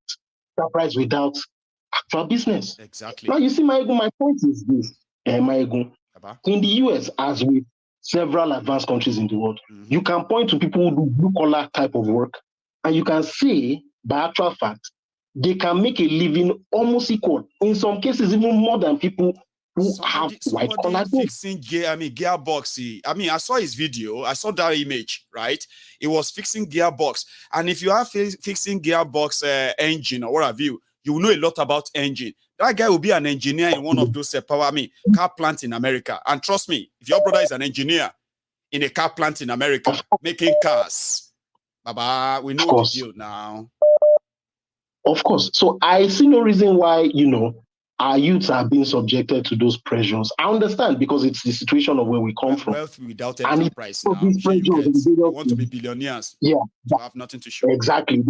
Speaker 12: surprise without actual business.
Speaker 3: Exactly.
Speaker 12: Now, you see, Maiyegun, my point is this, Maiyegun. In the US, as with several advanced countries in the world, you can point to people who do blue-collar type of work, and you can say, by actual fact, they can make a living almost equal, in some cases even more than people who have white-collar
Speaker 3: fixing gearbox. I saw his video. I saw that image, right? It was fixing gearbox. And if you are fixing gearbox engine or what have you, you will know a lot about engine. That guy will be an engineer in one of those car plants in America. And trust me, if your brother is an engineer in a car plant in America making cars, Baba, we know the deal now.
Speaker 12: Of course. So I see no reason why, our youths are being subjected to those pressures. I understand because it's the situation of where we come from.
Speaker 3: Wealth without enterprise now. You want to be billionaires.
Speaker 12: Yeah.
Speaker 3: To have nothing to show.
Speaker 12: Exactly.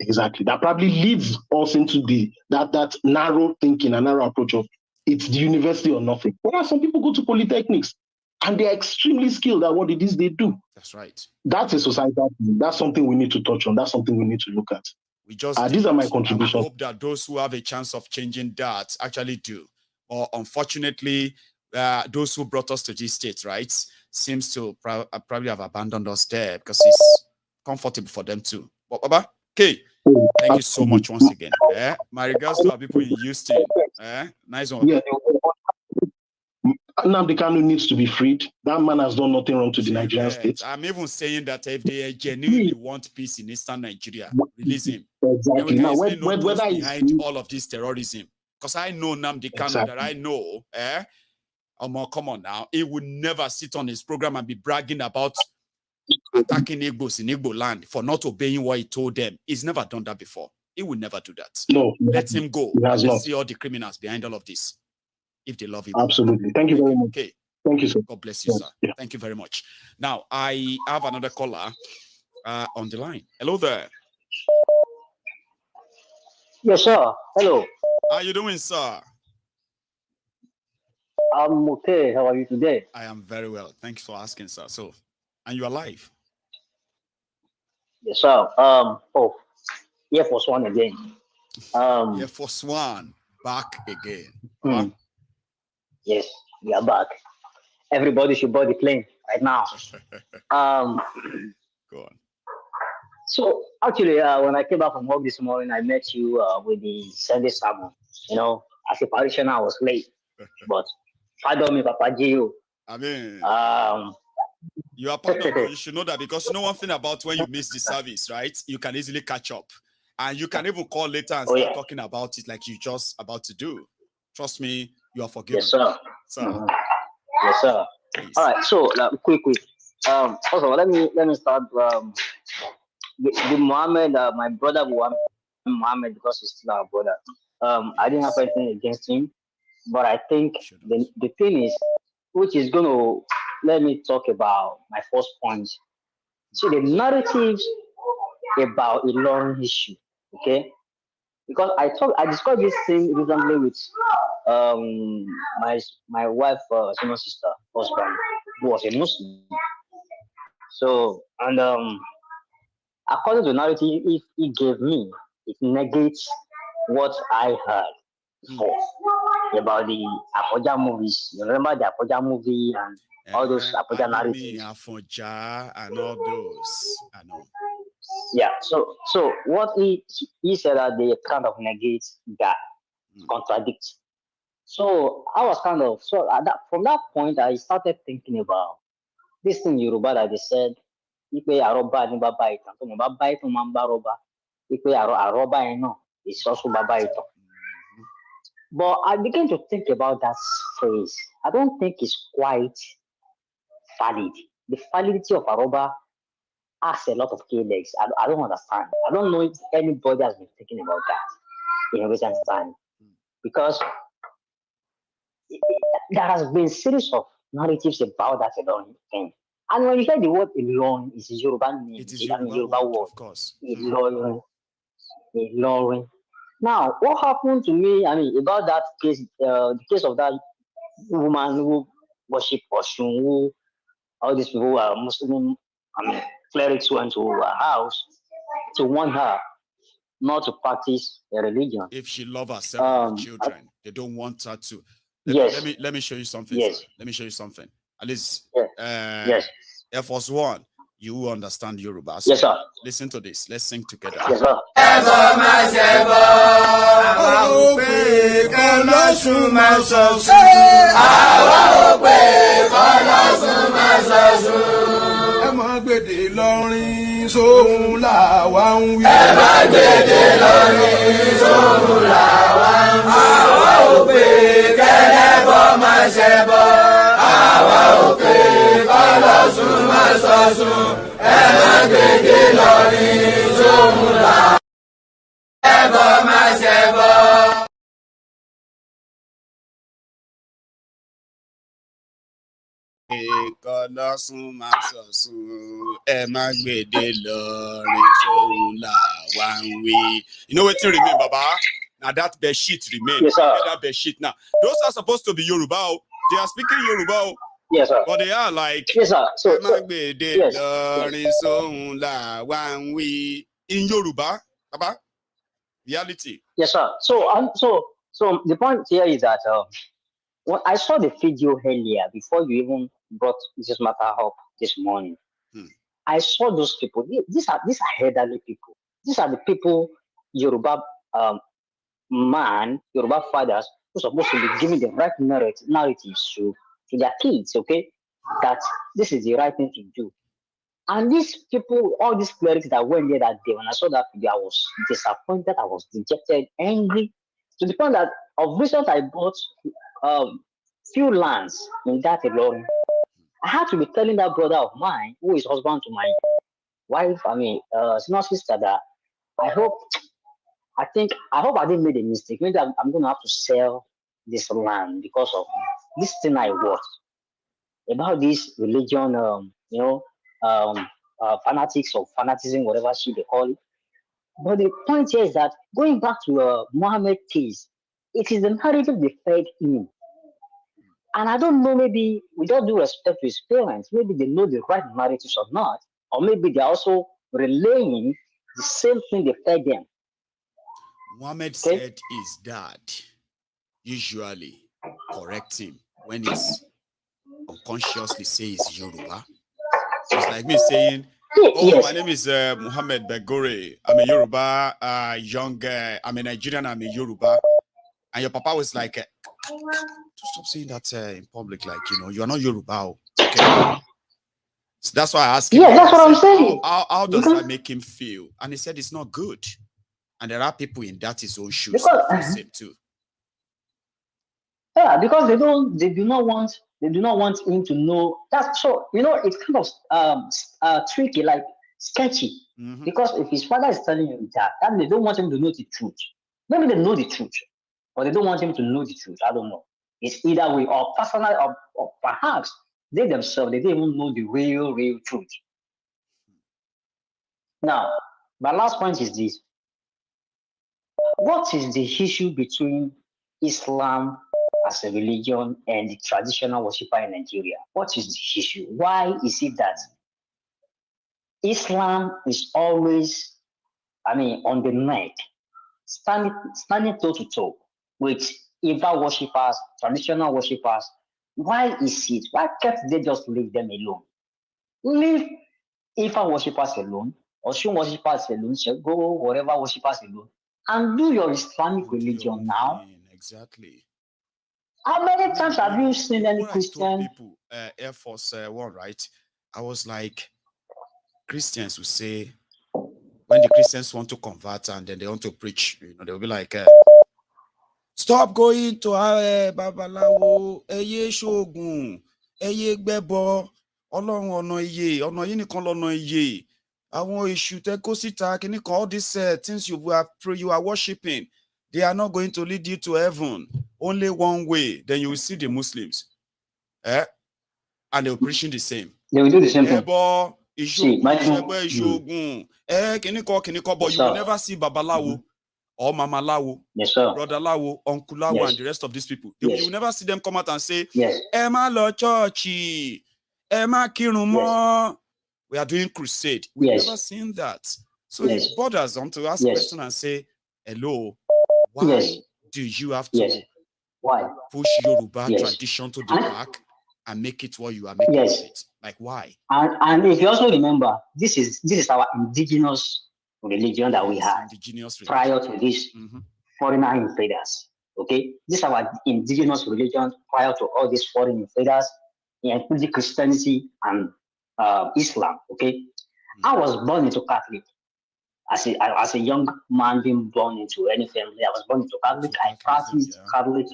Speaker 12: Exactly. That probably leads us into that narrow thinking, a narrow approach of it's the university or nothing. Whereas some people go to polytechnics and they're extremely skilled at what it is they do.
Speaker 3: That's right.
Speaker 12: That's a societal thing. That's something we need to touch on. That's something we need to look at. These are my contributions.
Speaker 3: I hope that those who have a chance of changing that actually do. Or unfortunately, those who brought us to this state, right, seems to probably have abandoned us there because it's comfortable for them too. But Baba, okay, thank you so much once again. My regards to our people in Houston. Nice one.
Speaker 12: Yeah. Nnamdi Kanu needs to be freed. That man has done nothing wrong to the Nigerian state.
Speaker 3: I'm even saying that if they genuinely want peace in Eastern Nigeria, release him.
Speaker 12: Exactly.
Speaker 3: Now, whether he's behind all of this terrorism, because I know Nnamdi Kanu that I know, come on now, he would never sit on his program and be bragging about attacking Igbos in Igbo land for not obeying what he told them. He's never done that before. He would never do that.
Speaker 12: No.
Speaker 3: Let him go. Let's see all the criminals behind all of this. If they love him.
Speaker 12: Absolutely. Thank you very much.
Speaker 3: Okay.
Speaker 12: Thank you, sir.
Speaker 3: God bless you, sir. Yeah. Thank you very much. Now, I have another caller on the line. Hello there.
Speaker 13: Yes, sir. Hello.
Speaker 3: How are you doing, sir?
Speaker 13: I'm okay. How are you today?
Speaker 3: I am very well. Thanks for asking, sir. So, and you are live?
Speaker 13: Yes, sir. Air Force One again.
Speaker 3: Air Force One back again.
Speaker 13: Yes, we are back. Everybody should board the plane right now.
Speaker 3: Go on.
Speaker 13: So actually, when I came back from work this morning, I met you with the Sunday sermon. As a parishioner, I was late, but pardon me, Papa Gio.
Speaker 3: I mean, you are pardoned. You should know that because you know one thing about when you miss the service, right? You can easily catch up, and you can even call later and start talking about it like you just about to do. Trust me, you are forgiven.
Speaker 13: Yes, sir. Yes, sir. Please. All right. So, quick. Also, let me start. The Muhammad, my brother Muhammad, because he's still our brother. I didn't have anything against him, but I think the thing is, which is going to let me talk about my first point. See, the narratives about a long issue, okay? Because I discussed this thing recently with my wife, senior sister, husband, who was a Muslim. So, and according to the narrative, if he gave me, it negates what I heard before about the Apoja movies. You remember the Apoja movie and all those Apoja narratives?
Speaker 3: Apoja and all those. I know.
Speaker 13: Yeah. So what he said that they kind of negate that, contradict. So I was kind of from that point I started thinking about this thing Yoruba that they said. Ipe aroba ni baba itan. So baba itan mamba roba. Ipe aroba eno is also baba itan. But I began to think about that phrase. I don't think it's quite valid. The validity of aroba has a lot of key legs. I don't understand. I don't know if anybody has been thinking about that in recent time. Because there has been a series of narratives about that alone thing. And when you hear the word alone, it's Yoruba name.
Speaker 3: It is Yoruba word, of course.
Speaker 13: Alone. Now, what happened to me, about that case, the case of that woman who worship Oshun, who all these people are Muslim, clerics went to her house to warn her not to practice a religion.
Speaker 3: If she loves herself and her children, they don't want her to. Let me show you something.
Speaker 13: Yes.
Speaker 3: Let me show you something. At least,
Speaker 13: yes.
Speaker 3: Air Force One, you will understand Yoruba. So
Speaker 13: yes, sir.
Speaker 3: Listen to this. Let's sing together.
Speaker 13: Yes, sir.
Speaker 1: má gbèdè lọ́rin sóhun làwa ń wí. Ẹ má gbèdè lọ́rin sóhun làwa ń wí. Àwa ò pé kẹ́lẹ́bọ má ṣẹbọ. Àwa ò pé kọ́lọ́sùn má sọ̀sùn. Ẹ má gbèdè lọ́rin sóhun làwa ń wí. Ẹbọ má ṣẹbọ.
Speaker 3: Kọ́lọ́sùn máa sọ̀sùn, ẹ má gbèdé lọ́rin sóhun làwa ń wí. You know wetin remain, Baba? Now that bed sheet remain.
Speaker 13: Yes, sir.
Speaker 3: That bed sheet now. Those are supposed to be Yoruba. They are speaking Yoruba.
Speaker 13: Yes, sir.
Speaker 3: But they are like,
Speaker 13: yes, sir. So,
Speaker 3: ẹ má gbèdé lọ́rin sóhun làwa ń wí. In Yoruba, Baba, reality.
Speaker 13: Yes, sir. So the point here is that when I saw the video earlier before you even brought this matter up this morning, I saw those people. These are elderly people. These are the people Yoruba Yoruba fathers who are supposed to be giving the right narratives to their kids. Okay, that this is the right thing to do. And these people, all these clerics that went there that day, when I saw that video, I was disappointed, I was dejected, angry, to the point that of recent I bought few lands in that alone. I had to be telling that brother of mine, who is husband to my wife, senior sister, that I hope I didn't make a mistake. Maybe I'm going to have to sell this land because of this thing I watched about this religion, fanatics or fanatism, whatever shit they call it. But the point here is that going back to Muhammad case, it is the narrative they fed him. And I don't know, maybe with all due respect to his parents, maybe they know the right narratives or not, or maybe they're also relaying the same thing they fed them.
Speaker 3: Muhammad said his dad usually correct him when he's unconsciously says Yoruba. It's like me saying, my name is Muhammad Begore. I'm a Yoruba, I'm a Nigerian, I'm a Yoruba. And your papa was like, stop saying that in public, like, you're not Yoruba. Okay. So that's why I asked him.
Speaker 13: Yeah, that's what I'm saying.
Speaker 3: How does that make him feel? And he said it's not good. And there are people in that his own shoes that feel same too.
Speaker 13: Yeah, because they do not want him to know. That's so, it's kind of tricky, like sketchy. Because if his father is telling him that they don't want him to know the truth. Maybe they know the truth, or they don't want him to know the truth. I don't know. It's either way, or personal, or perhaps they themselves, they don't even know the real truth. Now, my last point is this. What is the issue between Islam as a religion and the traditional worshiper in Nigeria? What is the issue? Why is it that Islam is always, on the neck, standing toe to toe with Ifa worshippers, traditional worshippers? Why is it? Why can't they just leave them alone? Leave Ifa worshippers alone, or Osun worshippers alone, go whatever worshippers alone, and do your Islamic religion now.
Speaker 3: Exactly.
Speaker 13: How many times have you seen any Christian?
Speaker 3: People, Air Force One, right? I was like, Christians will say, when the Christians want to convert and then they want to preach, they'll be like, stop going to Babalawo, Eye Shogun, Eye Gbebo, Ọlọ́run ọ̀nà iye, ọ̀nà yìí nìkan lọ́nà iye. Àwọn èṣù tẹ́ kó síta, kìíní kan, all these things you are worshiping, they are not going to lead you to heaven. Only one way. Then you will see the Muslims. And they will preaching the same.
Speaker 13: They will do the same thing.
Speaker 3: But you will never see Babalawo or Mama Lawo, Brother Lawo, Uncle Lawo, and the rest of these people. You will never see them come out and say, Emma Lo Churchy, Emma Kirumo. We are doing crusade. We've never seen that. So it bothers them to ask questions and say, hello, why do you have to push Yoruba tradition to the back and make it what you are making it? Like, why?
Speaker 13: And if you also remember, this is our indigenous religion that we had prior to this foreigner invaders. Okay? This is our indigenous religion prior to all these foreign invaders, including Christianity and Islam. Okay, I was born into Catholic. As a young man being born into any family, I was born into Catholic. I practiced Catholic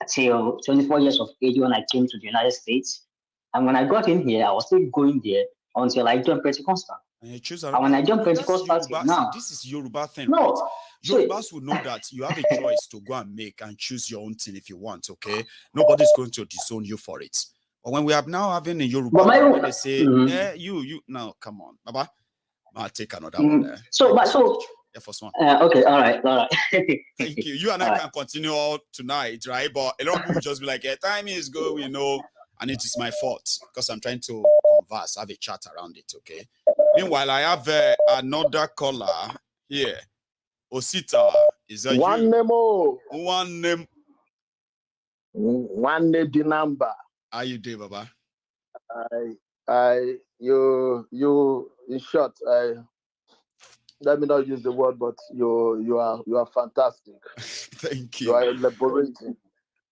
Speaker 13: until 24 years of age when I came to the United States. And when I got in here, I was still going there until I joined Pentecostal. And when I joined Pentecostal, now
Speaker 3: this is Yoruba thing,
Speaker 13: no,
Speaker 3: right? Yorubas will know that you have a choice to go and make and choose your own thing if you want, okay? Nobody's going to disown you for it. But when we are now having a Yoruba, when they say, you, now, come on, Baba, I'll take another one there. Yeah, first one.
Speaker 13: Okay, all right.
Speaker 3: Thank you. You and I can continue all tonight, right? But a lot of people will just be like, time is going, and it is my fault because I'm trying to converse, have a chat around it, okay? Meanwhile, I have another caller here. Osita, is that
Speaker 9: one
Speaker 3: you?
Speaker 9: Nemo.
Speaker 3: One name.
Speaker 9: One name the number.
Speaker 3: How you doing, Baba?
Speaker 9: You in short, let me not use the word, but you are fantastic.
Speaker 3: Thank you.
Speaker 9: You are elaborating.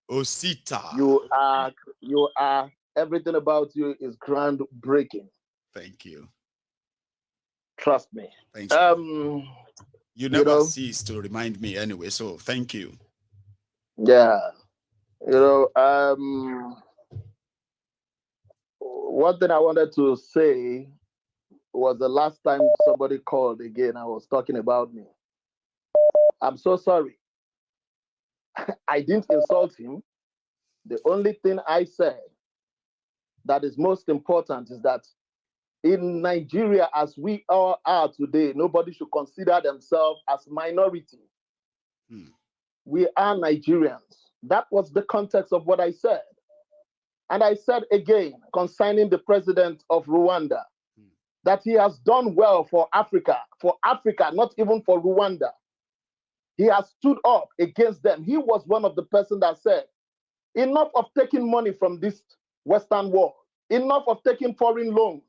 Speaker 3: Osita.
Speaker 9: You are everything about you is groundbreaking.
Speaker 3: Thank you.
Speaker 9: Trust me.
Speaker 3: Thank you. You never cease to remind me anyway, so thank you.
Speaker 9: Yeah. One thing I wanted to say was the last time somebody called again, I was talking about me. I'm so sorry. I didn't insult him. The only thing I said that is most important is that in Nigeria, as we all are today, nobody should consider themselves as minority. We are Nigerians. That was the context of what I said. And I said again, concerning the president of Rwanda, that he has done well for Africa, not even for Rwanda. He has stood up against them. He was one of the persons that said, enough of taking money from this Western world, enough of taking foreign loans.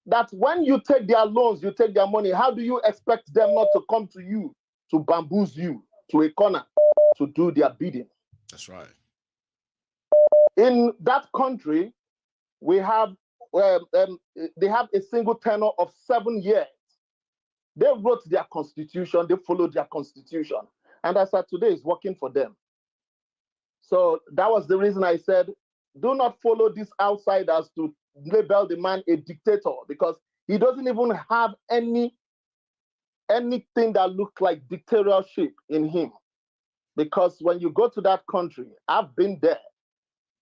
Speaker 9: That when you take their loans, you take their money, how do you expect them not to come to you, to bamboozle you to a corner, to do their bidding?
Speaker 3: That's right.
Speaker 9: In that country, we have they have a single tenure of 7 years. They wrote their constitution, they followed their constitution, and as of today, it's working for them. So that was the reason I said, do not follow these outsiders to label the man a dictator, because he doesn't even have anything that looks like dictatorship in him. Because when you go to that country, I've been there.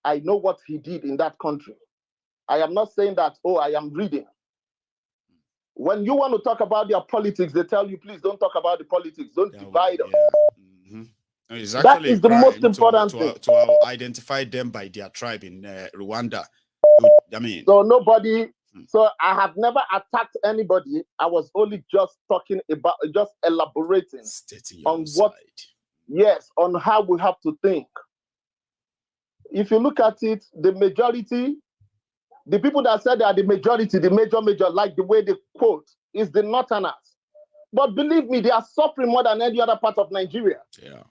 Speaker 9: I know what he did in that country. I am not saying that, I am reading. When you want to talk about their politics, they tell you, please don't talk about the politics. Don't divide us.
Speaker 3: It's actually
Speaker 9: that is the most important thing.
Speaker 3: To identify them by their tribe in Rwanda. I mean,
Speaker 9: so nobody. So I have never attacked anybody. I was only just talking about, just elaborating on what, on how we have to think. If you look at it, the majority, the people that said they are the majority, the major, like the way they quote, is the Northerners. But believe me, they are suffering more than any other part of Nigeria.
Speaker 3: Yeah.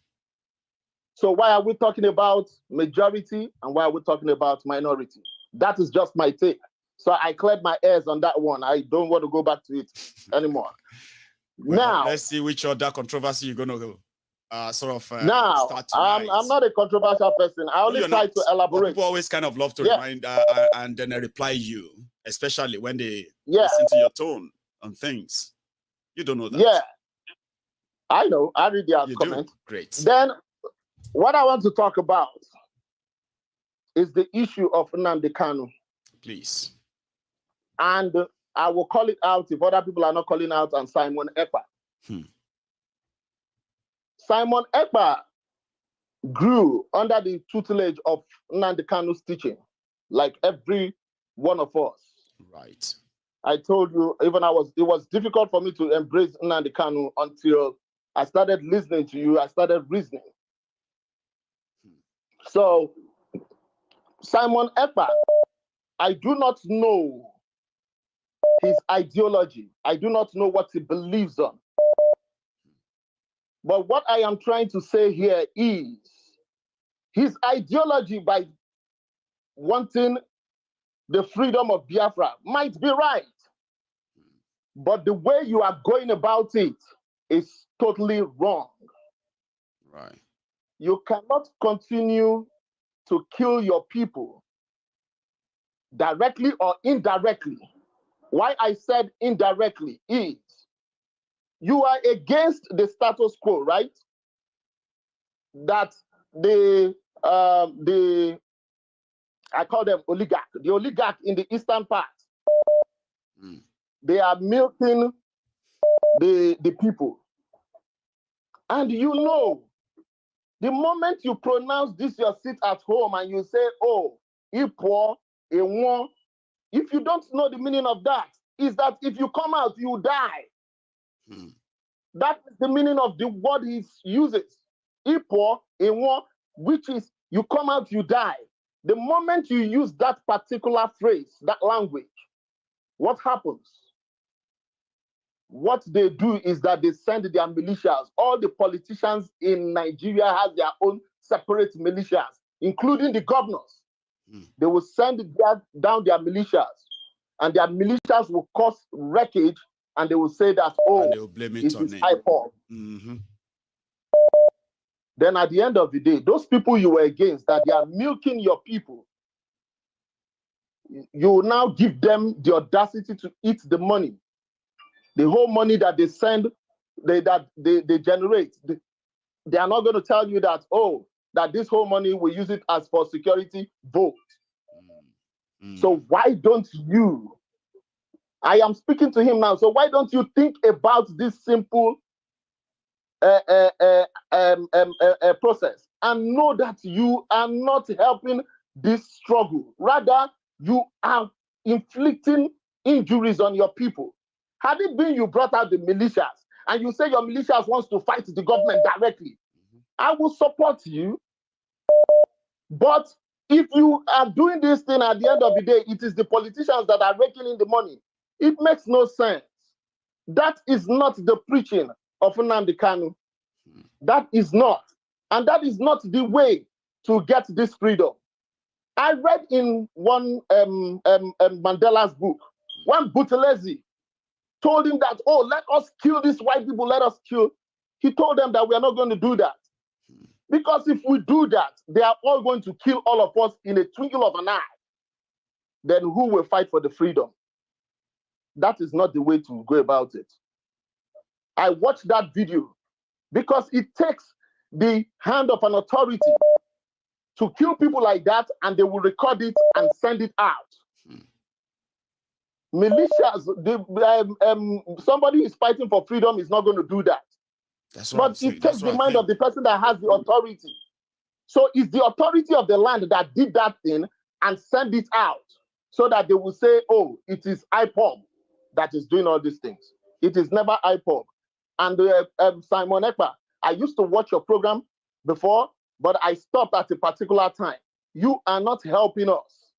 Speaker 9: So why are we talking about majority and why are we talking about minority? That is just my take. So I cleared my airs on that one. I don't want to go back to it anymore.
Speaker 3: Well,
Speaker 9: now,
Speaker 3: let's see which other controversy you're going to start tonight.
Speaker 9: I'm not a controversial person. I only try to elaborate.
Speaker 3: People always kind of love to remind and then reply you, especially when they listen to your tone on things. You don't know that.
Speaker 9: Yeah, I know. I read their comments.
Speaker 3: Great.
Speaker 9: Then what I want to talk about is the issue of Nnamdi Kanu.
Speaker 3: Please.
Speaker 9: And I will call it out if other people are not calling out on Simon Ekpa. Simon Ekpa grew under the tutelage of Nnamdi Kanu's teaching, like every one of us.
Speaker 3: Right.
Speaker 9: I told you, it was difficult for me to embrace Nnamdi Kanu until I started listening to you, I started reasoning. So, Simon Ekpa, I do not know his ideology. I do not know what he believes on. But what I am trying to say here is his ideology by wanting the freedom of Biafra might be right. But the way you are going about it is totally wrong.
Speaker 3: Right.
Speaker 9: You cannot continue to kill your people directly or indirectly. Why I said indirectly is you are against the status quo, right? That I call them oligarch, the oligarch in the eastern part. They are milking the people. And you know, the moment you pronounce this your seat at home and you say, oh, Ipo, Ewo, if you don't know the meaning of that, is that if you come out, you die. That is the meaning of the word he uses. Ipo, Ewo, which is you come out, you die. The moment you use that particular phrase, that language, what happens? What they do is that they send their militias. All the politicians in Nigeria have their own separate militias, including the governors. They will send down their militias, and their militias will cause wreckage, and they will say that, oh,
Speaker 3: and they will blame it on
Speaker 9: is IPOB. Then at the end of the day, those people you were against, that they are milking your people, you now give them the audacity to eat the money. The whole money that they send, they generate. They are not going to tell you that, oh, that this whole money, we use it as for security vote. So why don't you, I am speaking to him now, so why don't you think about this simple process and know that you are not helping this struggle. Rather, you are inflicting injuries on your people. Had it been you brought out the militias and you say your militias wants to fight the government directly, I will support you. But if you are doing this thing at the end of the day, it is the politicians that are raking in the money. It makes no sense. That is not the preaching of Nnamdi Kanu. That is not. And that is not the way to get this freedom. I read in one Mandela's book, one Buthelezi told him that, oh, let us kill these white people, let us kill. He told them that we are not going to do that. Because if we do that, they are all going to kill all of us in a twinkle of an eye. Then who will fight for the freedom? That is not the way to go about it. I watched that video because it takes the hand of an authority to kill people like that, and they will record it and send it out. Militias, somebody who is fighting for freedom is not going to do that. But it takes the mind of the person that has the authority. So it's the authority of the land that did that thing and send it out so that they will say, oh, it is IPOB that is doing all these things. It is never IPOB. And Simon Ekpa, I used to watch your program before, but I stopped at a particular time. You are not helping us.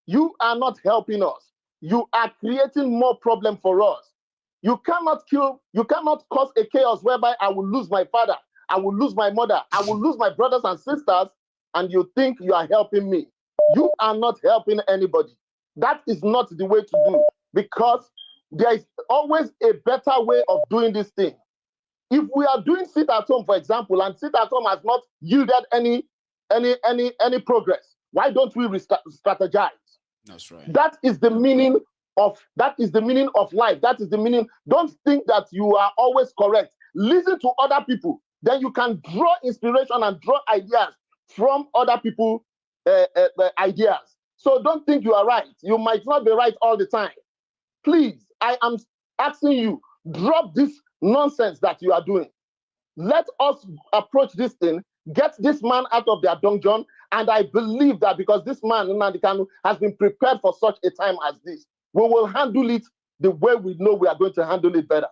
Speaker 9: You are not helping us. You are creating more problem for us. You cannot cause a chaos whereby I will lose my father, I will lose my mother, I will lose my brothers and sisters, and you think you are helping me. You are not helping anybody. That is not the way to do, because there is always a better way of doing this thing. If we are doing sit at home, for example, and sit at home has not yielded any progress, why don't we strategize?
Speaker 3: That's right.
Speaker 9: That is the meaning of life. That is the meaning. Don't think that you are always correct. Listen to other people. Then you can draw inspiration and draw ideas from other people's ideas. So don't think you are right. You might not be right all the time. Please, I am asking you, drop this nonsense that you are doing. Let us approach this thing, get this man out of their dungeon, and I believe that because this man, Nnamdi Kanu, has been prepared for such a time as this, we will handle it the way we know we are going to handle it better.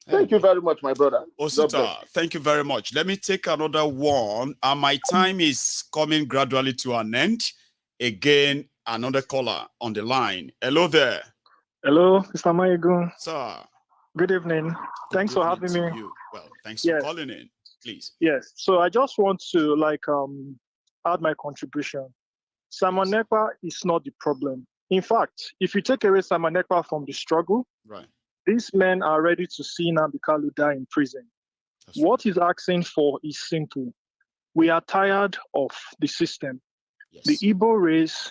Speaker 9: Thank you very much, my brother.
Speaker 3: Osita, thank you very much. Let me take another one. My time is coming gradually to an end. Again, another caller on the line. Hello there.
Speaker 14: Hello, Mr. Maiyegun.
Speaker 3: Sir.
Speaker 14: Good evening. Thanks for having me.
Speaker 3: Well, thanks for calling in, please.
Speaker 14: Yes. So I just want to add my contribution. Simon Ekpa is not the problem. In fact, if you take away Simon Ekpa from the struggle,
Speaker 3: right,
Speaker 14: these men are ready to see Nnamdi Kanu die in prison. What he's asking for is simple. We are tired of the system.
Speaker 3: Yes.
Speaker 14: The Igbo race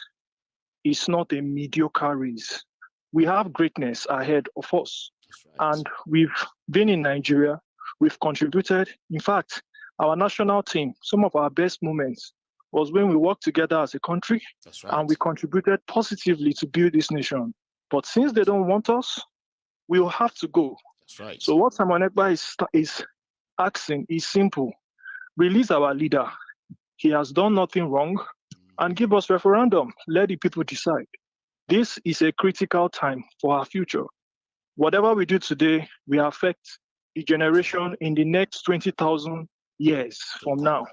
Speaker 14: is not a mediocre race. We have greatness ahead of us.
Speaker 3: Right.
Speaker 14: And we've been in Nigeria. We've contributed. In fact, our national team, some of our best moments was when we worked together as a country.
Speaker 3: That's right.
Speaker 14: And we contributed positively to build this nation. But since they don't want us, we will have to go.
Speaker 3: That's right.
Speaker 14: So what Simon Ekpa is asking is simple. Release our leader. He has done nothing wrong. And give us referendum. Let the people decide. This is a critical time for our future. Whatever we do today will affect the generation in the next 20,000 years from now.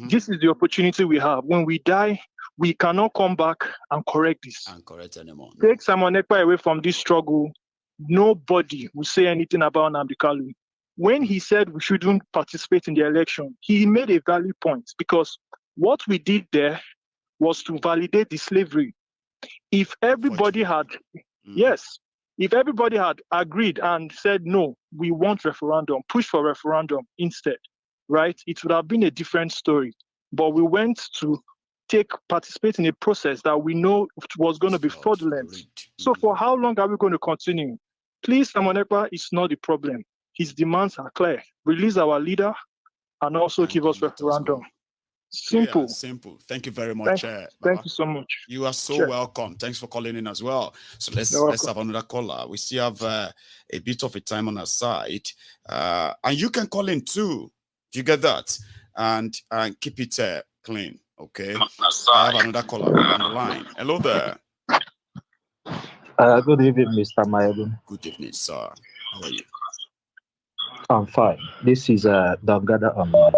Speaker 14: This is the opportunity we have. When we die, we cannot come back and correct this.
Speaker 3: And correct anymore.
Speaker 14: Take Simon Ekpa away from this struggle. Nobody will say anything about Nnamdi Kanu. When he said we shouldn't participate in the election, he made a valid point because what we did there was to validate the slavery. If everybody had, if everybody had agreed and said, no, we want referendum, push for referendum instead, right? It would have been a different story. But we went to participate in a process that we know was going to be fraudulent. So for how long are we going to continue? Please, Simon Ekpa is not the problem. His demands are clear. Release our leader and also give us referendum. Simple.
Speaker 3: Simple. Thank you very much.
Speaker 14: Thank you so much.
Speaker 3: You are so welcome. Thanks for calling in as well. So let's have another caller. We still have a bit of a time on our side. And you can call in too. Do you get that? And keep it clean. Okay. I have another caller on the line. Hello there.
Speaker 15: Good evening, Mr. Maiyegun.
Speaker 3: Good evening, sir. How are you?
Speaker 15: I'm fine. This is Don Gada online.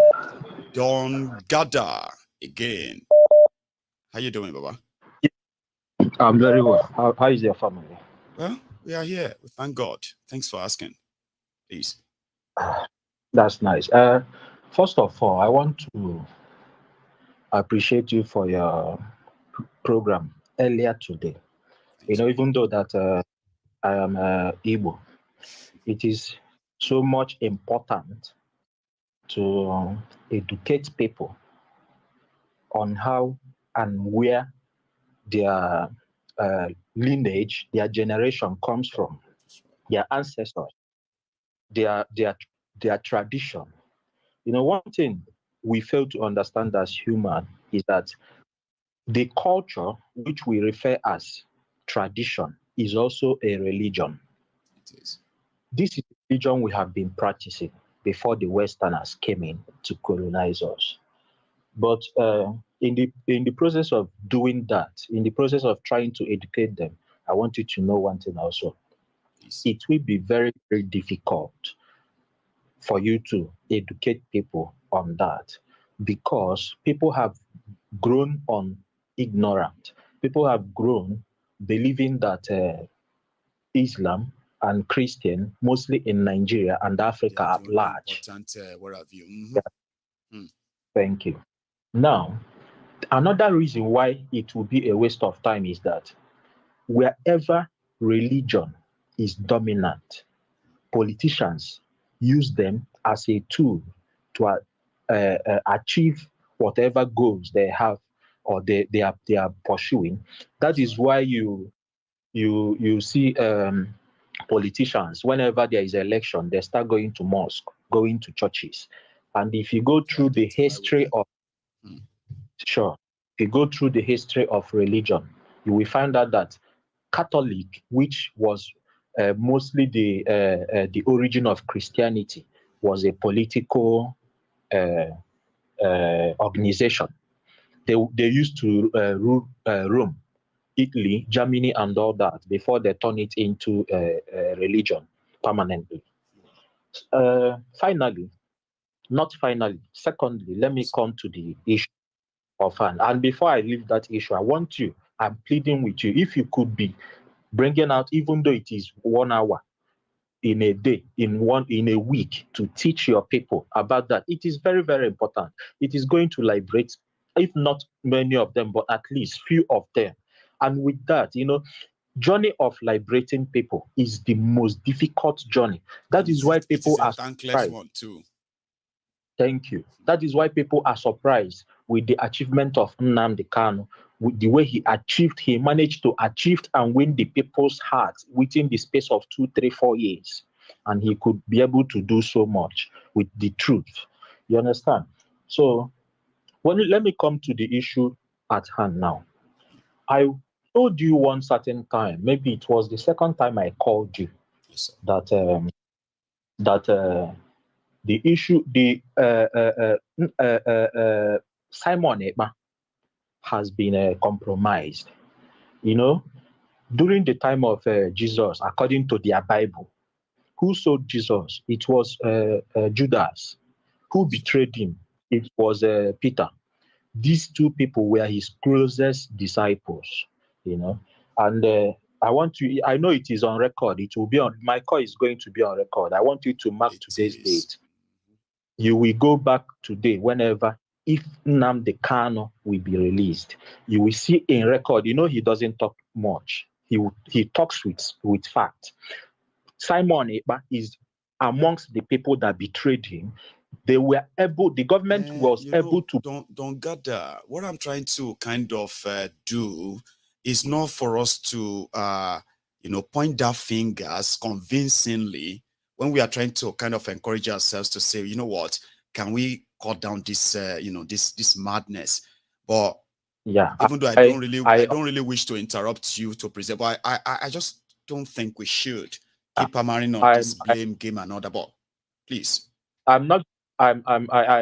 Speaker 3: Don Gada again. How you doing, Baba?
Speaker 15: I'm very well. How is your family?
Speaker 3: Well, we are here. We thank God. Thanks for asking. Please.
Speaker 15: That's nice. First of all, I want to appreciate you for your program earlier today. Even though that I am Igbo, it is so much important to educate people on how and where their lineage, their generation comes from, their ancestors, their tradition. One thing we fail to understand as human is that the culture which we refer as tradition is also a religion.
Speaker 3: It is.
Speaker 15: This is the religion we have been practicing before the Westerners came in to colonize us. But in the process of doing that, in the process of trying to educate them, I want you to know one thing also. It will be very, very difficult for you to educate people on that because people have grown on ignorant. People have grown believing that Islam and Christian, mostly in Nigeria and Africa at large.
Speaker 3: Where have you?
Speaker 15: Thank you. Now, another reason why it will be a waste of time is that wherever religion is dominant, politicians use them as a tool to achieve whatever goals they have or they are pursuing. That is why you see politicians, whenever there is an election, they start going to mosque, going to churches. And if you go through the history of if you go through the history of religion, you will find out that Catholic, which was mostly the origin of Christianity, was a political organization. They used to rule Rome, Italy, Germany, and all that before they turn it into a religion permanently. Secondly, let me come to the issue of hand. And before I leave that issue, I'm pleading with you, if you could be bringing out, even though it is 1 hour in a day, in a week, to teach your people about that. It is very, very important. It is going to liberate, if not many of them, but at least few of them. And with that, journey of liberating people is the most difficult journey. That is why people are surprised.
Speaker 3: One too.
Speaker 15: Thank you. That is why people are surprised with the achievement of Nnamdi Kanu, with the way he managed to achieve and win the people's hearts within the space of 2, 3, 4 years. And he could be able to do so much with the truth. You understand? So let me come to the issue at hand now. I told you one certain time, maybe it was the second time I called you, that the issue, Simon Ekpa has been compromised. During the time of Jesus, according to their Bible, who sold Jesus? It was Judas. Who betrayed him? It was Peter. These two people were his closest disciples, and I know it is on record. It will be on, my call is going to be on record. I want you to mark today's date. You will go back today whenever, if Nnamdi Kanu will be released, you will see in record, he doesn't talk much. He talks with fact. Simon Ekpa is amongst the people that betrayed him. They were able, the government was able to...
Speaker 3: Don't gather. What I'm trying to kind of do is not for us to, point our fingers convincingly when we are trying to kind of encourage ourselves to say, you know what, can we cut down this, this madness? But
Speaker 15: yeah,
Speaker 3: even though I don't really wish to interrupt you to present, but I just don't think we should keep hammering on this blame game and all that. But please,
Speaker 15: I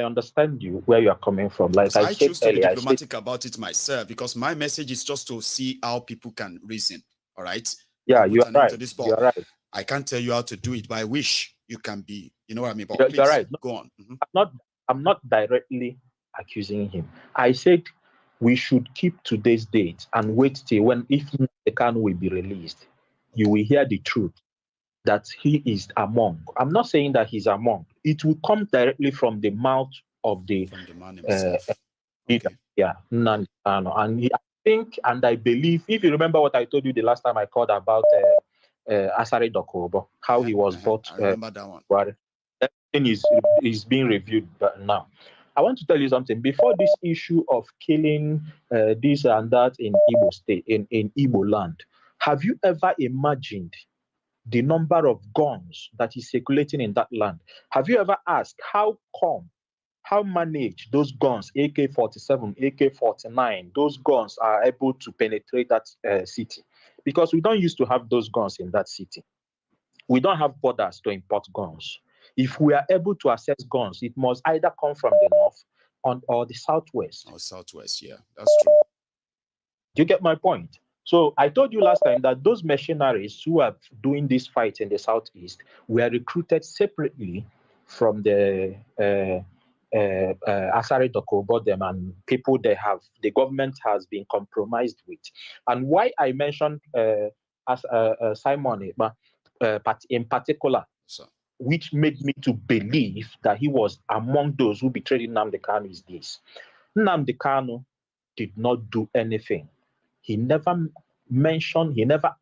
Speaker 15: understand you where you are coming from. Like I said
Speaker 3: choose to
Speaker 15: earlier,
Speaker 3: be diplomatic about it myself because my message is just to see how people can reason. All right.
Speaker 15: Yeah, you're right. You're right.
Speaker 3: I can't tell you how to do it, but I wish you can be. You know what I mean? But
Speaker 15: you're
Speaker 3: please,
Speaker 15: right.
Speaker 3: Go on.
Speaker 15: I'm not directly accusing him. I said we should keep today's date and wait till if the can will be released, you will hear the truth that he is among. I'm not saying that he's among. It will come directly from the mouth of the
Speaker 3: man himself.
Speaker 15: leader. Yeah, Nnamdi Kanu. And I think and I believe, if you remember what I told you the last time I called about Asare Dokubo, how he was bought.
Speaker 3: I remember that one.
Speaker 15: Everything is being reviewed now. I want to tell you something. Before this issue of killing this and that in Igbo state, in Igbo land, have you ever imagined the number of guns that is circulating in that land? Have you ever asked how manage those guns, AK-47, AK-49, those guns are able to penetrate that city? Because we don't used to have those guns in that city. We don't have borders to import guns. If we are able to access guns, it must either come from the north or the southwest.
Speaker 3: Or southwest, yeah, that's true.
Speaker 15: Do you get my point? So I told you last time that those mercenaries who are doing this fight in the southeast were recruited separately from the Asare Dokubo them and people the government has been compromised with. And why I mentioned Simon Ekpa in particular, which made me to believe that he was among those who betrayed Nnamdi Kanu, is this. Nnamdi Kanu did not do anything. He never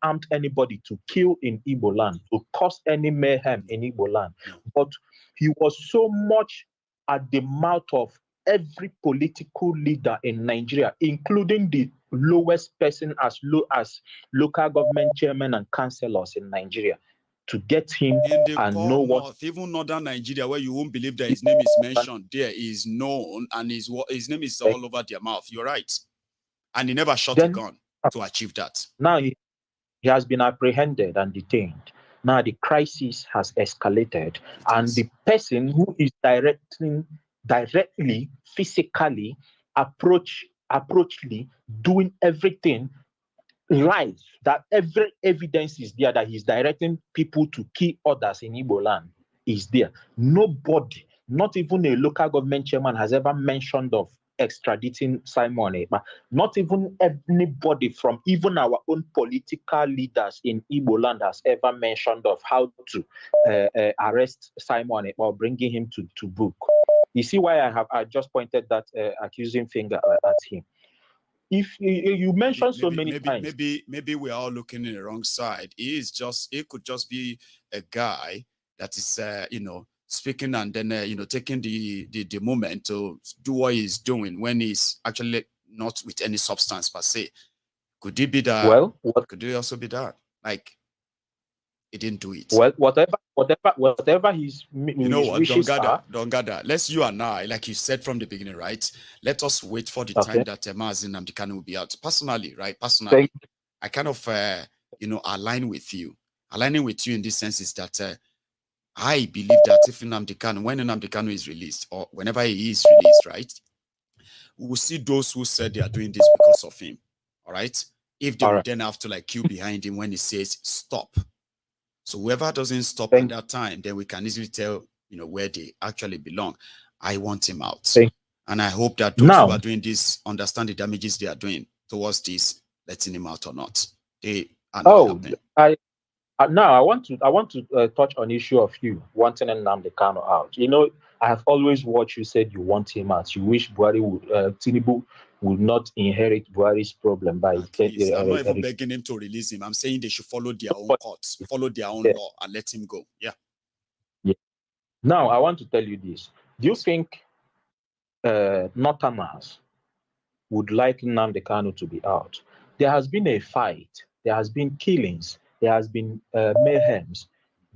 Speaker 15: armed anybody to kill in Igbo land, to cause any mayhem in Igbo land. But he was so much at the mouth of every political leader in Nigeria, including the lowest person as low as local government chairman and councillors in Nigeria, to get him and know what.
Speaker 3: Even northern Nigeria, where you won't believe that his name is mentioned, there is known, and his name is all over their mouth. You're right, and he never shot a gun to achieve that.
Speaker 15: Now he has been apprehended and detained. Now the crisis has escalated, and the person who is directly, physically, approachly doing everything live, that every evidence is there that he's directing people to kill others in Igbo land is there. Nobody, not even a local government chairman, has ever mentioned of extraditing Simon Ekpa. Not even anybody from even our own political leaders in Igbo land has ever mentioned of how to arrest Simon Ekpa or bringing him to book. You see why I just pointed that accusing finger at him. if you mentioned so many times,
Speaker 3: maybe we're all looking in the wrong side. It could just be a guy that is, speaking and then, taking the moment to do what he's doing when he's actually not with any substance per se. Could it be that?
Speaker 15: Well,
Speaker 3: could it also be that? Like, he didn't do it.
Speaker 15: Well, whatever his wishes are.
Speaker 3: Don't gather. Let's you and I, like you said from the beginning, right? Let us wait for the time that Mazi Nnamdi Kanu will be out. Personally, right? Personally, I kind of, aligning with you in this sense is that I believe that if Nnamdi Kanu, when Nnamdi Kanu is released, or whenever he is released, right, we will see those who said they are doing this because of him. All right. If they would then have to like queue behind him when he says stop. So whoever doesn't stop at that time, then we can easily tell, where they actually belong. I want him out. And I hope that those who are doing this understand the damages they are doing towards this, letting him out or not. They are not helping.
Speaker 15: Now I want to touch on issue of you wanting Nnamdi Kanu out. I have always watched you said you want him out. You wish Buhari Tinubu would not inherit Buhari's problem by.
Speaker 3: I'm not even begging him to release him. I'm saying they should follow their own courts, follow their own law, and let him go. Yeah.
Speaker 15: Now I want to tell you this. Do you think Northerners would like Nnamdi Kanu to be out? There has been a fight. There has been killings. There has been mayhems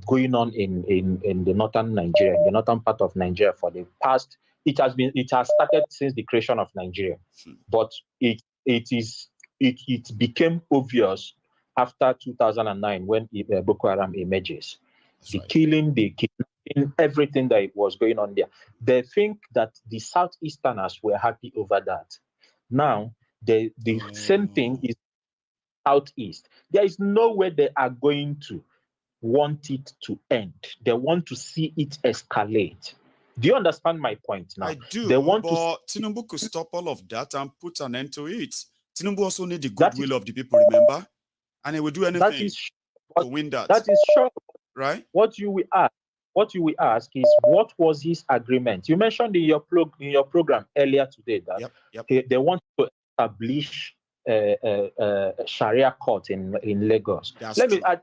Speaker 15: going on in the northern Nigeria, the northern part of Nigeria for the past. It has started since the creation of Nigeria, but it became obvious after 2009 when Boko Haram emerges. The killing, the kidnapping, everything that was going on there. They think that the Southeasterners were happy over that. Now the same thing is Southeast. There is no way they are going to want it to end. They want to see it escalate. Do you understand my point now?
Speaker 3: I do.
Speaker 15: They want
Speaker 3: Tinubu could stop all of that and put an end to it. Tinubu also needs the goodwill of the people, remember? And he will do anything to win that.
Speaker 15: That is sure.
Speaker 3: Right?
Speaker 15: What you will ask is, what was his agreement? You mentioned in your program earlier today that they want to establish Sharia court in Lagos. Let me add,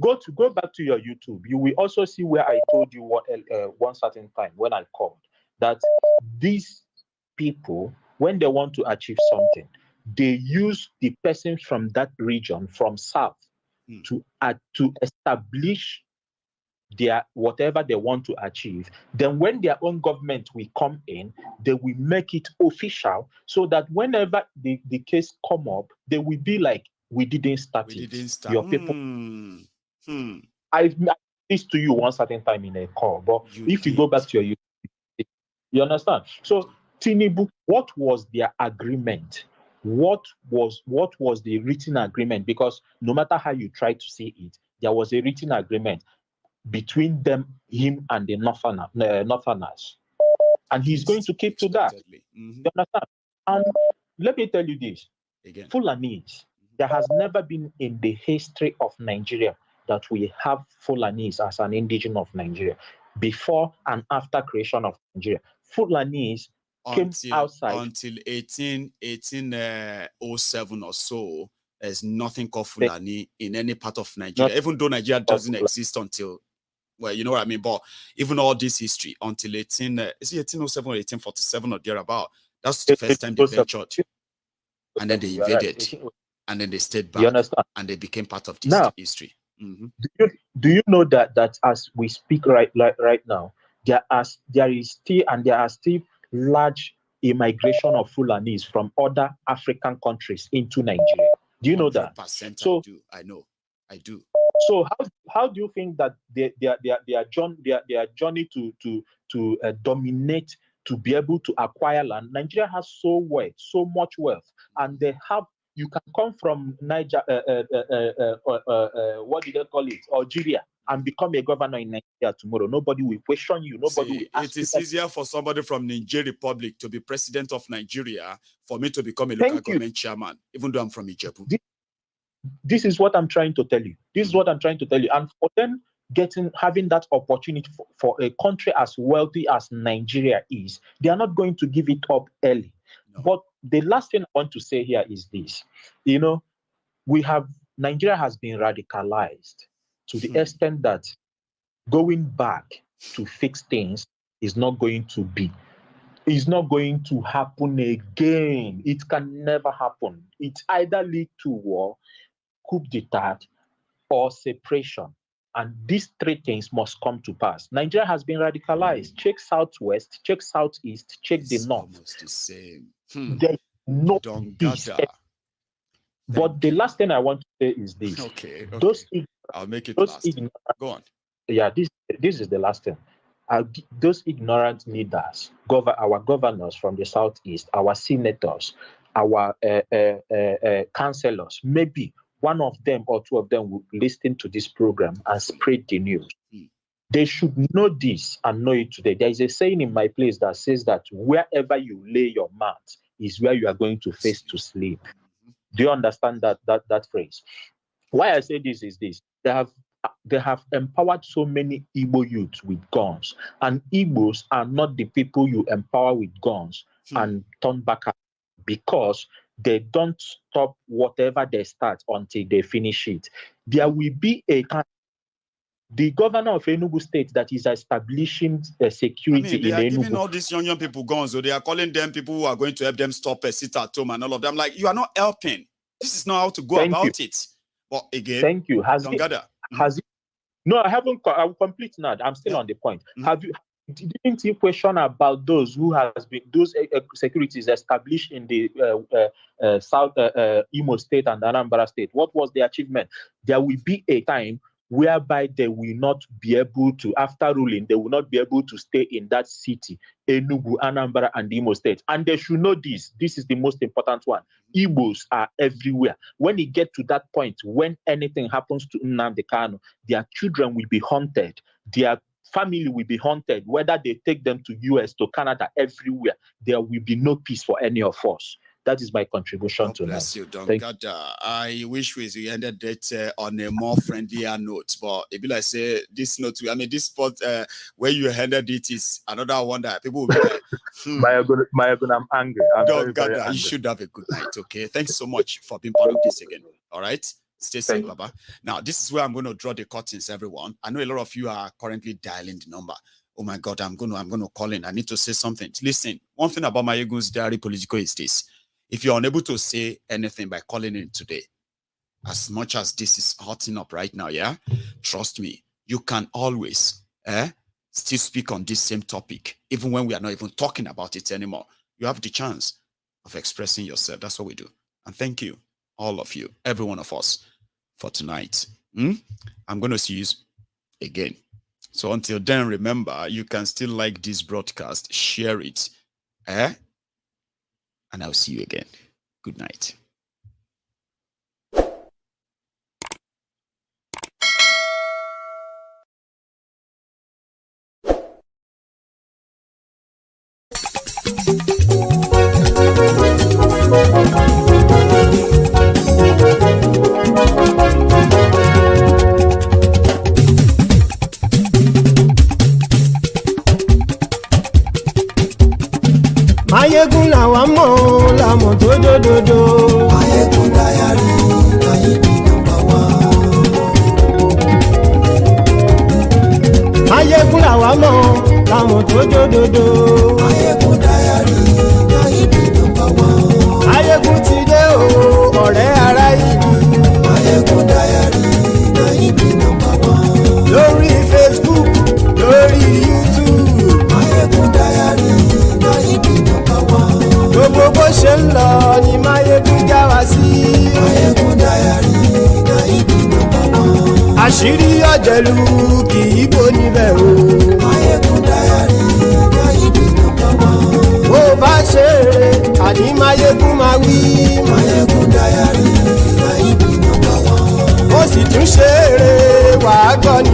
Speaker 15: go back to your YouTube. You will also see where I told you one certain time when I called that these people, when they want to achieve something, they use the persons from that region, from South, to establish their whatever they want to achieve. Then when their own government will come in, they will make it official so that whenever the case come up, they will be like, we didn't start it. Your people. I've mentioned this to you one certain time in a call, but if you go back to your YouTube, you understand? So Tinubu, what was their agreement? What was the written agreement? Because no matter how you try to see it, there was a written agreement between him and the Northerners. And he's going to keep to that. You understand? And let me tell you this. Fulanis, there has never been in the history of Nigeria that we have Fulanis as an indigenous of Nigeria. Before and after creation of Nigeria, Fulanis came outside.
Speaker 3: Until 1807 or so, there's nothing called Fulani in any part of Nigeria, even though Nigeria doesn't exist until, well, you know what I mean? But even all this history until 1807 or 1847 or thereabout, that's the first time they ventured. And then they invaded. And then they stayed back. And they became part of this history.
Speaker 15: Do you know that as we speak right now, there are still large immigration of Fulanis from other African countries into Nigeria. Do you know that?
Speaker 3: So I know. I do.
Speaker 15: So how do you think that their journey to dominate, to be able to acquire land? Nigeria has so much wealth, and they have. You can come from Niger, what do they call it, Algeria, and become a governor in Nigeria tomorrow. Nobody will question you. Nobody will ask you.
Speaker 3: It is easier for somebody from Niger Republic to be president of Nigeria for me to become a local government chairman, even though I'm from Ijebu.
Speaker 15: This is what I'm trying to tell you. This is what I'm trying to tell you. And for them having that opportunity for a country as wealthy as Nigeria is, they are not going to give it up early. But the last thing I want to say here is this. Nigeria has been radicalized to the extent that going back to fix things is not going to happen again. It can never happen. It either lead to war, coup d'etat, or separation. And these three things must come to pass. Nigeria has been radicalized. Check Southwest, check Southeast, check the North.
Speaker 3: Almost the same.
Speaker 15: There's no peace. But the last thing I want to say is this.
Speaker 3: Okay.
Speaker 15: I'll
Speaker 3: make it last. Go on.
Speaker 15: Yeah, this is the last thing. Those ignorant leaders, our governors from the Southeast, our senators, our councillors, maybe one of them or two of them will listen to this program and spread the news. They should know this and know it today. There is a saying in my place that says that wherever you lay your mat is where you are going to face to sleep. Do you understand that phrase? Why I say this is this. They have empowered so many Igbo youths with guns, and Igbos are not the people you empower with guns and turn back because they don't stop whatever they start until they finish it. There will be the governor of Enugu State that is establishing security
Speaker 3: they
Speaker 15: in
Speaker 3: are
Speaker 15: Enugu.
Speaker 3: giving all these young people guns, so they are calling them people who are going to help them stop a sit at home and all of them. Like, you are not helping. This is not how to go about it. But again,
Speaker 15: thank you. No, I haven't. I will complete now. I'm still on the point. Didn't you question about those who has been those securities established in the South Imo State and Anambra State? What was the achievement? There will be a time whereby they will not be able to, after ruling, they will not be able to stay in that city, Enugu, Anambra, and Imo State. And they should know this. This is the most important one. Igbos are everywhere. When it gets to that point, when anything happens to Nnamdi Kanu, their children will be haunted. Their family will be haunted. Whether they take them to US, to Canada, everywhere, there will be no peace for any of us. That is my contribution to
Speaker 3: bless you, Don Gada. I wish we ended it on a more friendlier note, but if I say this note, I mean, this spot where you ended it is another one that people will be like,
Speaker 15: Maiyegun, I'm angry.
Speaker 3: Don Gada, you should have a good night, okay? Thanks so much for being part of this again, all right? Stay safe, Baba. Now, this is where I'm going to draw the curtains, everyone. I know a lot of you are currently dialing the number. Oh my God, I'm going to call in. I need to say something. Listen, one thing about MaiyegunsDiary Politico is this. If you're unable to say anything by calling in today, as much as this is hotting up right now, yeah, trust me, you can always still speak on this same topic, even when we are not even talking about it anymore. You have the chance of expressing yourself. That's what we do. And thank you, all of you, every one of us, for tonight. I'm going to see you again. So until then, remember, you can still like this broadcast, share it, and I'll see you again. Good night.
Speaker 2: Maiyegun làwa mọ̀ làmọ̀ tó dòdòdò.
Speaker 4: MaiyegunDiary, Nayibi #1.
Speaker 2: Maiyegun làwa mọ̀ làmọ̀ tó dòdòdò.
Speaker 4: MaiyegunDiary, Nayibi #1.
Speaker 2: Maiyegun ti dé o, ọ̀rẹ́ ará ìlú.
Speaker 4: MaiyegunDiary, Nayibi #1.
Speaker 2: Lórí Facebook, lórí YouTube.
Speaker 4: MaiyegunDiary, Nayibi #1.
Speaker 2: Gbogbo bó ṣe ń lọ ni Maiyegun já wa sí.
Speaker 4: MaiyegunDiary, Nayibi #1.
Speaker 2: Àṣírí ọ̀jẹ̀lú kì í bò níbẹ̀ o.
Speaker 4: MaiyegunDiary, Nayibi #1.
Speaker 2: Bó bá ṣe eré, àní Maiyegun máa wí.
Speaker 4: MaiyegunDiary, Nayibi #1.
Speaker 2: Ó sì tún ṣe eré, wàá gbọ́ ni